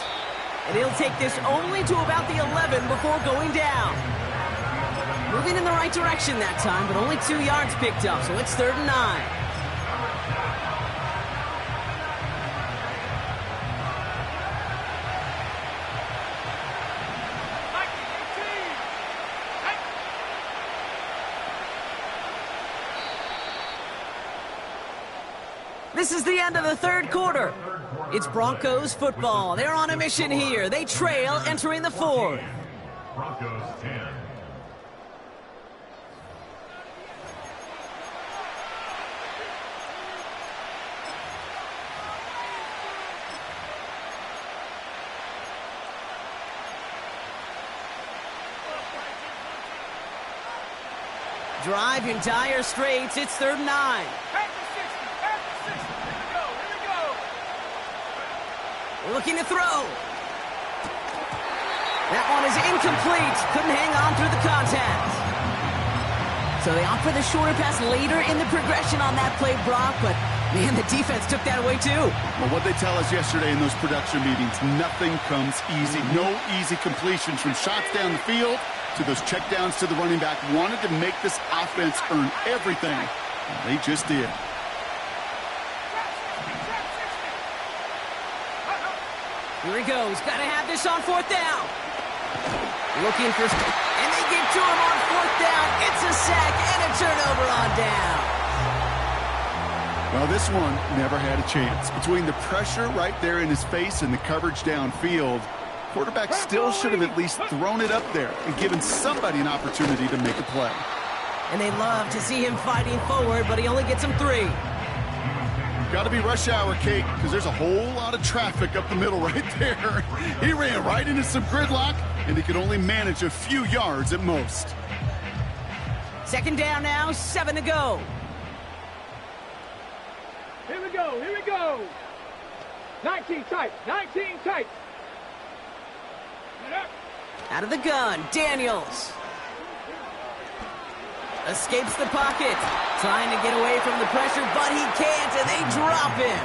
And he'll take this only to about the 11 before going down. Moving in the right direction that time, but only 2 yards picked up, so it's 3rd and 9. This is the end of the 3rd quarter. It's Broncos football. They're on a mission here. They trail entering the 4th. Broncos 10. Drive in dire straits. It's 3rd and 9. Looking to throw. That one is incomplete. Couldn't hang on through the contact. So they opt for the shorter pass later in the progression on that play, Brock, but man, the defense took that away too. Well, what they tell us yesterday in those production meetings, nothing comes easy. No easy completions from shots down the field to those checkdowns to the running back. Wanted to make this offense earn everything. And they just did. Here he goes. Got to have this on 4th down. Looking for... And they get to him on 4th down. It's a sack and a turnover on down. Well, this one never had a chance. Between the pressure right there in his face and the coverage downfield, quarterback still should have at least thrown it up there and given somebody an opportunity to make a play. And they love to see him fighting forward, but he only gets him 3. Got to be rush hour, Kate, because there's a whole lot of traffic up the middle right there. He ran right into some gridlock, and he could only manage a few yards at most. 2nd down now, 7 to go. Here we go, here we go. 19 tight, 19 tight. Out of the gun, Daniels. Escapes the pocket. Trying to get away from the pressure, but he can't, and they drop him.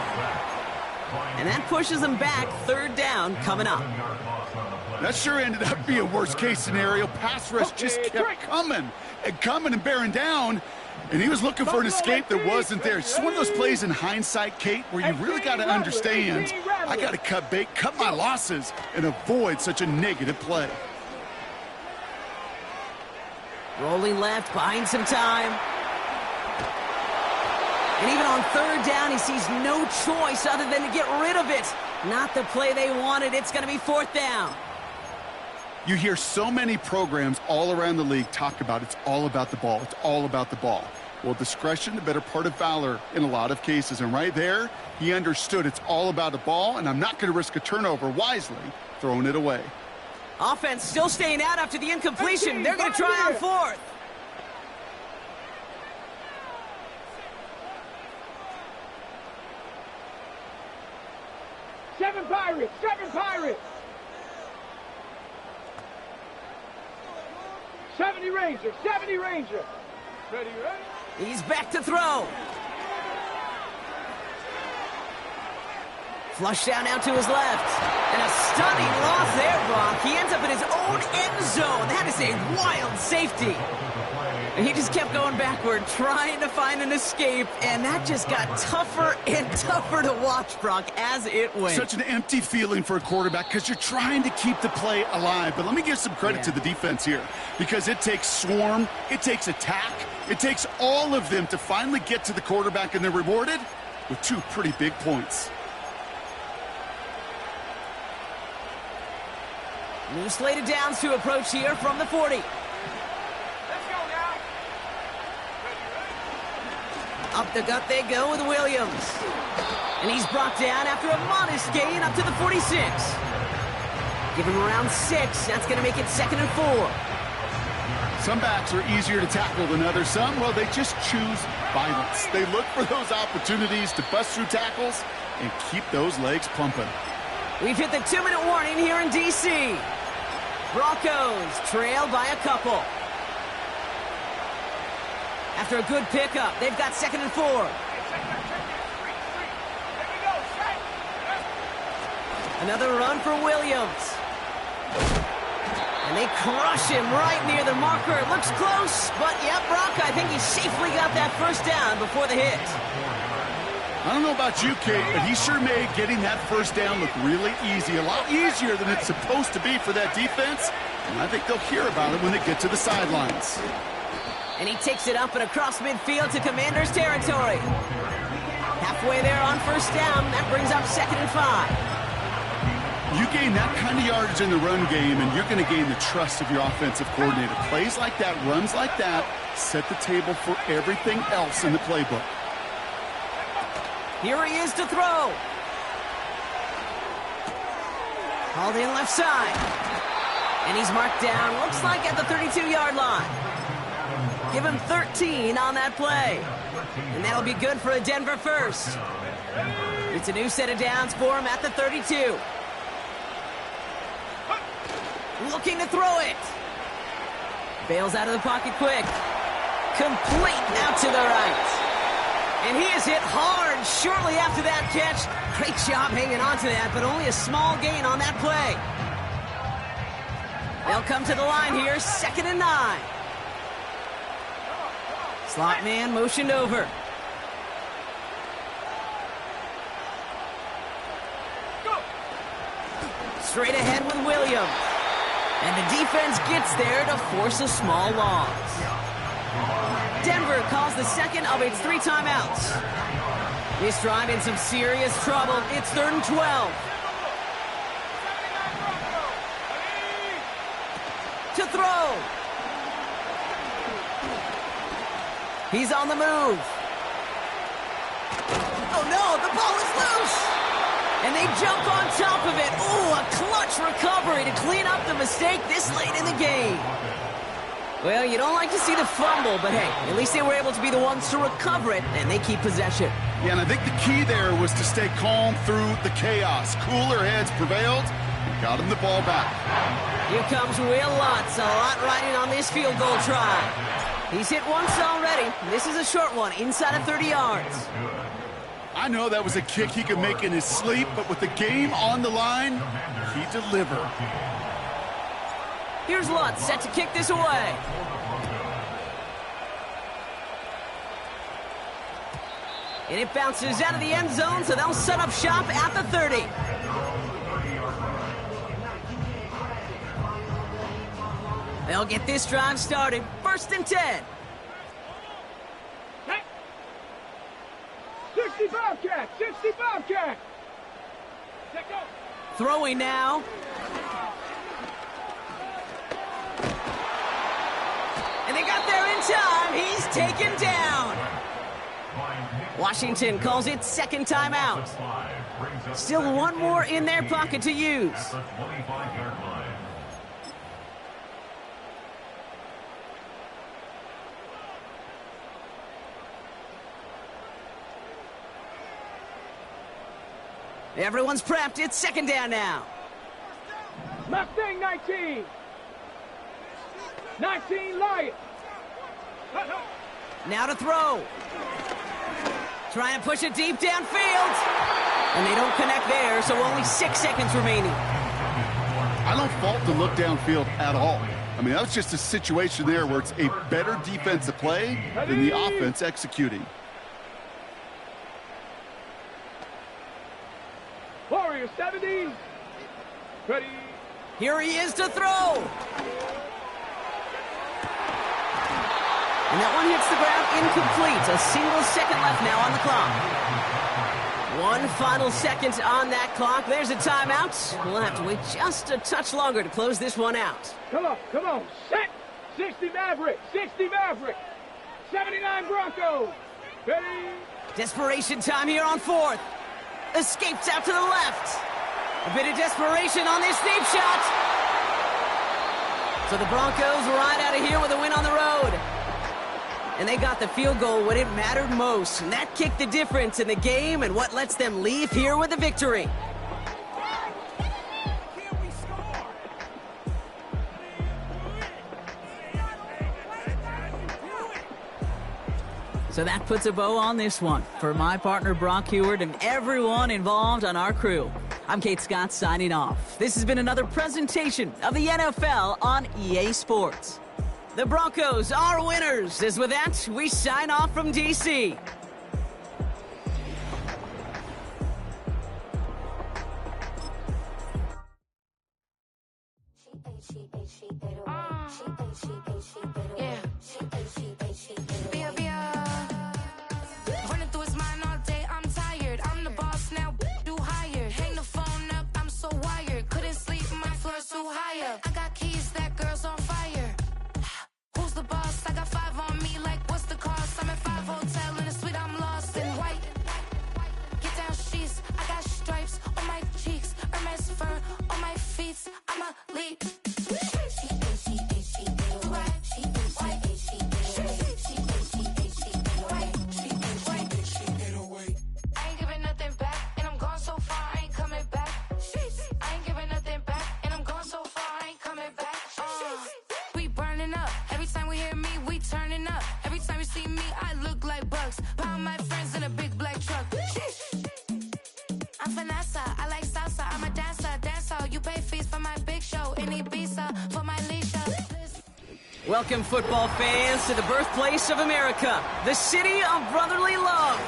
And that pushes him back. 3rd down coming up. That sure ended up being a worst-case scenario. Pass rush just kept coming and bearing down. And he was looking for an escape that wasn't there. It's one of those plays in hindsight, Kate, where you really got to understand, I got to cut bait, cut my losses, and avoid such a negative play. Rolling left, buying some time. And even on 3rd down, he sees no choice other than to get rid of it. Not the play they wanted. It's going to be 4th down. You hear so many programs all around the league talk about it's all about the ball. It's all about the ball. Well, discretion, the better part of valor in a lot of cases. And right there, he understood it's all about the ball, and I'm not going to risk a turnover, wisely throwing it away. Offense still staying out after the incompletion. They're going to try on 4th. Seven Pirates, 70 Ranger, 70 Ranger. Ready, ready? He's back to throw. Flush down now to his left. And a stunning loss there, Brock. He ends up in his own end zone. That is a wild safety. And he just kept going backward, trying to find an escape, and that just got tougher and tougher to watch, Brock, as it went. Such an empty feeling for a quarterback because you're trying to keep the play alive. But let me give some credit to the defense here, because it takes swarm, it takes attack, it takes all of them to finally get to the quarterback, and they're rewarded with 2 pretty big points. New slated downs to approach here from the 40. Up the gut they go with Williams. And he's brought down after a modest gain up to the 46. Give him around 6. That's going to make it 2nd and 4. Some backs are easier to tackle than others. Some, well, they just choose violence. They look for those opportunities to bust through tackles and keep those legs pumping. We've hit the 2-minute warning here in D.C. Broncos trail by a couple. After a good pickup, they've got 2nd and 4. Another run for Williams. And they crush him right near the marker. It looks close, but yeah, Brock, I think he safely got that first down before the hit. I don't know about you, Kate, but he sure made getting that first down look really easy. A lot easier than it's supposed to be for that defense. And I think they'll hear about it when they get to the sidelines. And he takes it up and across midfield to Commanders territory. Halfway there on first down. That brings up 2nd and 5. You gain that kind of yardage in the run game, and you're going to gain the trust of your offensive coordinator. Plays like that, runs like that, set the table for everything else in the playbook. Here he is to throw. Hauled in left side. And he's marked down, looks like at the 32-yard line. Give him 13 on that play. And that'll be good for a Denver first. It's a new set of downs for him at the 32. Looking to throw it. Bails out of the pocket quick. Complete out to the right. And he is hit hard shortly after that catch. Great job hanging on to that, but only a small gain on that play. They'll come to the line here, 2nd and 9. Slot man motioned over. Straight ahead with Williams. And the defense gets there to force a small loss. Denver calls the second of its 3 timeouts. This drive in some serious trouble. It's 3rd and 12. To throw. He's on the move. Oh no, the ball is loose. And they jump on top of it. Ooh, a clutch recovery to clean up the mistake this late in the game. Well, you don't like to see the fumble, but hey, at least they were able to be the ones to recover it, and they keep possession. Yeah, and I think the key there was to stay calm through the chaos. Cooler heads prevailed and got him the ball back. Here comes Will Lutz, a lot riding on this field goal try. He's hit once already. This is a short one, inside of 30 yards. I know that was a kick he could make in his sleep, but with the game on the line, he delivered. Here's Lutz set to kick this away. And it bounces out of the end zone, so they'll set up shop at the 30. They'll get this drive started. 1st and 10. 60 Bobcat! 60 Bobcat! Let go! Throwing now. And they got there in time. He's taken down. Washington calls it 2nd timeout. Still one more in their pocket to use. Everyone's prepped. It's 2nd down now. Mustang 19. 19 Lion. Now to throw. Trying to push it deep downfield. And they don't connect there, so only 6 seconds remaining. I don't fault the look downfield at all. I mean, that was just a situation there where it's a better defensive play than the offense executing. Warrior 70. Ready. Here he is to throw. And that one hits the ground incomplete. A single second left now on the clock. 1 final second on that clock. There's a timeout. We'll have to wait just a touch longer to close this one out. Come on. Set. 60 Maverick. 60 Maverick. 79 Broncos. Ready. Desperation time here on 4th. Escapes out to the left. A bit of desperation on this deep shot. So the Broncos ride out of here with a win on the road. And they got the field goal when it mattered most. And that kicked the difference in the game and what lets them leave here with a victory. So that puts a bow on this one. For my partner, Brock Heward, and everyone involved on our crew, I'm Kate Scott signing off. This has been another presentation of the NFL on EA Sports. The Broncos are winners. As with that, we sign off from D.C. Welcome, football fans, to the birthplace of America, the city of brotherly love,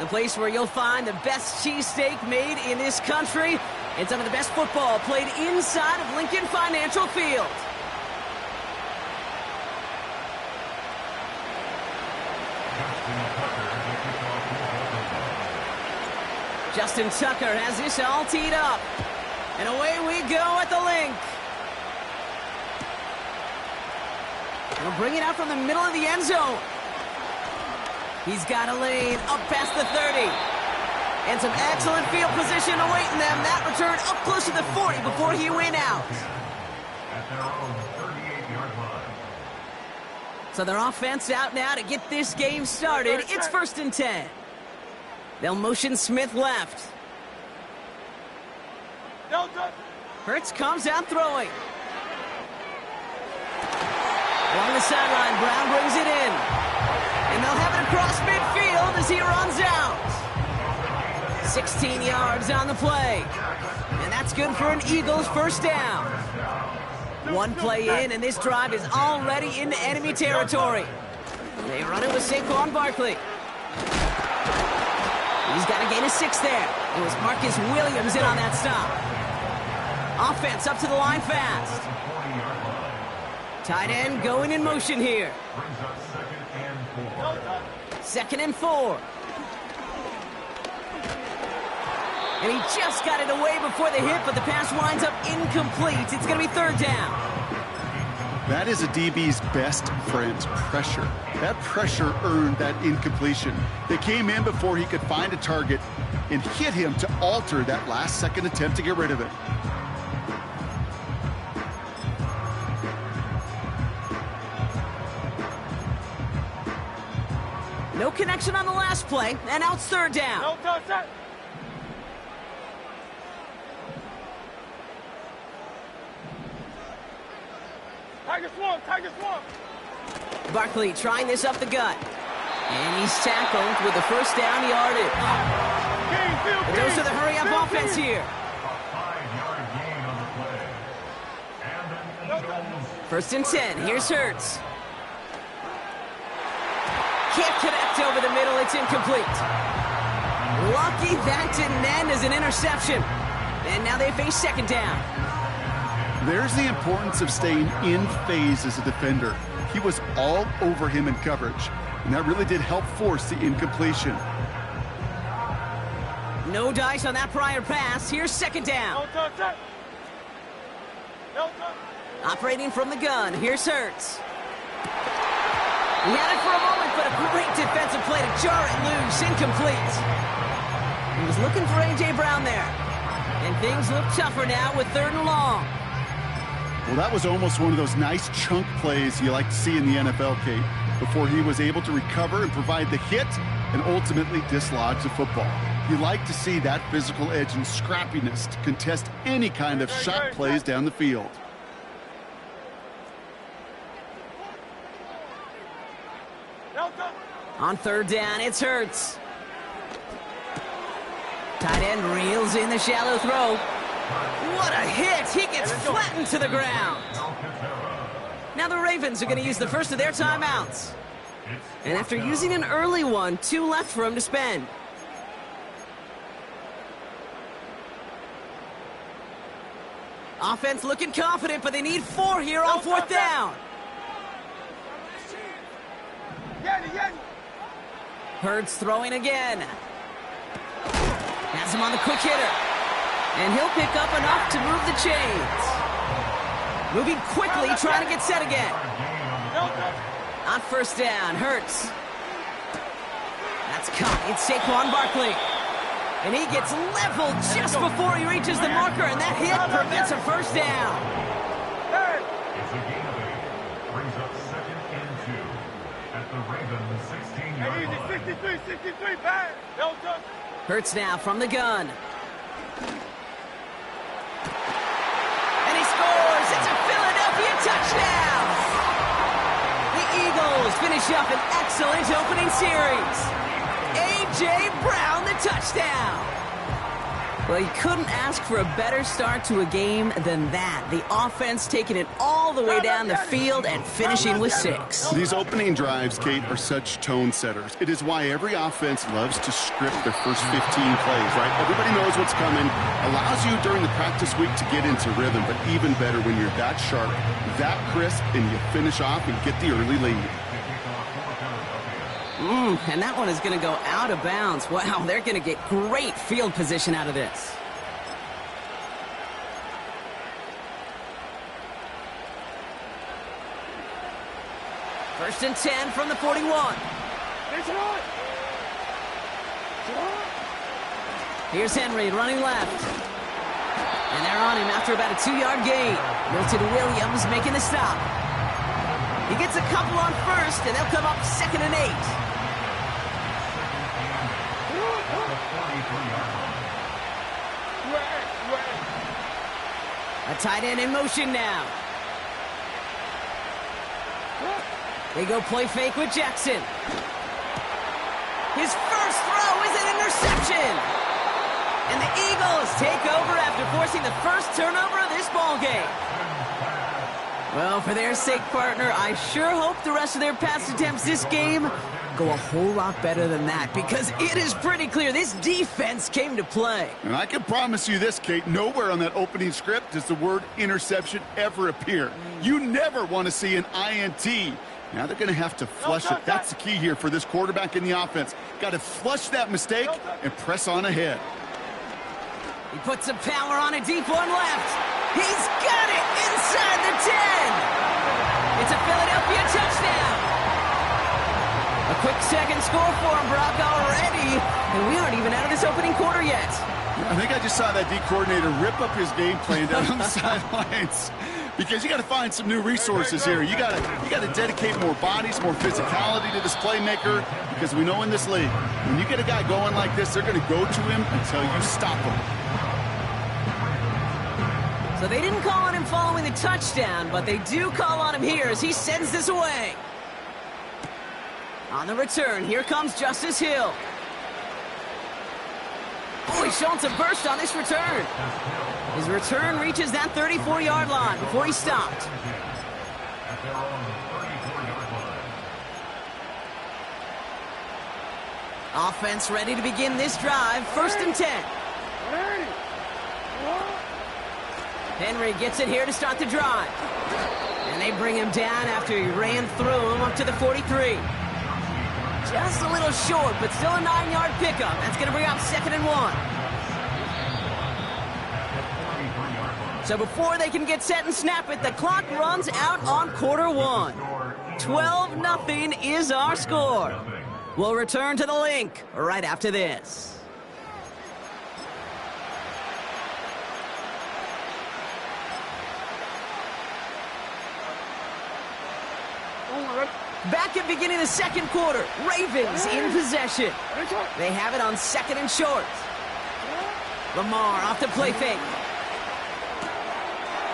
the place where you'll find the best cheesesteak made in this country and some of the best football played inside of Lincoln Financial Field. Justin Tucker has this all teed up, and away we go at the link. He'll bring it out from the middle of the end zone. He's got a lane up past the 30. And some excellent field position awaiting them. That return up close to the 40 before he went out. At their own 38-yard line. So their offense out now to get this game started. It's 1st and 10. They'll motion Smith left. Hurts comes out throwing. Along the sideline, Brown brings it in. And they'll have it across midfield as he runs out. 16 yards on the play. And that's good for an Eagles first down. One play in, and this drive is already into enemy territory. They run it with Saquon Barkley. He's got a gain of 6 there. It was Marcus Williams in on that stop. Offense up to the line fast. Tight end going in motion here. 2nd and 4. And he just got it away before the hit, but the pass winds up incomplete. It's going to be 3rd down. That is a DB's best friend, pressure. That pressure earned that incompletion. They came in before he could find a target and hit him to alter that last-second attempt to get rid of it. No connection on the last play, and now it's 3rd down. No touch that. Tiger Swamp. Barkley trying this up the gut. And he's tackled with the first down yardage. But those are the hurry-up offense here. A 5-yard gain on the play. 1st and 10. Here's Hurts. Can't connect over the middle. It's incomplete. Lucky that didn't end as an interception. And now they face 2nd down. There's the importance of staying in phase as a defender. He was all over him in coverage, and that really did help force the incompletion. No dice on that prior pass. Here's 2nd down. Operating from the gun. Here's Hurts. He had it for a moment, but a great defensive play to jar it loose. Incomplete. He was looking for A.J. Brown there. And things look tougher now with 3rd and long. Well, that was almost one of those nice chunk plays you like to see in the NFL, Kate, before he was able to recover and provide the hit and ultimately dislodge the football. You like to see that physical edge and scrappiness to contest any kind of shot plays down the field. On third down, it's Hurts. Tight end reels in the shallow throw. What a hit! He gets flattened to the ground. Now the Ravens are going to use the first of their timeouts. And after using an early one, 2 left for him to spend. Offense looking confident, but they need 4 here on 4th down. Hurts throwing again. Has him on the quick hitter. And he'll pick up enough to move the chains. Moving quickly, trying to get set again. On 1st down, Hurts. That's caught. It's Saquon Barkley. And he gets leveled just before he reaches the marker, and that hit prevents a 1st down. It's a gain of 8. Brings up 2nd and 2 at the Ravens 16-yard line. 63, back. Hurts now from the gun. And he scores! It's a Philadelphia touchdown! The Eagles finish up an excellent opening series. A.J. Brown, the touchdown! Well, you couldn't ask for a better start to a game than that. The offense taking it all the way down the field and finishing with 6. These opening drives, Kate, are such tone setters. It is why every offense loves to script their first 15 plays, right? Everybody knows what's coming. Allows you during the practice week to get into rhythm, but even better when you're that sharp, that crisp, and you finish off and get the early lead. And that one is going to go out of bounds. Wow, they're going to get great field position out of this. First and 10 from the 41. Here's Henry running left. And they're on him after about a 2-yard gain. Milton Williams making the stop. He gets a couple on 1st, and they'll come up 2nd and 8. A tight end in motion now. They go play fake with Jackson. His first throw is an interception. And the Eagles take over after forcing the first turnover of this ball game. Well, for their sake, partner, I sure hope the rest of their pass attempts this game go a whole lot better than that, because it is pretty clear this defense came to play. And I can promise you this, Kate, nowhere on that opening script does the word interception ever appear. You never want to see an INT. Now they're going to have to flush it. That's the key here for this quarterback in the offense. Got to flush that mistake and press on ahead. He puts some power on a deep one left. He's got it inside the 10. It's a Philadelphia touchdown. A quick second score for him, Brock, already. And we aren't even out of this opening quarter yet. I think I just saw that D coordinator rip up his game plan down on the sidelines. Because you got to find some new resources here. You got to dedicate more bodies, more physicality to this playmaker. Because we know in this league, when you get a guy going like this, they're going to go to him until you stop him. So they didn't call on him following the touchdown, but they do call on him here as he sends this away. On the return, here comes Justice Hill. Oh, he's showing some burst on this return. His return reaches that 34-yard line before he stopped. Offense ready to begin this drive. 1st and 10. Henry gets it here to start the drive. And they bring him down after he ran through him up to the 43. Just a little short, but still a 9-yard pickup. That's going to bring up 2nd and 1. So before they can get set and snap it, the clock runs out on quarter 1. 12-0 is our score. We'll return to the link right after this. Back at beginning of the second quarter, Ravens in possession. They have it on 2nd and short. Lamar off the play fake.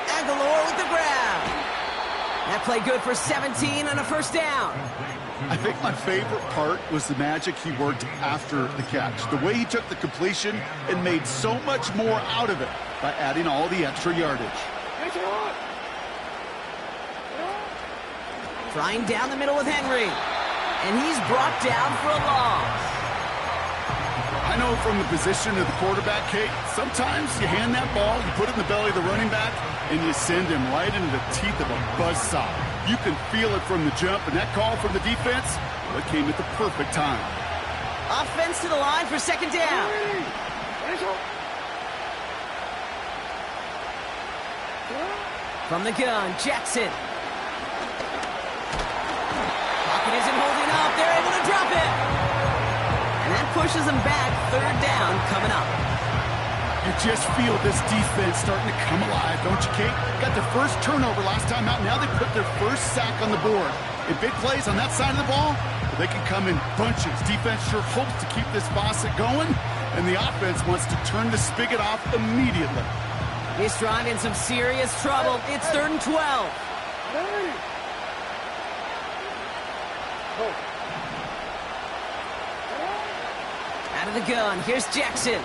Aguilar with the grab. That play good for 17 and a first down. I think my favorite part was the magic he worked after the catch. The way he took the completion and made so much more out of it by adding all the extra yardage. Trying down the middle with Henry. And he's brought down for a loss. I know from the position of the quarterback, Kate, sometimes you hand that ball, you put it in the belly of the running back, and you send him right into the teeth of a buzzsaw. You can feel it from the jump, and that call from the defense, well, it came at the perfect time. Offense to the line for 2nd down. From the gun, Jackson. Pocket isn't holding up. They're able to drop it. And that pushes them back. 3rd down coming up. You just feel this defense starting to come alive, don't you, Kate? Got their first turnover last time out. Now they put their first sack on the board. And big plays on that side of the ball, well, they can come in bunches. Defense sure hopes to keep this faucet going, and the offense wants to turn the spigot off immediately. This drive in some serious trouble. It's 3rd and 12. Out of the gun, here's Jackson.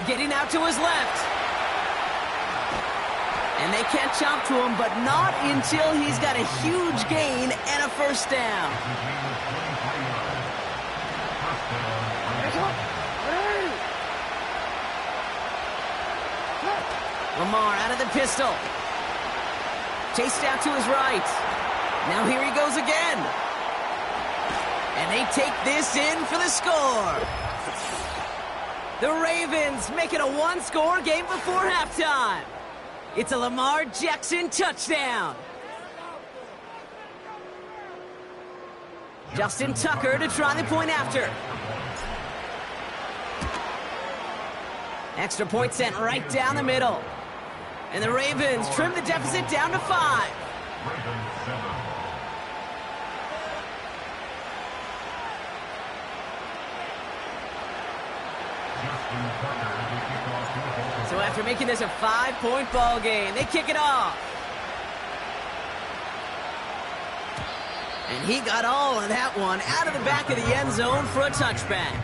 Getting out to his left. And they catch up to him, but not until he's got a huge gain and a first down. Lamar out of the pistol. Chased out to his right. Now here he goes again. And they take this in for the score. The Ravens make it a 1-score game before halftime. It's a Lamar Jackson touchdown. Justin Tucker to try the point after. Extra point sent right down the middle. And the Ravens trim the deficit down to 5. So after making this a 5-point ball game, they kick it off. And he got all of that one out of the back of the end zone for a touchback.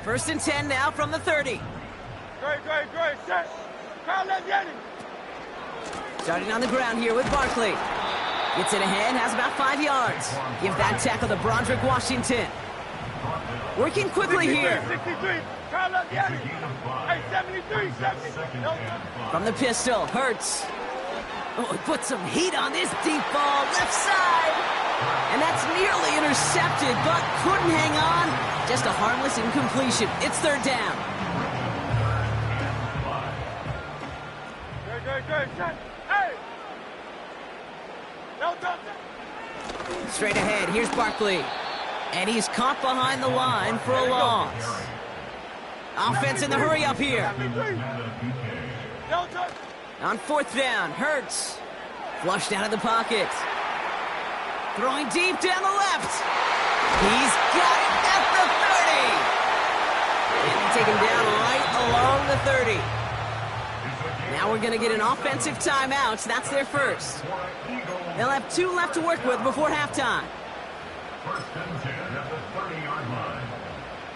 First and 10 now from the 30. Great, set. Starting on the ground here with Barkley. Gets it ahead, has about 5 yards. Give that tackle to Broderick Washington. Working quickly here. 63. Hey, 73. From the pistol, Hurts. Oh, he put some heat on this deep ball, left side. And that's nearly intercepted, but couldn't hang on. Just a harmless incompletion. It's 3rd down. Hey! Straight ahead, here's Barkley. And he's caught behind the line for a loss. Offense in the hurry up here. On 4th down, Hurts. Flushed out of the pocket. Throwing deep down the left. He's got it at the 30. And they take him down right along the 30. Now we're going to get an offensive timeout. That's their first. They'll have 2 left to work with before halftime.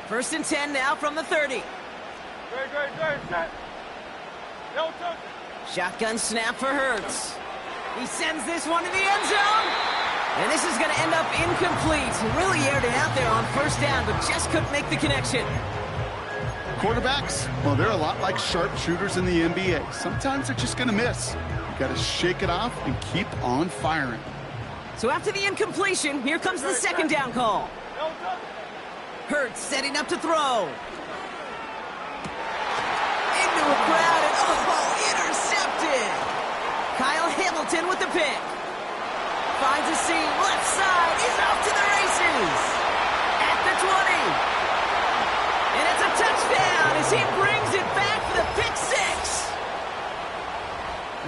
First and 10 now from the 30. Shotgun snap for Hurts. He sends this one to the end zone. And this is going to end up incomplete. Really aired it out there on 1st down, but just couldn't make the connection. Quarterbacks, well, they're a lot like sharpshooters in the NBA. Sometimes they're just going to miss. You got to shake it off and keep on firing. So after the incompletion, here comes the 2nd down call. Hurts setting up to throw. Into a crowd and intercepted. Kyle Hamilton with the pick. Finds a seam, left side, he's off to the races. At And it's a touchdown as he brings it back for the pick six.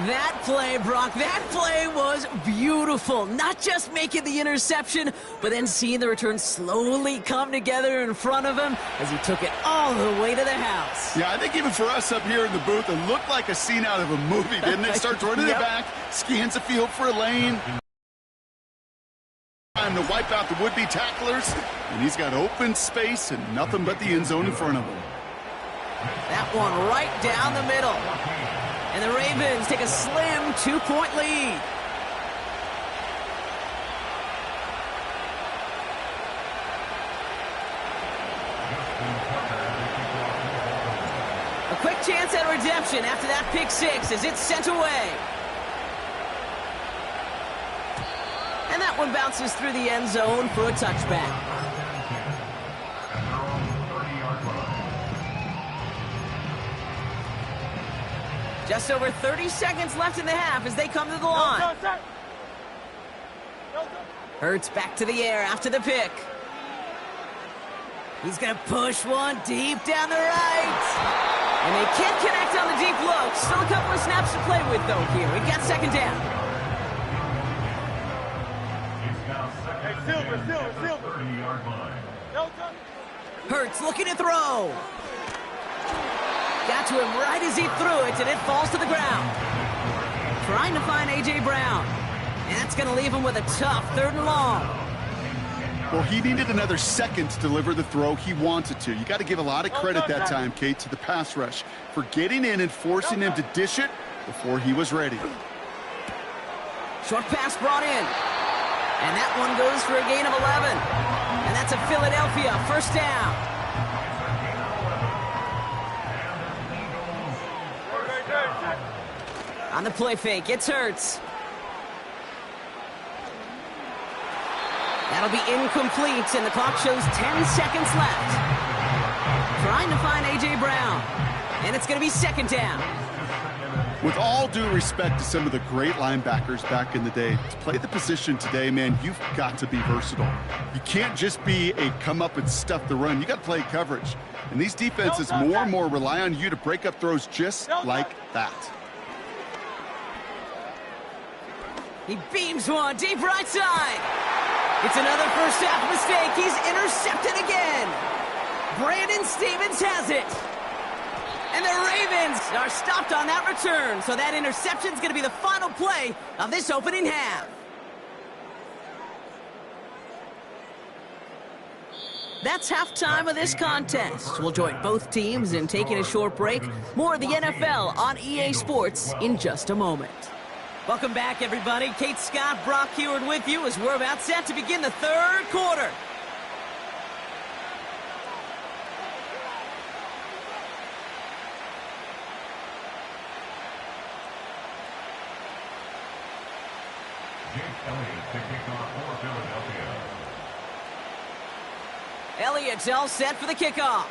That play, Brock, that play was beautiful. Not just making the interception, but then seeing the return slowly come together in front of him as he took it all the way to the house. Yeah, I think even for us up here in the booth, it looked like a scene out of a movie, didn't it? Starts running it back, scans the field for a lane. Time to wipe out the would-be tacklers, and he's got open space and nothing but the end zone in front of him. That one right down the middle. And the Ravens take a slim 2-point lead. A quick chance at redemption after that pick six as it's sent away. And that one bounces through the end zone for a touchback. Just over 30 seconds left in the half as they come to the line. Hurts back to the air after the pick. He's going to push one deep down the right. And they can't connect on the deep look. Still a couple of snaps to play with, though, here. We've got second down. Hurts looking to throw. Got to him right as he threw it, and it falls to the ground. Trying to find A.J. Brown. And that's going to leave him with a tough 3rd and long. Well, he needed another second to deliver the throw he wanted to. You got to give a lot of credit that time, Kate, to the pass rush for getting in and forcing him to dish it before he was ready. Short pass brought in. And that one goes for a gain of 11. And that's a Philadelphia first down. On the play fake, it's Hurts. That'll be incomplete, and the clock shows 10 seconds left. Trying to find A.J. Brown. And it's going to be second down. With all due respect to some of the great linebackers back in the day, to play the position today, man, you've got to be versatile. You can't just be a come up and stuff the run. You got to play coverage. And these defenses more and more rely on you to break up throws just like that. He beams one deep right side. It's another first half mistake. He's intercepted again. Brandon Stevens has it. And the Ravens are stopped on that return. So that interception is going to be the final play of this opening half. That's halftime of this contest. We'll join both teams in taking a short break. More of the NFL on EA Sports in just a moment. Welcome back, everybody. Kate Scott, Brock Heward with you as we're about set to begin the 3rd quarter. Elliott's all set for the kickoff.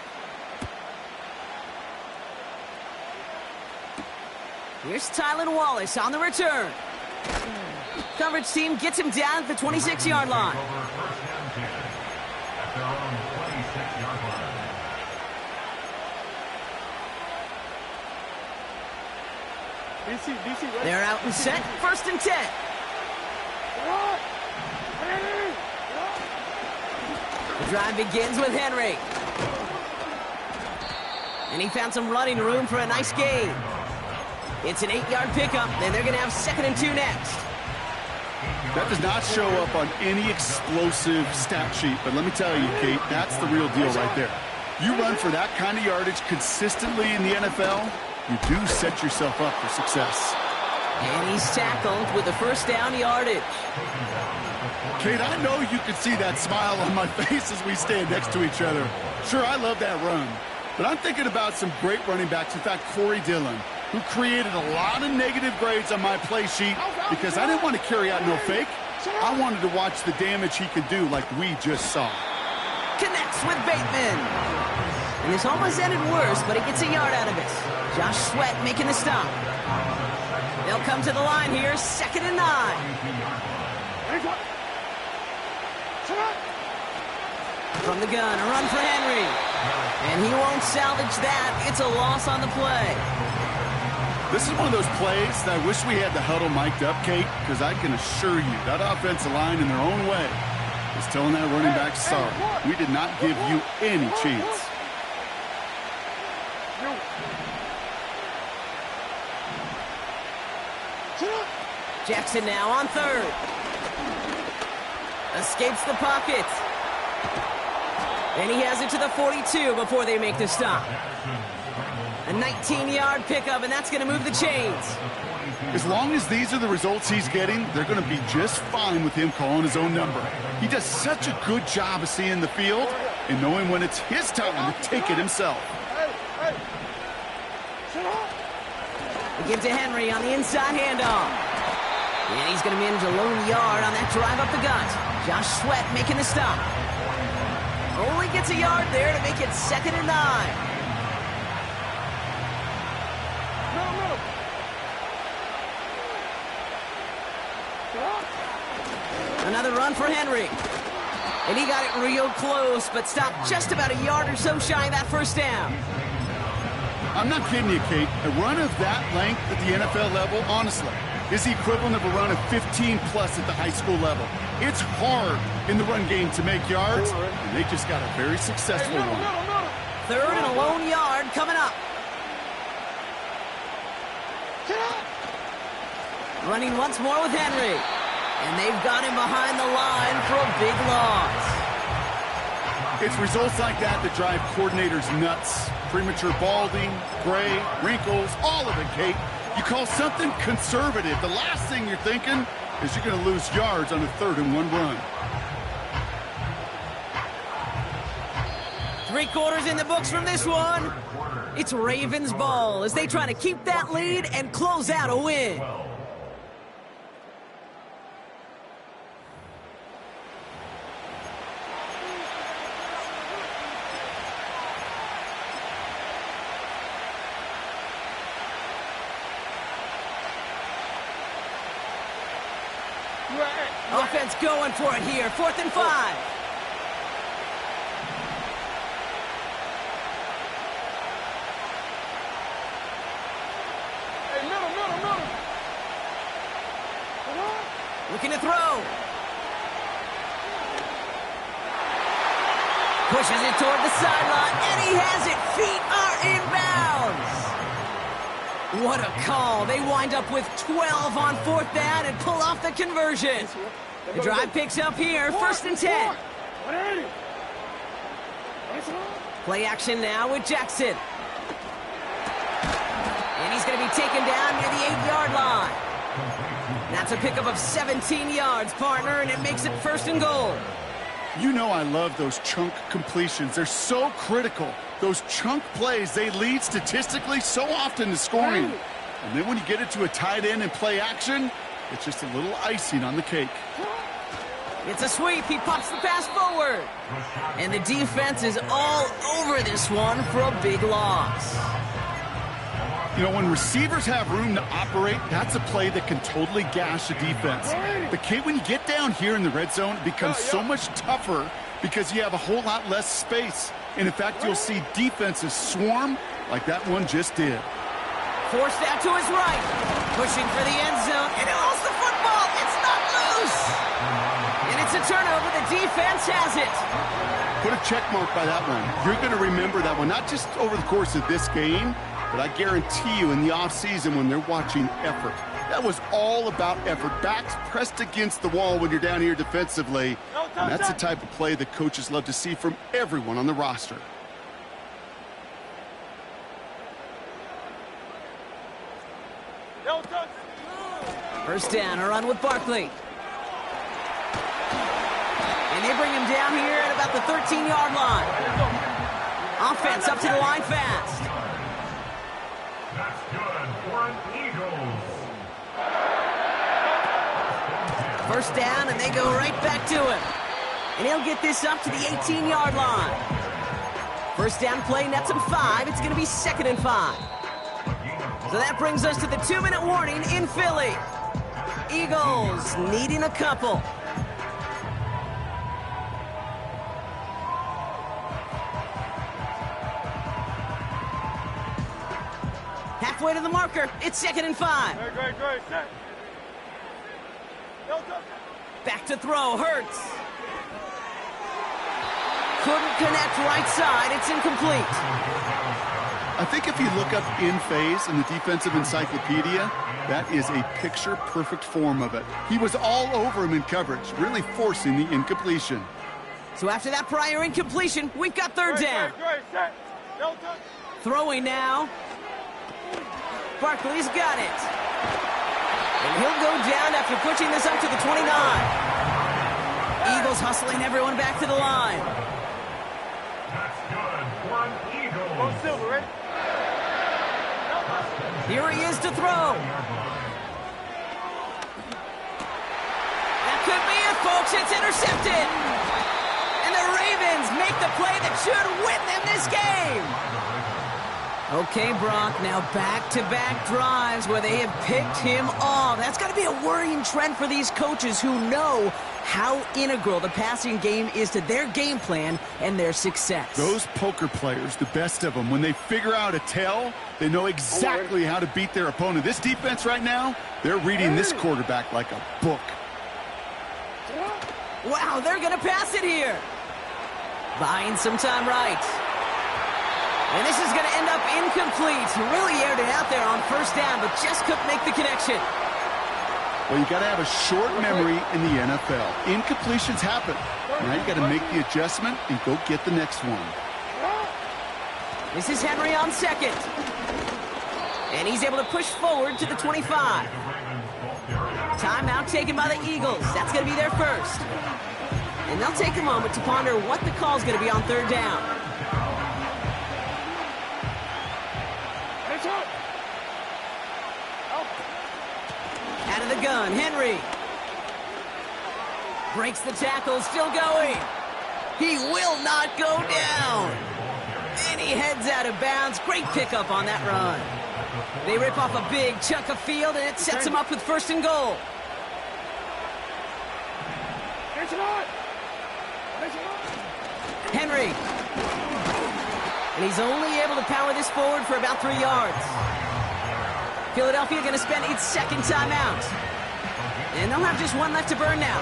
Here's Tylan Wallace on the return. Coverage team gets him down at the 26-yard line. They're out and set, 1st and 10. The drive begins with Henry. And he found some running room for a nice gain. It's an 8-yard pickup, and they're going to have 2nd and 2 next. That does not show up on any explosive stat sheet, but let me tell you, Kate, that's the real deal right there. You run for that kind of yardage consistently in the NFL, you do set yourself up for success. And he's tackled with the first down yardage. Kate, I know you can see that smile on my face as we stand next to each other. Sure, I love that run, but I'm thinking about some great running backs. In fact, Corey Dillon, who created a lot of negative grades on my play sheet because I didn't want to carry out no fake. I wanted to watch the damage he could do like we just saw. Connects with Bateman. And this almost ended worse, but he gets a yard out of it. Josh Sweat making the stop. They'll come to the line here, 2nd and 9. From the gun, a run for Henry. And he won't salvage that. It's a loss on the play. This is one of those plays that I wish we had the huddle mic'd up, Kate, because I can assure you that offensive line in their own way is telling that running back, sorry, we did not give you any chance. Jackson now on third. Escapes the pocket. And he has it to the 42 before they make the stop. A 19-yard pickup, and that's going to move the chains. As long as these are the results he's getting, they're going to be just fine with him calling his own number. He does such a good job of seeing the field and knowing when it's his time to take it himself. We give to Henry on the inside handoff. And he's going to manage a lone yard on that drive up the gut. Josh Sweat making the stop. Only gets a yard there to make it 2nd and 9. Another run for Henry. And he got it real close, but stopped just about a yard or so shy of that first down. I'm not kidding you, Kate. A run of that length at the NFL level, honestly, is the equivalent of a run of 15-plus at the high school level. It's hard in the run game to make yards, and they just got a very successful one. 3rd and a lone yard coming up. Running once more with Henry. And they've got him behind the line for a big loss. It's results like that that drive coordinators nuts. Premature balding, gray, wrinkles, all of it, Kate. You call something conservative. The last thing you're thinking is you're going to lose yards on a 3rd and 1 run. 3 quarters in the books from this one. It's Ravens ball as they try to keep that lead and close out a win. Offense going for it here. 4th and 5. Hey, middle. Looking to throw. Pushes it toward the sideline, and he has it. Feet are inbounds. What a call. They wind up with 12 on 4th down and pull off the conversion. The drive picks up here, 1st and 10. Play action now with Jackson. And he's going to be taken down near the 8-yard line. That's a pickup of 17 yards, partner, and it makes it 1st and goal. You know I love those chunk completions. They're so critical. Those chunk plays, they lead statistically so often to scoring. And then when you get it to a tight end and play action, it's just a little icing on the cake. It's a sweep. He pops the pass forward. And the defense is all over this one for a big loss. You know, when receivers have room to operate, that's a play that can totally gash a defense. But, Kate, when you get down here in the red zone, it becomes so much tougher because you have a whole lot less space. And, in fact, you'll see defenses swarm like that one just did. Forced out to his right. Pushing for the end zone. And he lost the football. It's not loose. And it's a turnover. The defense has it. Put a check mark by that one. You're going to remember that one, not just over the course of this game, but I guarantee you in the offseason when they're watching effort. That was all about effort. Backs pressed against the wall when you're down here defensively. And that's the type of play that coaches love to see from everyone on the roster. First down, a run with Barkley. And they bring him down here at about the 13-yard line. Offense up to the line fast. That's good for an Eagles. First down, and they go right back to him. And he'll get this up to the 18-yard line. First down play, nets him 5. It's going to be 2nd and 5. So that brings us to the 2-minute warning in Philly. Eagles needing a couple. halfway to the marker. It's 2nd and 5. Great. Set. Back to throw. Hurts. Couldn't connect right side. It's incomplete. I think if you look up in phase in the defensive encyclopedia, that is a picture-perfect form of it. He was all over him in coverage, really forcing the incompletion. So after that prior incompletion, we've got 3rd down. Set. Throwing now. Barkley's got it. And he'll go down after pushing this up to the 29. Eagles hustling everyone back to the line. That's good for an Eagle. Go Silver, ready? Here he is to throw. That could be it, folks. It's intercepted. And the Ravens make the play that should win them this game. Okay, Brock, now back-to-back drives where they have picked him off. That's got to be a worrying trend for these coaches who know how integral the passing game is to their game plan and their success. Those poker players, the best of them, when they figure out a tell, they know exactly how to beat their opponent. This defense right now, they're reading this quarterback like a book. Wow, they're going to pass it here. Buying some time right. And this is going to end up incomplete. He really aired it out there on 1st down, but just couldn't make the connection. Well, you got to have a short memory in the NFL. Incompletions happen. Now you got to make the adjustment and go get the next one. This is Henry on 2nd. And he's able to push forward to the 25. Timeout taken by the Eagles. That's going to be their first. And they'll take a moment to ponder what the call is going to be on 3rd down. Out of the gun, Henry. Breaks the tackle, still going. He will not go down. And he heads out of bounds. Great pickup on that run. They rip off a big chunk of field, and it sets him up with 1st and goal. Henry. And he's only able to power this forward for about 3 yards. Philadelphia going to spend its 2nd timeout. And they'll have just one left to burn now.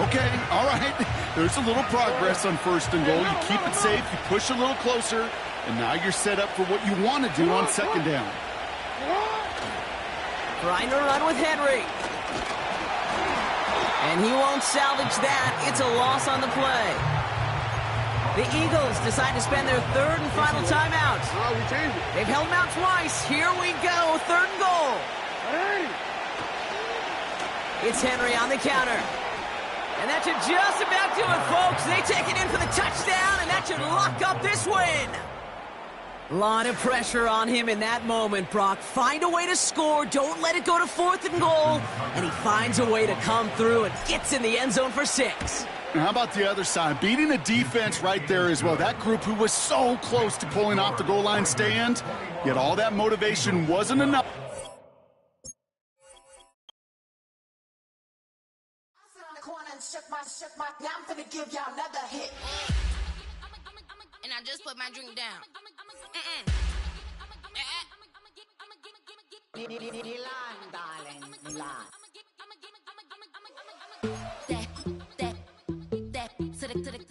Okay, all right. There's a little progress on 1st and goal. You keep it safe, you push a little closer, and now you're set up for what you want to do on 2nd down. Trying to run with Henry. And he won't salvage that. It's a loss on the play. The Eagles decide to spend their 3rd and final timeout. They've held them out twice. Here we go, 3rd and goal. It's Henry on the counter. And that should just about do it, folks. They take it in for the touchdown, and that should lock up this win. A lot of pressure on him in that moment, Brock. Find a way to score. Don't let it go to 4th and goal. And he finds a way to come through and gets in the end zone for 6. And how about the other side? Beating the defense right there as well. That group who was so close to pulling off the goal line stand, yet all that motivation wasn't enough. And I just put my drink down.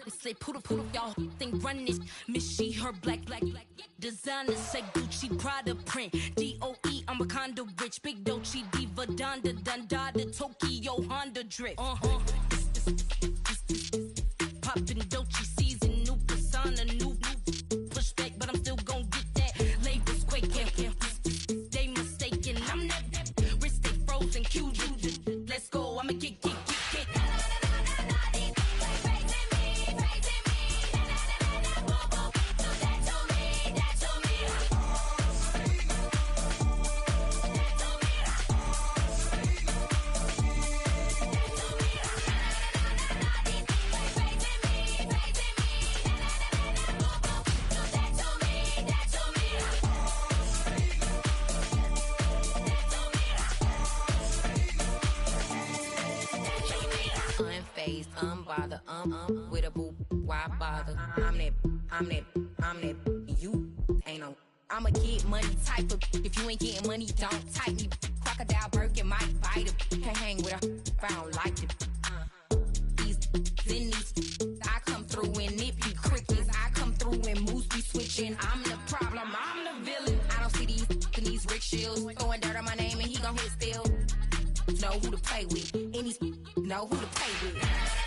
Say poodle, y'all think run this. Miss she her black. Designer say Gucci Prada print. DOE, I'm a condo rich. Big Dolce Diva Donda the Tokyo Honda drip. Poppin' Dolce season, new persona, new pushback, but I'm still gon' get that. Labels quaking, they mistaken. I'm that wrist stay frozen, QU. Let's go, I'ma get. Unfazed, unbothered, with a boo, why bother? I'm that, you ain't no I'm a get money type of. If you ain't getting money, don't type me. Crocodile Birkin might bite him. Can't hang with her if I don't like them. These in these, I come through and it be crickets. I come through and moves be switching. I'm the problem, I'm the villain. I don't see these in these rickshaws throwing dirt on my name and he gon' hit still. Know who to play with, and these know who to play with.